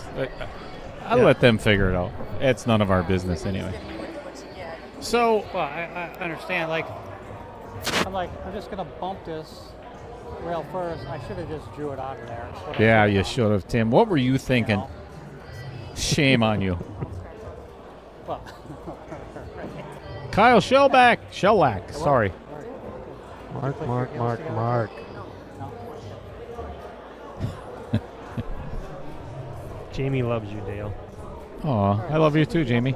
I'll let them figure it out. It's none of our business anyway. So, Well, I understand. I'm just going to bump this rail first. I should have just drew it out of there. That's what I yeah, should've you done. should have, Tim. What were you thinking? know? Shame on you. Well, Kyle Shellac. Sorry. Mark. Jamie loves you, Dale. Aw, I love you too, Jamie.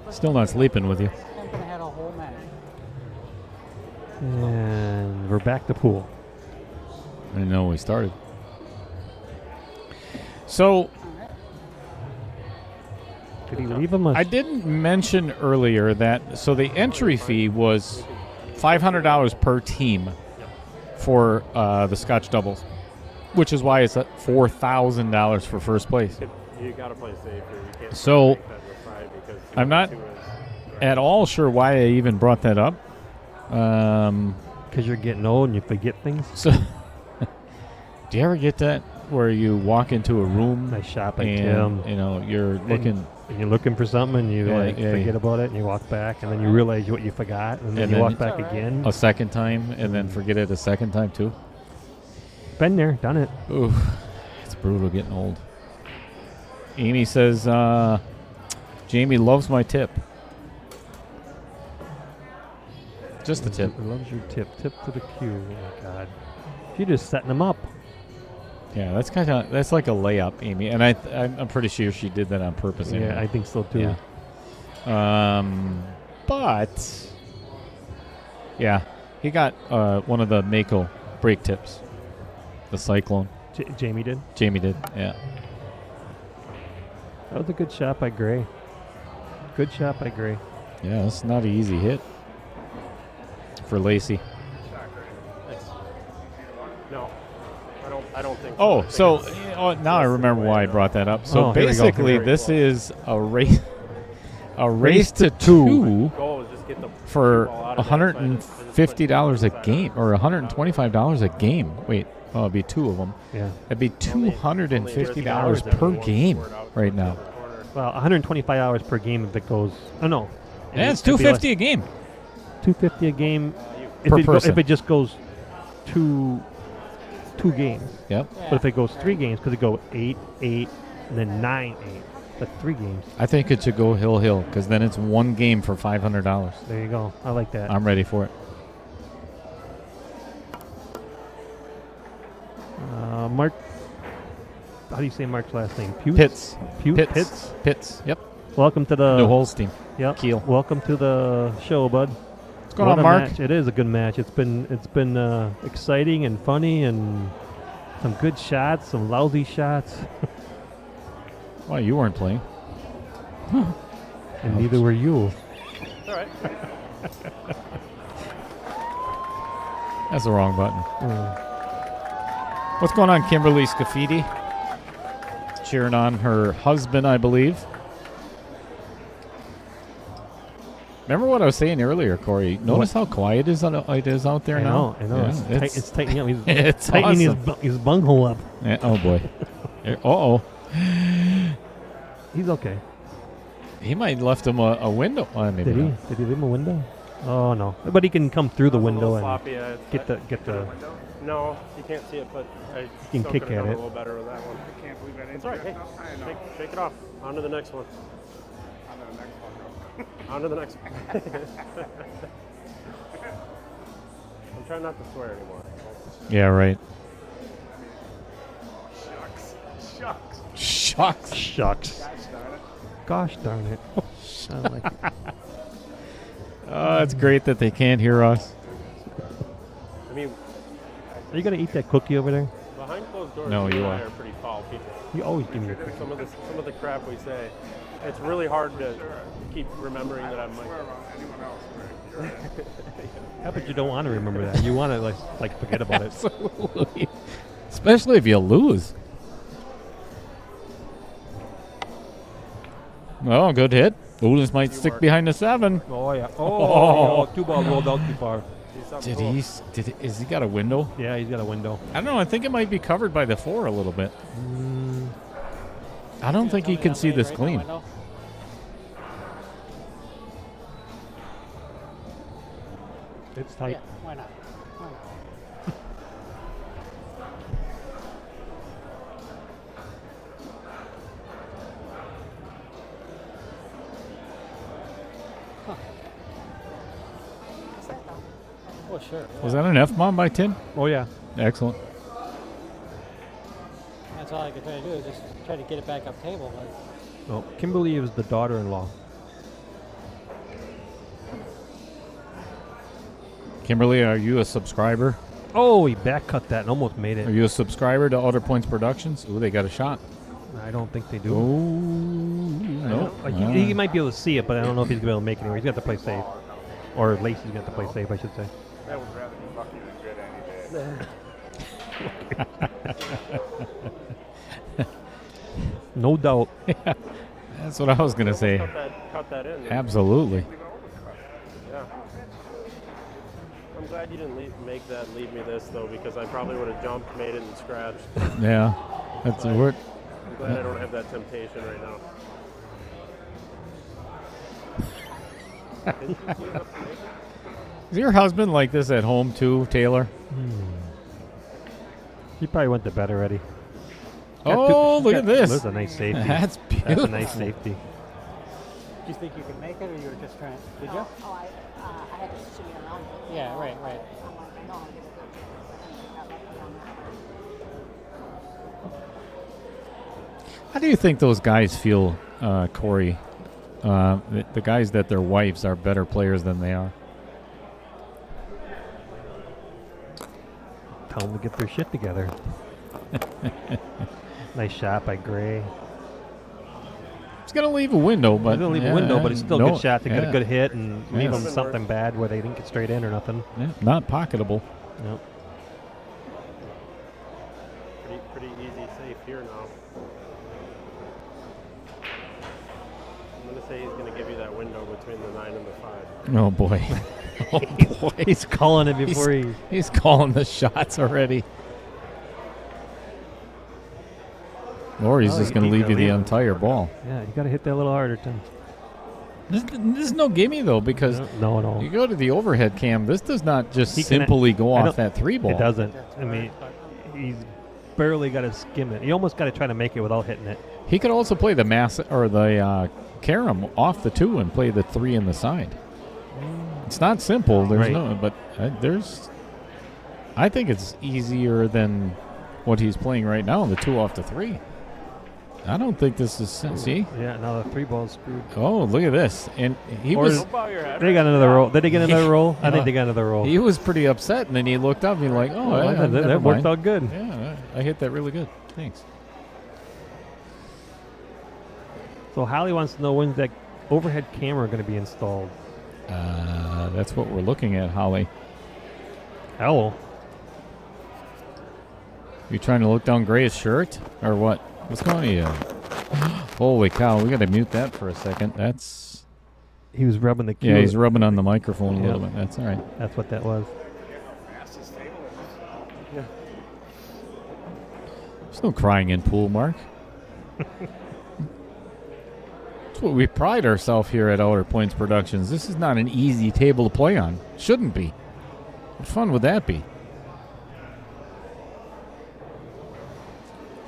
Still not sleeping with you. I'm going to have a whole match. And we're back to pool. I didn't know we started. So, Did he leave him? I didn't mention earlier that, so the entry fee was $500 per team for the Scotch doubles, which is why it's at $4,000 for first place. You got to play safe. You can't So, take that aside because I'm not 2 is at all sure why I even brought that up. Because you're getting old and you forget things. So, do you ever get that where you walk into a room I shop at and Tim. you know you're looking, And you're looking for something and you forget about it and you walk back and then you realize what you forgot and then And you then walk back again. a second time and then forget it a second time too? Been there, done it. Ooh, it's brutal getting old. Amy says, Jamie loves my tip. Just the tip. Loves your tip. Tip to the cue. Oh my God. You're just setting them up. Yeah, that's like a layup, Amy, and I'm pretty sure she did that on purpose. Yeah, anyway. I think so too. Yeah. But yeah, he got one of the Mako brake tips, the Cyclone. Jamie did. Jamie did. Yeah. That was a good shot by Gray. Good shot by Gray. Yeah, that's not an easy hit for Lacey. No, I don't think. Oh, I think so it's- Oh, now I remember why I brought that up. So here we go. basically, this is a race to two Goal is just get the for ball out of there, $150 a game or $125 a game. Wait, it'd be two of them. Yeah. It'd be $250 per game right now. Well, $125 per game if it goes. Oh no. Yeah, it's $250 a game. $250 a game Per person. if it just goes two games. Yep. But if it goes 3 games, because it go 8, 8, and then 9, 8. That's 3 games. I think it should go hill because then it's one game for $500. There you go. I like that. I'm ready for it. Mark. How do you say Mark's last name? Pitts. Pitts. Pitts. Yep. Welcome to the New Holstein. Yep. Keel. Welcome to the show, bud. What's going on, Mark? Match. It is a good match. It's been exciting and funny and some good shots, some lousy shots. Why, you weren't playing. And neither were you. All right. That's the wrong button. What's going on, Kimberly Scaffidi? Cheering on her husband, I believe. Remember what I was saying earlier, Corey? Notice how quiet it is out there now? I know. Yeah, It's tightening up. He's it's tightening awesome. his bunghole up. Yeah, oh, boy. Uh-oh. He's okay. He might have left him a window. Maybe Did he? not. Did he leave him a window? Oh no! But he can come through the window and Sloppy, get the. No, you can't see it, but I can still kick could've at done it. a little better with that one. I can't believe I didn't. That's all right. Hey, shake it off. On to the next one. On to the next one. On to the next one. I'm trying not to swear anymore. Yeah, right. Shucks. Shucks. Gosh darn it! I like it. Oh, it's great that they can't hear us. I mean, Are you gonna eat that cookie over there? behind closed doors, No, you you and I are. are pretty foul people. You always give me a cookie. Some of the crap we say, it's really hard to keep remembering that I'm like. Anyone else, right? Yeah, but you don't want to remember that. You want to like forget about it. Absolutely. Especially if you lose. Oh, good hit. Ooh, this might stick behind the 7. Oh yeah. Oh, 2 ball rolled out too far. Is he got a window? Yeah, he's got a window. I don't know. I think it might be covered by the 4 a little bit. I don't think he can see this clean. It's tight. Yeah, why not? Why not? Oh, sure. Was that an F-bomb by Tim? Oh yeah. Excellent. That's all I could try to do is just try to get it back up table. But Well, Kimberly is the daughter-in-law. Kimberly, are you a subscriber? Oh, he back cut that and almost made Are it. you a subscriber to Outer Points Productions? Ooh, they got a shot. I don't think they do. Oh, I no. don't- he might be able to see it, but I don't know if he's gonna be able to make it anywhere. He's got to play safe, or Lacey's got to play safe, I should say. I would rather be lucky than good any day. No doubt. That's what I was going to say. Cut that in. Absolutely. Yeah. I'm glad you didn't make that lead me this, though, because I probably would have jumped, made it, and scratched. Yeah. That's But what. I'm glad I don't have that temptation right now. Is your husband like this at home too, Taylor? He probably went to bed already. Oh, look at this. That's a nice safety. That's beautiful. That's a nice safety. do you think you could make it, or you were just trying? Did you? Oh, I had to shimmy around it. Yeah, right. I'm like, no, I'm gonna go. Got lucky on that. How do you think those guys feel, Corey? The guys that their wives are better players than they are. Tell them to get their shit together. Nice shot by Gray. It's going to leave a window, but He's gonna leave a window, but it's still a good shot to get a yeah. good hit and leave Yes. them something bad where they didn't get straight in or nothing. Yeah, not pocketable. Nope. Pretty easy, safe. here now. I'm going to say he's going to give you that window between the 9 and the 5. Oh, boy. Oh, boy. He's calling it before He's calling the shots already. Or he's just going to leave you the entire ball. Yeah, you got to hit that a little harder, Tim. This is no gimme, though, because No. you go to the overhead cam, this does not just simply go off that 3 ball. It doesn't. I mean, he's barely got to skim it. You almost got to try to make it without hitting it. He could also play the mass or the carom off the 2 and play the 3 in the side. It's not simple. There's but I think it's easier than what he's playing right now, the 2 off the 3. I don't think this is see. Yeah, now the 3 ball's screwed. Oh, look at this! And he or was. They got another roll. Did they get another roll? I think they got another roll. He was pretty upset, and then he looked up and he's like, "Oh, that worked out good." Yeah, I hit that really good. Thanks. So Holly wants to know when's that overhead camera going to be installed. That's what we're looking at, Holly. Owl. You trying to look down Gray's shirt or what? What's going on here? Holy cow, we got to mute that for a second. That's... He was rubbing the cue. Yeah, he's rubbing on the microphone a little bit. That's all right. That's what that was. There's no crying in pool, Mark. That's what we pride ourselves here at Outer Points Productions. This is not an easy table to play on. Shouldn't be. What fun would that be?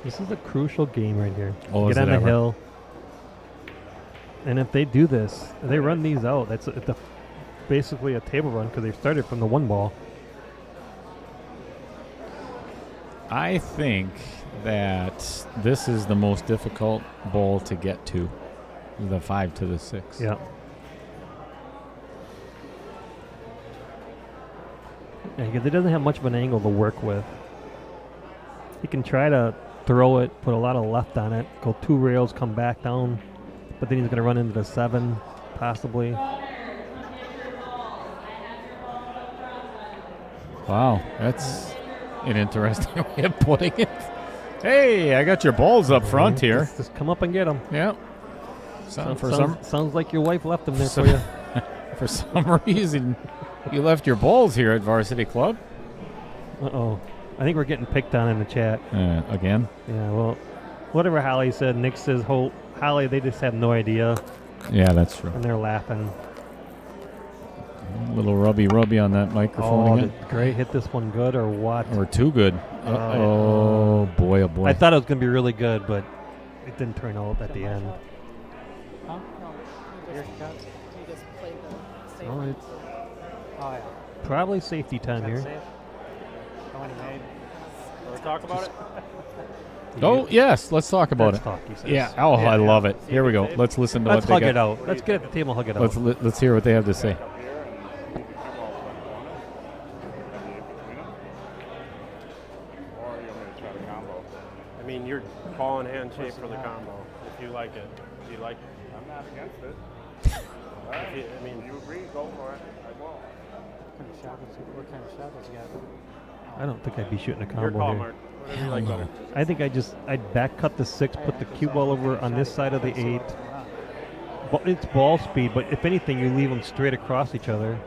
This is a crucial game right here. Oh, Get on the hill. And if they do this, they run these out. It's basically a table run because they started from the 1 ball. I think that this is the most difficult ball to get to, the 5 to the 6. Yeah. Yeah, because it doesn't have much of an angle to work with. He can try to throw it, put a lot of left on it, go 2 rails, come back down, but then he's going to run into the 7, possibly. Wow, that's an interesting way of putting it. Hey, I got your balls up front here. Just come up and get them. Yeah. Sounds like your wife left them there for you. For some reason, you left your balls here at Varsity Club. Uh-oh. I think we're getting picked on in the chat. Again? Yeah, well, whatever Holly said, Nick says, Holly, they just have no idea. Yeah, that's true. And they're laughing. A little rubby on that microphone again. Did Gray hit this one good or what? Or too good. Oh, boy, oh, boy. I thought it was going to be really good, but it didn't turn out at the end. Huh? No. You just played the same. Oh, Yeah. Probably safety time here. Want to talk about it? Oh, yes. Let's talk about Let's it. talk, he says. Yeah. Oh, Yeah, I yeah. love it. Here we go. Let's listen to Let's what they hug got. it out. Let's get at the table and hug it out. Let's hear what they have to say. I mean, you're ball and hand shape for the combo. If you like it. Do you like it? I'm not against it. I mean, you agree, go for it. I won't. What kind of shot does he got? I don't think I'd be shooting a your combo call, here. Mark. Whatever you like better. I think I'd back cut the 6, put the cue ball over on this side of the 8. It's ball speed, but if anything, you leave them straight across each other.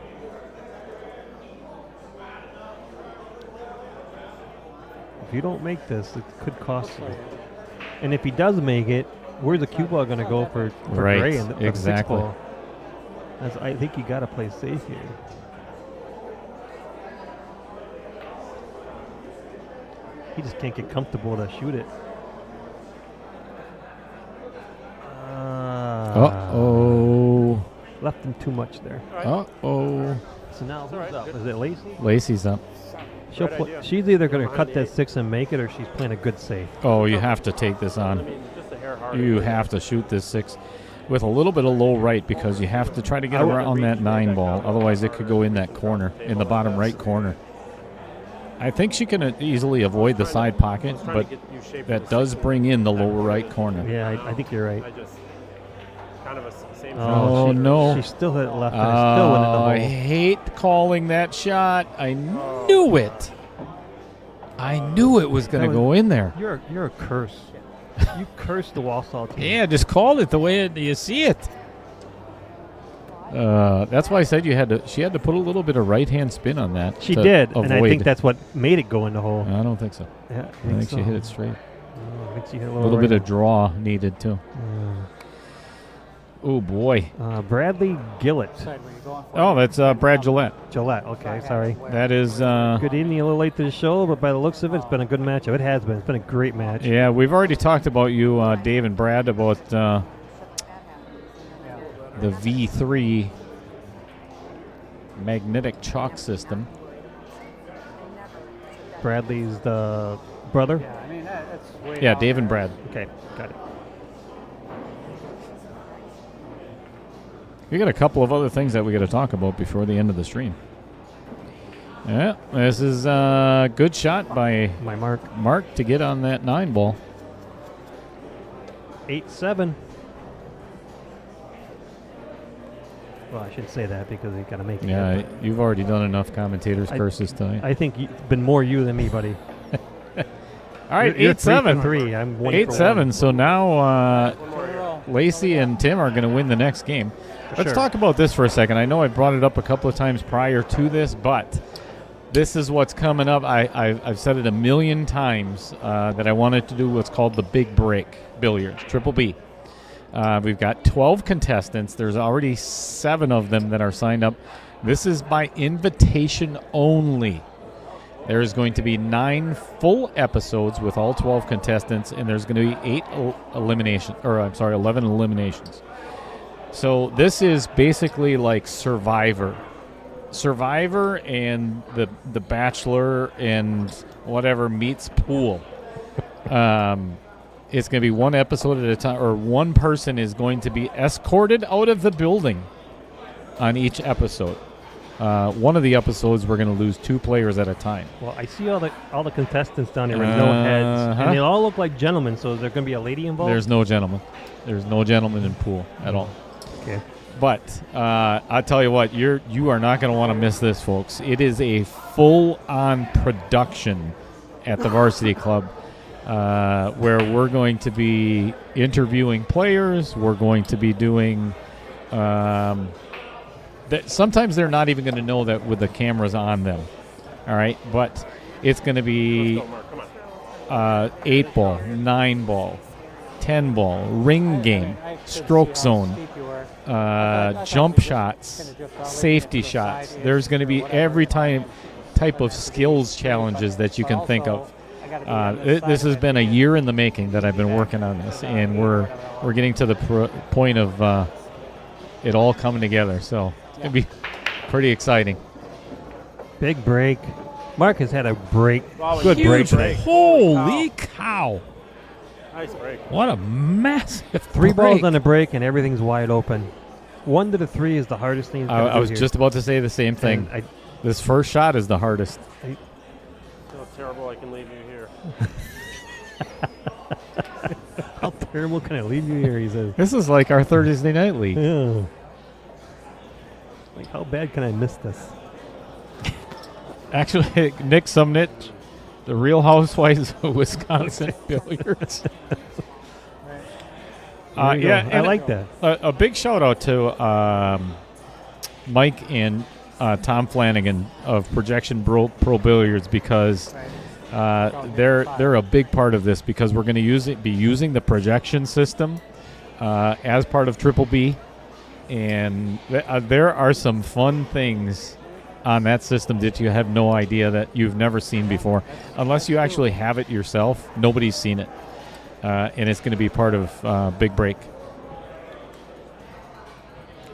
If you don't make this, it could cost you. And if he does make it, where's the cue ball going to go for Right, Gray and the 6 exactly. ball? I think you got to play safe here. He just can't get comfortable to shoot it. Uh-oh. Left him too much there. Uh-oh. So now who's up? Is it Lacey? Lacey's up. She's either going to cut that 6 and make it, or she's playing a good safe. Oh, you have to take this on. Just a hair harder. You have to shoot this 6 with a little bit of low right because you have to try to get around that 9 ball. Otherwise, it could go in that corner, in the bottom right corner. I think she can easily avoid the side pocket, but that does bring in the lower right corner. Yeah, I think you're right. Kind of a same Oh, no. She still hit it left, and it still went in the hole. I hate calling that shot. I knew it. I knew it was going to go in there. You're a curse. You cursed the Walsall team. Yeah, just called it the way you see it. That's why I said she had to put a little bit of right-hand spin on that. She did, avoid. and I think that's what made it go in the hole. I don't think so. Yeah, I think she hit it straight. I think she hit A little bit of draw needed, too. Oh, boy. Bradley Gillett. Oh, that's Brad Gillette. Gillette, okay, sorry. That is... Good evening, a little late to the show, but by the looks of it, it's been a good matchup. It has been. It's been a great match. Yeah, we've already talked about you, Dave and Brad, about the V3 magnetic chalk system. Bradley's the brother? Yeah, I mean, that's way Yeah, down Dave and there. Brad. Okay, got it. We got a couple of other things that we got to talk about before the end of the stream. Yeah, this is a good shot by My mark. Mark to get on that 9 ball. 8-7. Well, I shouldn't say that because you got to make it. Yeah, here, you've already done enough commentators' curses tonight. I think it's been more you than me, buddy. All right, You're 8-7. 3 for 3. I'm 1 for 8-7. 1. So now Lacey and Tim are going to win the next game. Let's talk about this for a second. I know I brought it up a couple of times prior to this, but this is what's coming up. I've said it a million times that I wanted to do what's called the Big Break Billiards, Triple B. We've got 12 contestants. There's already 7 of them that are signed up. This is by invitation only. There's going to be 9 full episodes with all 12 contestants, and there's going to be 11 eliminations. So this is basically like Survivor and the Bachelor and whatever meets Pool. It's going to be 1 episode at a time, or one person is going to be escorted out of the building on each episode. One of the episodes, we're going to lose 2 players at a time. Well, I see all the contestants down there with no heads, and they all look like gentlemen. So is there going to be a lady involved? There's no gentleman. There's no gentleman in Pool at all. Okay. But I tell you what, you are not going to want to miss this, folks. It is a full-on production at the Varsity Club where we're going to be interviewing players. We're going to be doing sometimes they're not even going to know that with the cameras on them. All right, but it's going to be 8 ball, 9 ball, 10 ball, ring game, stroke zone, jump shots, safety shots. There's going to be every type of skills challenges that you can think of. This has been a year in the making that I've been working on this, and we're getting to the point of it all coming together. So it'll be pretty exciting. Big break. Mark has had a break. Good Huge break today. Holy cow. Nice break. What a massive 3 balls break. on the break, and everything's wide open. 1 to the 3 is the hardest thing. I was just about to say the same thing. This first shot is the hardest. I feel terrible I can leave you here. How terrible can I leave you here, he says. This is like our Thursday night league. Yeah. Like, how bad can I miss this? Actually, Nick Sumnich, the Real Housewives of Wisconsin Billiards. Yeah, I like that. A big shout out to Mike and Tom Flanagan of Projection Pro Billiards, because they're a big part of this, because we're going to be using the projection system as part of Triple B, and there are some fun things on that system that you have no idea, that you've never seen before. Unless you actually have it yourself, nobody's seen it. And it's going to be part of Big Break.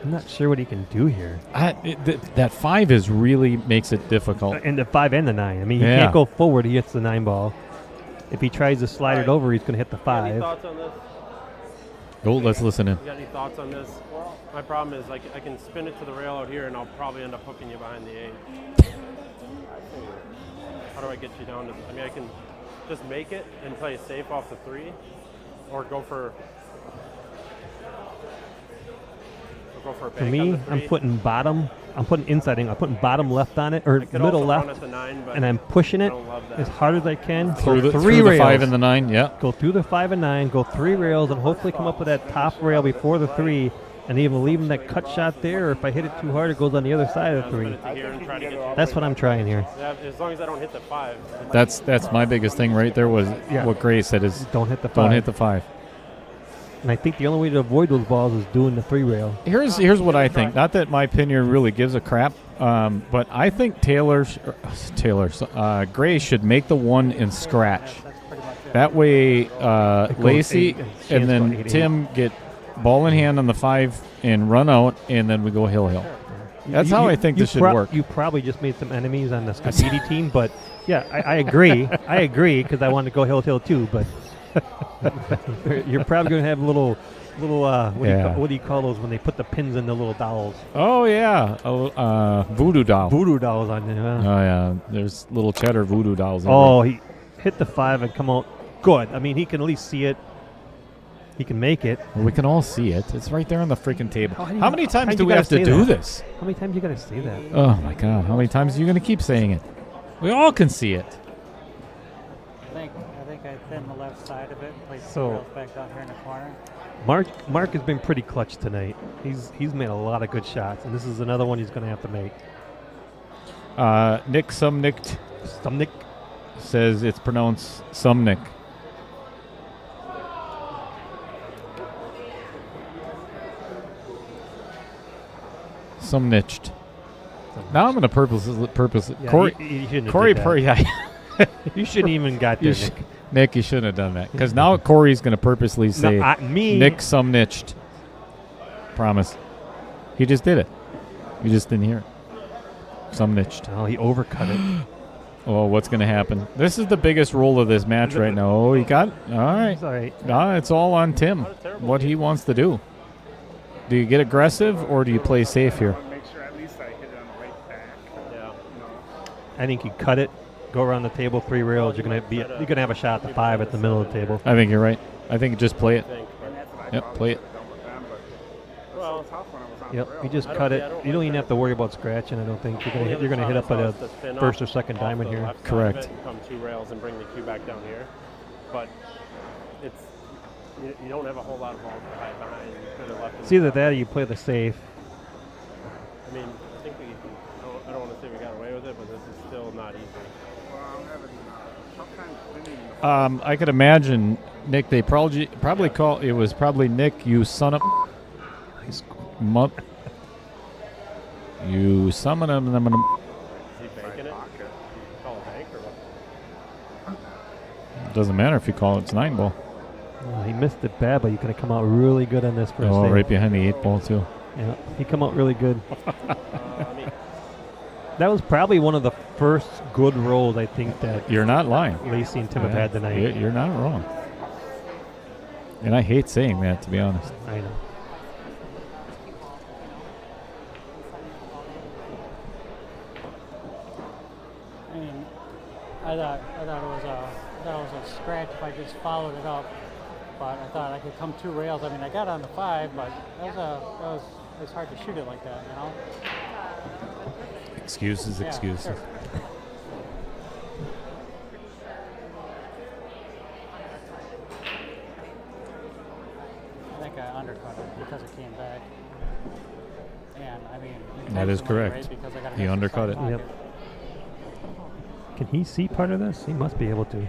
I'm not sure what he can do here. That 5 is really makes it difficult. And the 5 and the 9. I mean, he can't go forward. He hits the 9 ball. If he tries to slide it over, he's going to hit the 5. Any thoughts on this? Oh, let's listen in. You got any thoughts on this? My problem is, like, I can spin it to the rail out here, and I'll probably end up hooking you behind the 8. How do I get you down to? I mean, I can just make it and play safe off the 3, or go for a bank For me, on the 3. I'm putting bottom I'm putting inside angle. I'm putting bottom left on it, or I could middle also left, run at the 9, but and I'm pushing I it don't love that. as hard as I can. Through Go the, three through the rails. 5 and the 9, yeah. Go through the 5 and 9, go 3 rails, and hopefully come up with that top rail before the 3, and even leaving that cut shot there, or if I hit it too hard, it goes on the other side of the 3. Spin it to here and try to get That's what I'm trying here. Yeah, as long as I don't hit the 5. That's my biggest thing right there was what Gray said is Don't hit the 5. don't hit the 5. And I think the only way to avoid those balls is doing the 3 rail. Here's what I think. Not that my opinion really gives a crap, but I think Gray should make the 1 and scratch. That's pretty much it. That way, goes Lacey 8 and and Shan's then going 8. Tim get ball in hand on the 5 and run out, and then we go hill. That's how I think this should work. You probably just made some enemies on the Scaffidi team, but yeah, I agree. I agree because I want to go hill too, but you're probably going to have little what do you call those when they put the pins in the little dolls? Oh yeah, voodoo doll. Voodoo dolls on there. Oh yeah, there's little cheddar voodoo dolls. Oh, he hit the 5 and come out good. I mean, he can at least see it. He can make it. Well, we can all see it. It's right there on the freaking table. How do you- How many times how do you we gotta have to say do that? this? How many times you got to say that? Oh my God, how many times are you going to keep saying it? We all can see it. I think I thinned the left side of it, placed So- the rails back down here in the corner. Mark has been pretty clutch tonight. He's made a lot of good shots, and this is another one he's going to have to make. Nick Sumnick Stumnick. says it's pronounced Sumnick. Sumniched. Now I'm going to purpose. Yeah, Corey, you shouldn't have Corey, did that. yeah. You shouldn't even got there, Nick. Nick, you shouldn't have done that because now Corey's going to purposely say me. Nick Sumniched. Promise. He just did it. You just didn't hear it. Sumniched. Oh, he overcut it. Oh, what's going to happen? This is the biggest roll of this match right now. Oh, he got all right. It's all right. It's all on Tim. What he wants to do. Do you get aggressive or do you play safe here? Make sure at least I hit it on the right back. Yeah. I think you cut it, go around the table 3 rails. You're gonna have a shot at the 5 at the middle of the table. I think you're right. I think just play it. I think, but- Yep, play it. Done with them, but Well, it's tough when I was on Yep, the you rail. just I don't- cut yeah, it. I don't You don't like even that. have to worry about scratching. I don't think you're gonna hit up at a the spin first or off- second off diamond the here. left side of Correct. it and come 2 rails and bring the cue back down here. But it's you don't have a whole lot of balls to hide behind. You could have left It's them- either that or you play the safe. I mean, I think I don't want to say we got away with it, but this is still not easy. Well, I'm having tough time spinning the I could imagine Nick. They probably call it was probably Nick. You son of mup. You summon him. Is he banking it? Call a bank or what? Doesn't matter if you call it. It's 9 ball. Oh, he missed it bad, but he's gonna come out really good on this first Oh, save. right behind the 8 ball too. Yeah, he come out really good. I mean, That was probably one of the first good rolls I think that You're not lying. Lacey and Tim have had tonight. You're not wrong. And I hate saying that, to be honest. I know. I mean, I thought it was a scratch if I just followed it up, but I thought I could come 2 rails. I mean, I got on the 5, but it's hard to shoot it like that, you know. Excuses, Yeah, excuses. sure. I think I undercut it because it came back. And I mean, That is intentionally, correct. right, because I got an He extra undercut side it. Yep. pocket. Can he see part of this? He must be able to.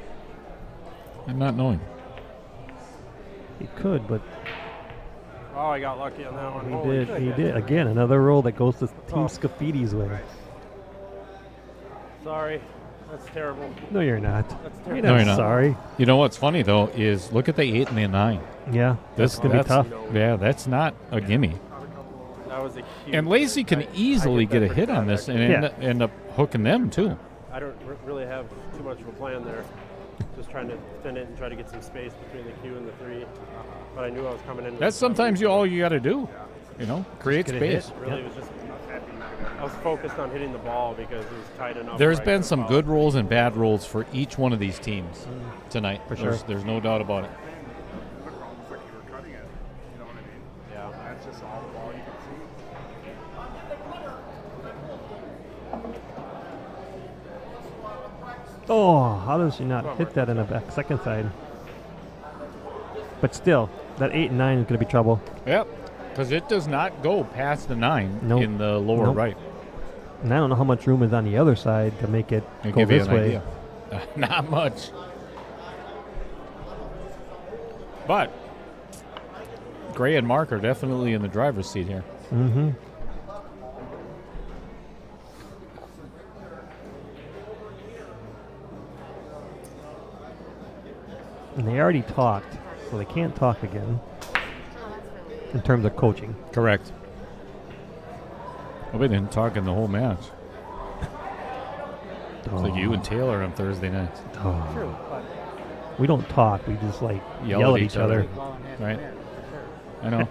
I'm not knowing. He could, but oh, I got lucky on that one. he Holy did. shit. He did. Again, another roll that goes to Team Oh. Scaffidi's way. Sorry, that's terrible. No, you're not. That's You're terrible. No, not you're not. sorry. You know what's funny though is look at the 8 and the 9. Yeah, This that's gonna be tough. Yeah, that's not a gimme. That was a huge. And Lacey can I easily hit that get a pretty hit on bad, this and actually. end up hooking them too. I don't really have too much of a plan there. Just trying to thin it and try to get some space between the cue and the 3. But I knew I was coming in. That's sometimes all you got to do. You know, create get a hit. space. Really, it was just. I was focused on hitting the ball because it was tight enough. There's where I been could some follow. good rolls and bad rolls for each one of these teams tonight. For sure. There's no doubt about it. Look almost like you were cutting it. You know what I mean? Yeah. That's just all the ball you can see. Oh, how does she not hit that in the back second side? But still, that 8 and 9 is going to be trouble. Yep, because it does not go past the 9 Nope. in the lower Nope. right. And I don't know how much room is on the other side to make it I'll go give you this an way. idea. Not much. But Gray and Mark are definitely in the driver's seat here. Mm-hmm. And they already talked, so they can't talk again in terms of coaching. Correct. Well, we didn't talk in the whole match. It's like you and Taylor on Thursday nights. Oh. True, but We don't talk. We just like yell at each other. well in hand Right. there, for sure. I know.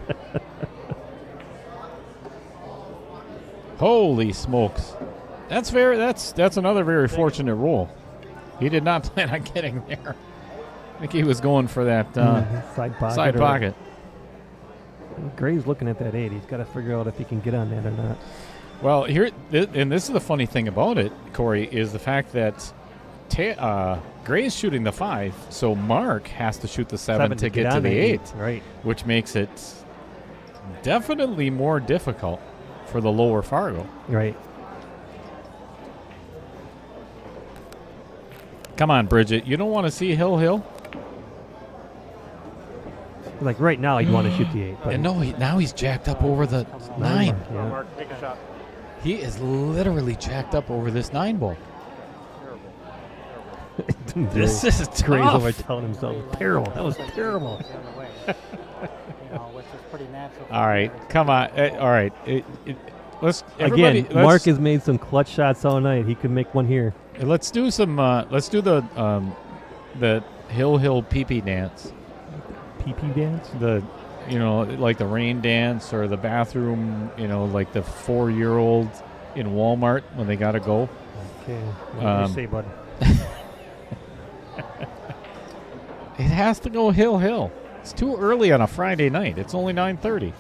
Holy smokes. That's another very fortunate roll. He did not plan on getting there. I think he was going for that Side pocket. side or- pocket. Gray's looking at that 8. He's got to figure out if he can get on that or not. Well, and this is the funny thing about it, Corey, is the fact that Gray's shooting the 5, so Mark has to shoot the 7 to get to on the 8, Right. which makes it definitely more difficult for the lower Fargo. Right. Come on, Bridget. You don't want to see Hill? Like right now, he'd want to shoot the 8. But And no, now he's jacked up over the 9. Yeah. Mark, take a shot. He is literally jacked up over this 9 ball. This is Gray's tough. over telling himself, terrible. That was terrible. The other way. Which is pretty natural. All right, come on. All right, let's everybody. Again, Mark has made some clutch shots all night. He could make one here. Let's do some. Let's do the Hill pee-pee dance. PP dance? Like the rain dance or the bathroom. Like the 4-year-old in Walmart when they gotta go. Okay. What do you say, bud? It has to go Hill. It's too early on a Friday night. It's only 9:30.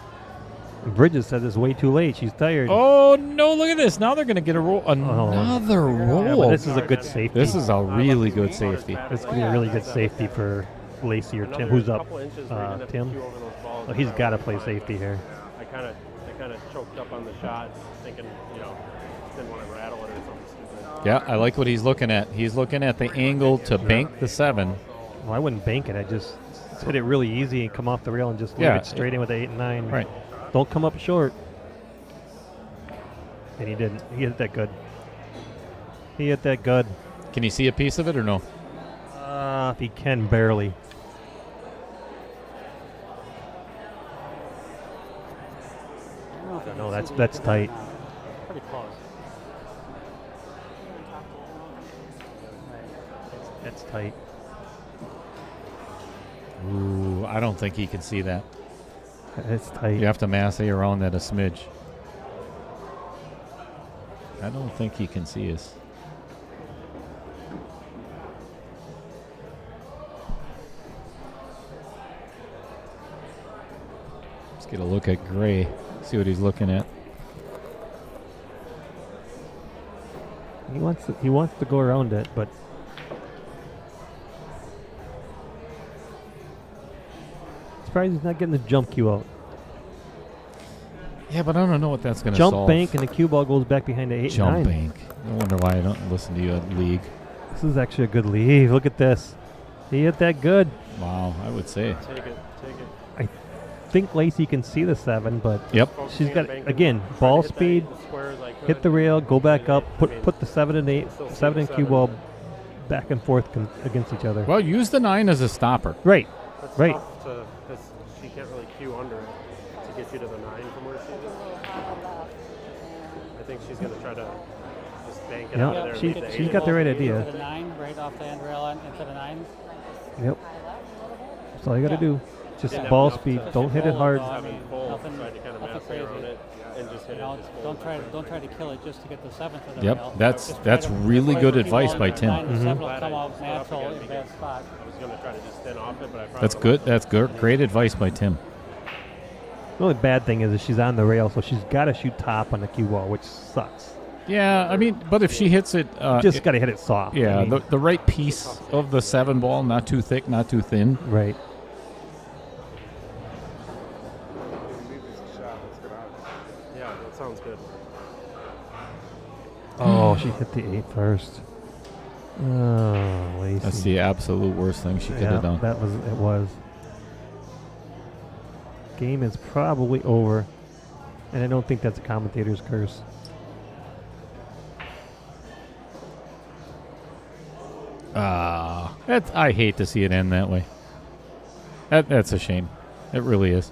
Bridget said it's way too late. She's tired. Oh no! Look at this. Now they're gonna get a roll. Another Yeah, roll. but this is a good safety. This is a really good safety. It's going to be a really good safety for Lacey or Tim. Who's up? Tim? Oh, he's got to play safety here. I kind of choked up on the shot, thinking, didn't want to rattle it or something stupid. Yeah, I like what he's looking at. He's looking at the angle to bank the 7. Well, I wouldn't bank it. I just hit it really easy and come off the rail and just leave it straight in with the 8 and 9. Right. Don't come up short. And he didn't. He hit that good. He hit that good. Can you see a piece of it or no? If he can, barely. No, that's tight. Pretty close. That's tight. Ooh, I don't think he can see that. That's tight. You have to massey around that a smidge. I don't think he can see us. Let's get a look at Gray. See what he's looking at. He wants to go around it, but surprised he's not getting the jump cue out. Yeah, but I don't know what that's going to solve. Jump bank and the cue ball goes back behind the 8 Jump and 9. bank. I wonder why I don't listen to you at league. This is actually a good lead. Look at this. He hit that good. Wow, I would say. Take it. I think Lacey can see the 7, but Yep. she's got, again, ball speed, hit the rail, go back up, put the 7 and 8, 7 and cue ball back and forth against each other. Well, use the 9 as a stopper. Right. That's Right. tough because she can't really cue under it to get you to the 9 from where she is. I think she's going to try to just bank it Yeah, out of there. and she- leave the she's 8. got the right idea. Into the 9, right off the handrail into the 9. Yep. That's all you got to Yeah. do. Just Didn't have ball enough speed. to- Don't hit it hard. I mean, Full, nothing, tried to kind of nothing massey crazy. around it and just hit it. just full. Don't try to kill it just to get the 7th of the Yep, rail. that's Just that's try to really play good the advice ball by and Tim. 9 and 7 will Glad come I out stood up natural again in because that spot. I was going to try to just thin off it, but I probably That's good. That's good. Great advice by Tim. The only bad thing is that she's on the rail, so she's got to shoot top on the cue ball, which sucks. Yeah, I mean, but if she hits it, Just got to hit it soft. yeah, I mean, the right piece of the 7 ball, not too thick, not too thin. right. Leave this a shot. Let's get out. Yeah, that sounds good. Oh, she hit the 8 first. Oh, Lacey. That's the absolute worst thing she could have done. It was. Game is probably over, and I don't think that's a commentator's curse. I hate to see it end that way. That's a shame. It really is.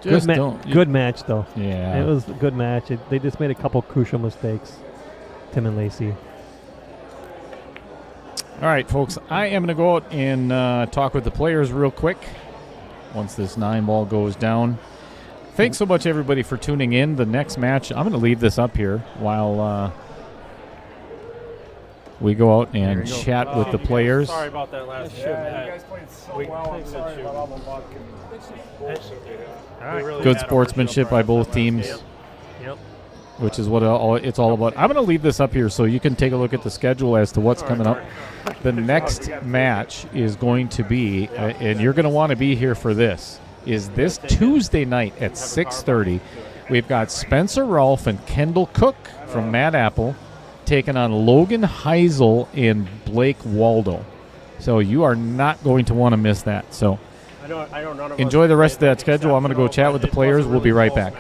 Just don't. Good match, though. Yeah. It was a good match. They just made a couple crucial mistakes, Tim and Lacey. All right, folks. I am going to go out and talk with the players real quick once this 9 ball goes down. Thanks so much, everybody, for tuning in. The next match, I'm going to leave this up here while we go out and chat with the players. Sorry about that last shoot. Yeah, you guys played so well. I'm sorry about all the luck and bullshit they did. Really Good had our sportsmanship by original both prize. teams, Yep. which is what it's all about. I'm going to leave this up here so you can take a look at the schedule as to what's coming up. The next match is going to be, and you're going to want to be here for this, is this Tuesday night at 6:30. We've got Spencer Rolfe and Kendall Cook from Mad Apple taking on Logan Heisel and Blake Waldo. So you are not going to want to miss that. So I know none of us enjoy the rest of played that schedule. I'm going to go chat with the players. We'll be right back.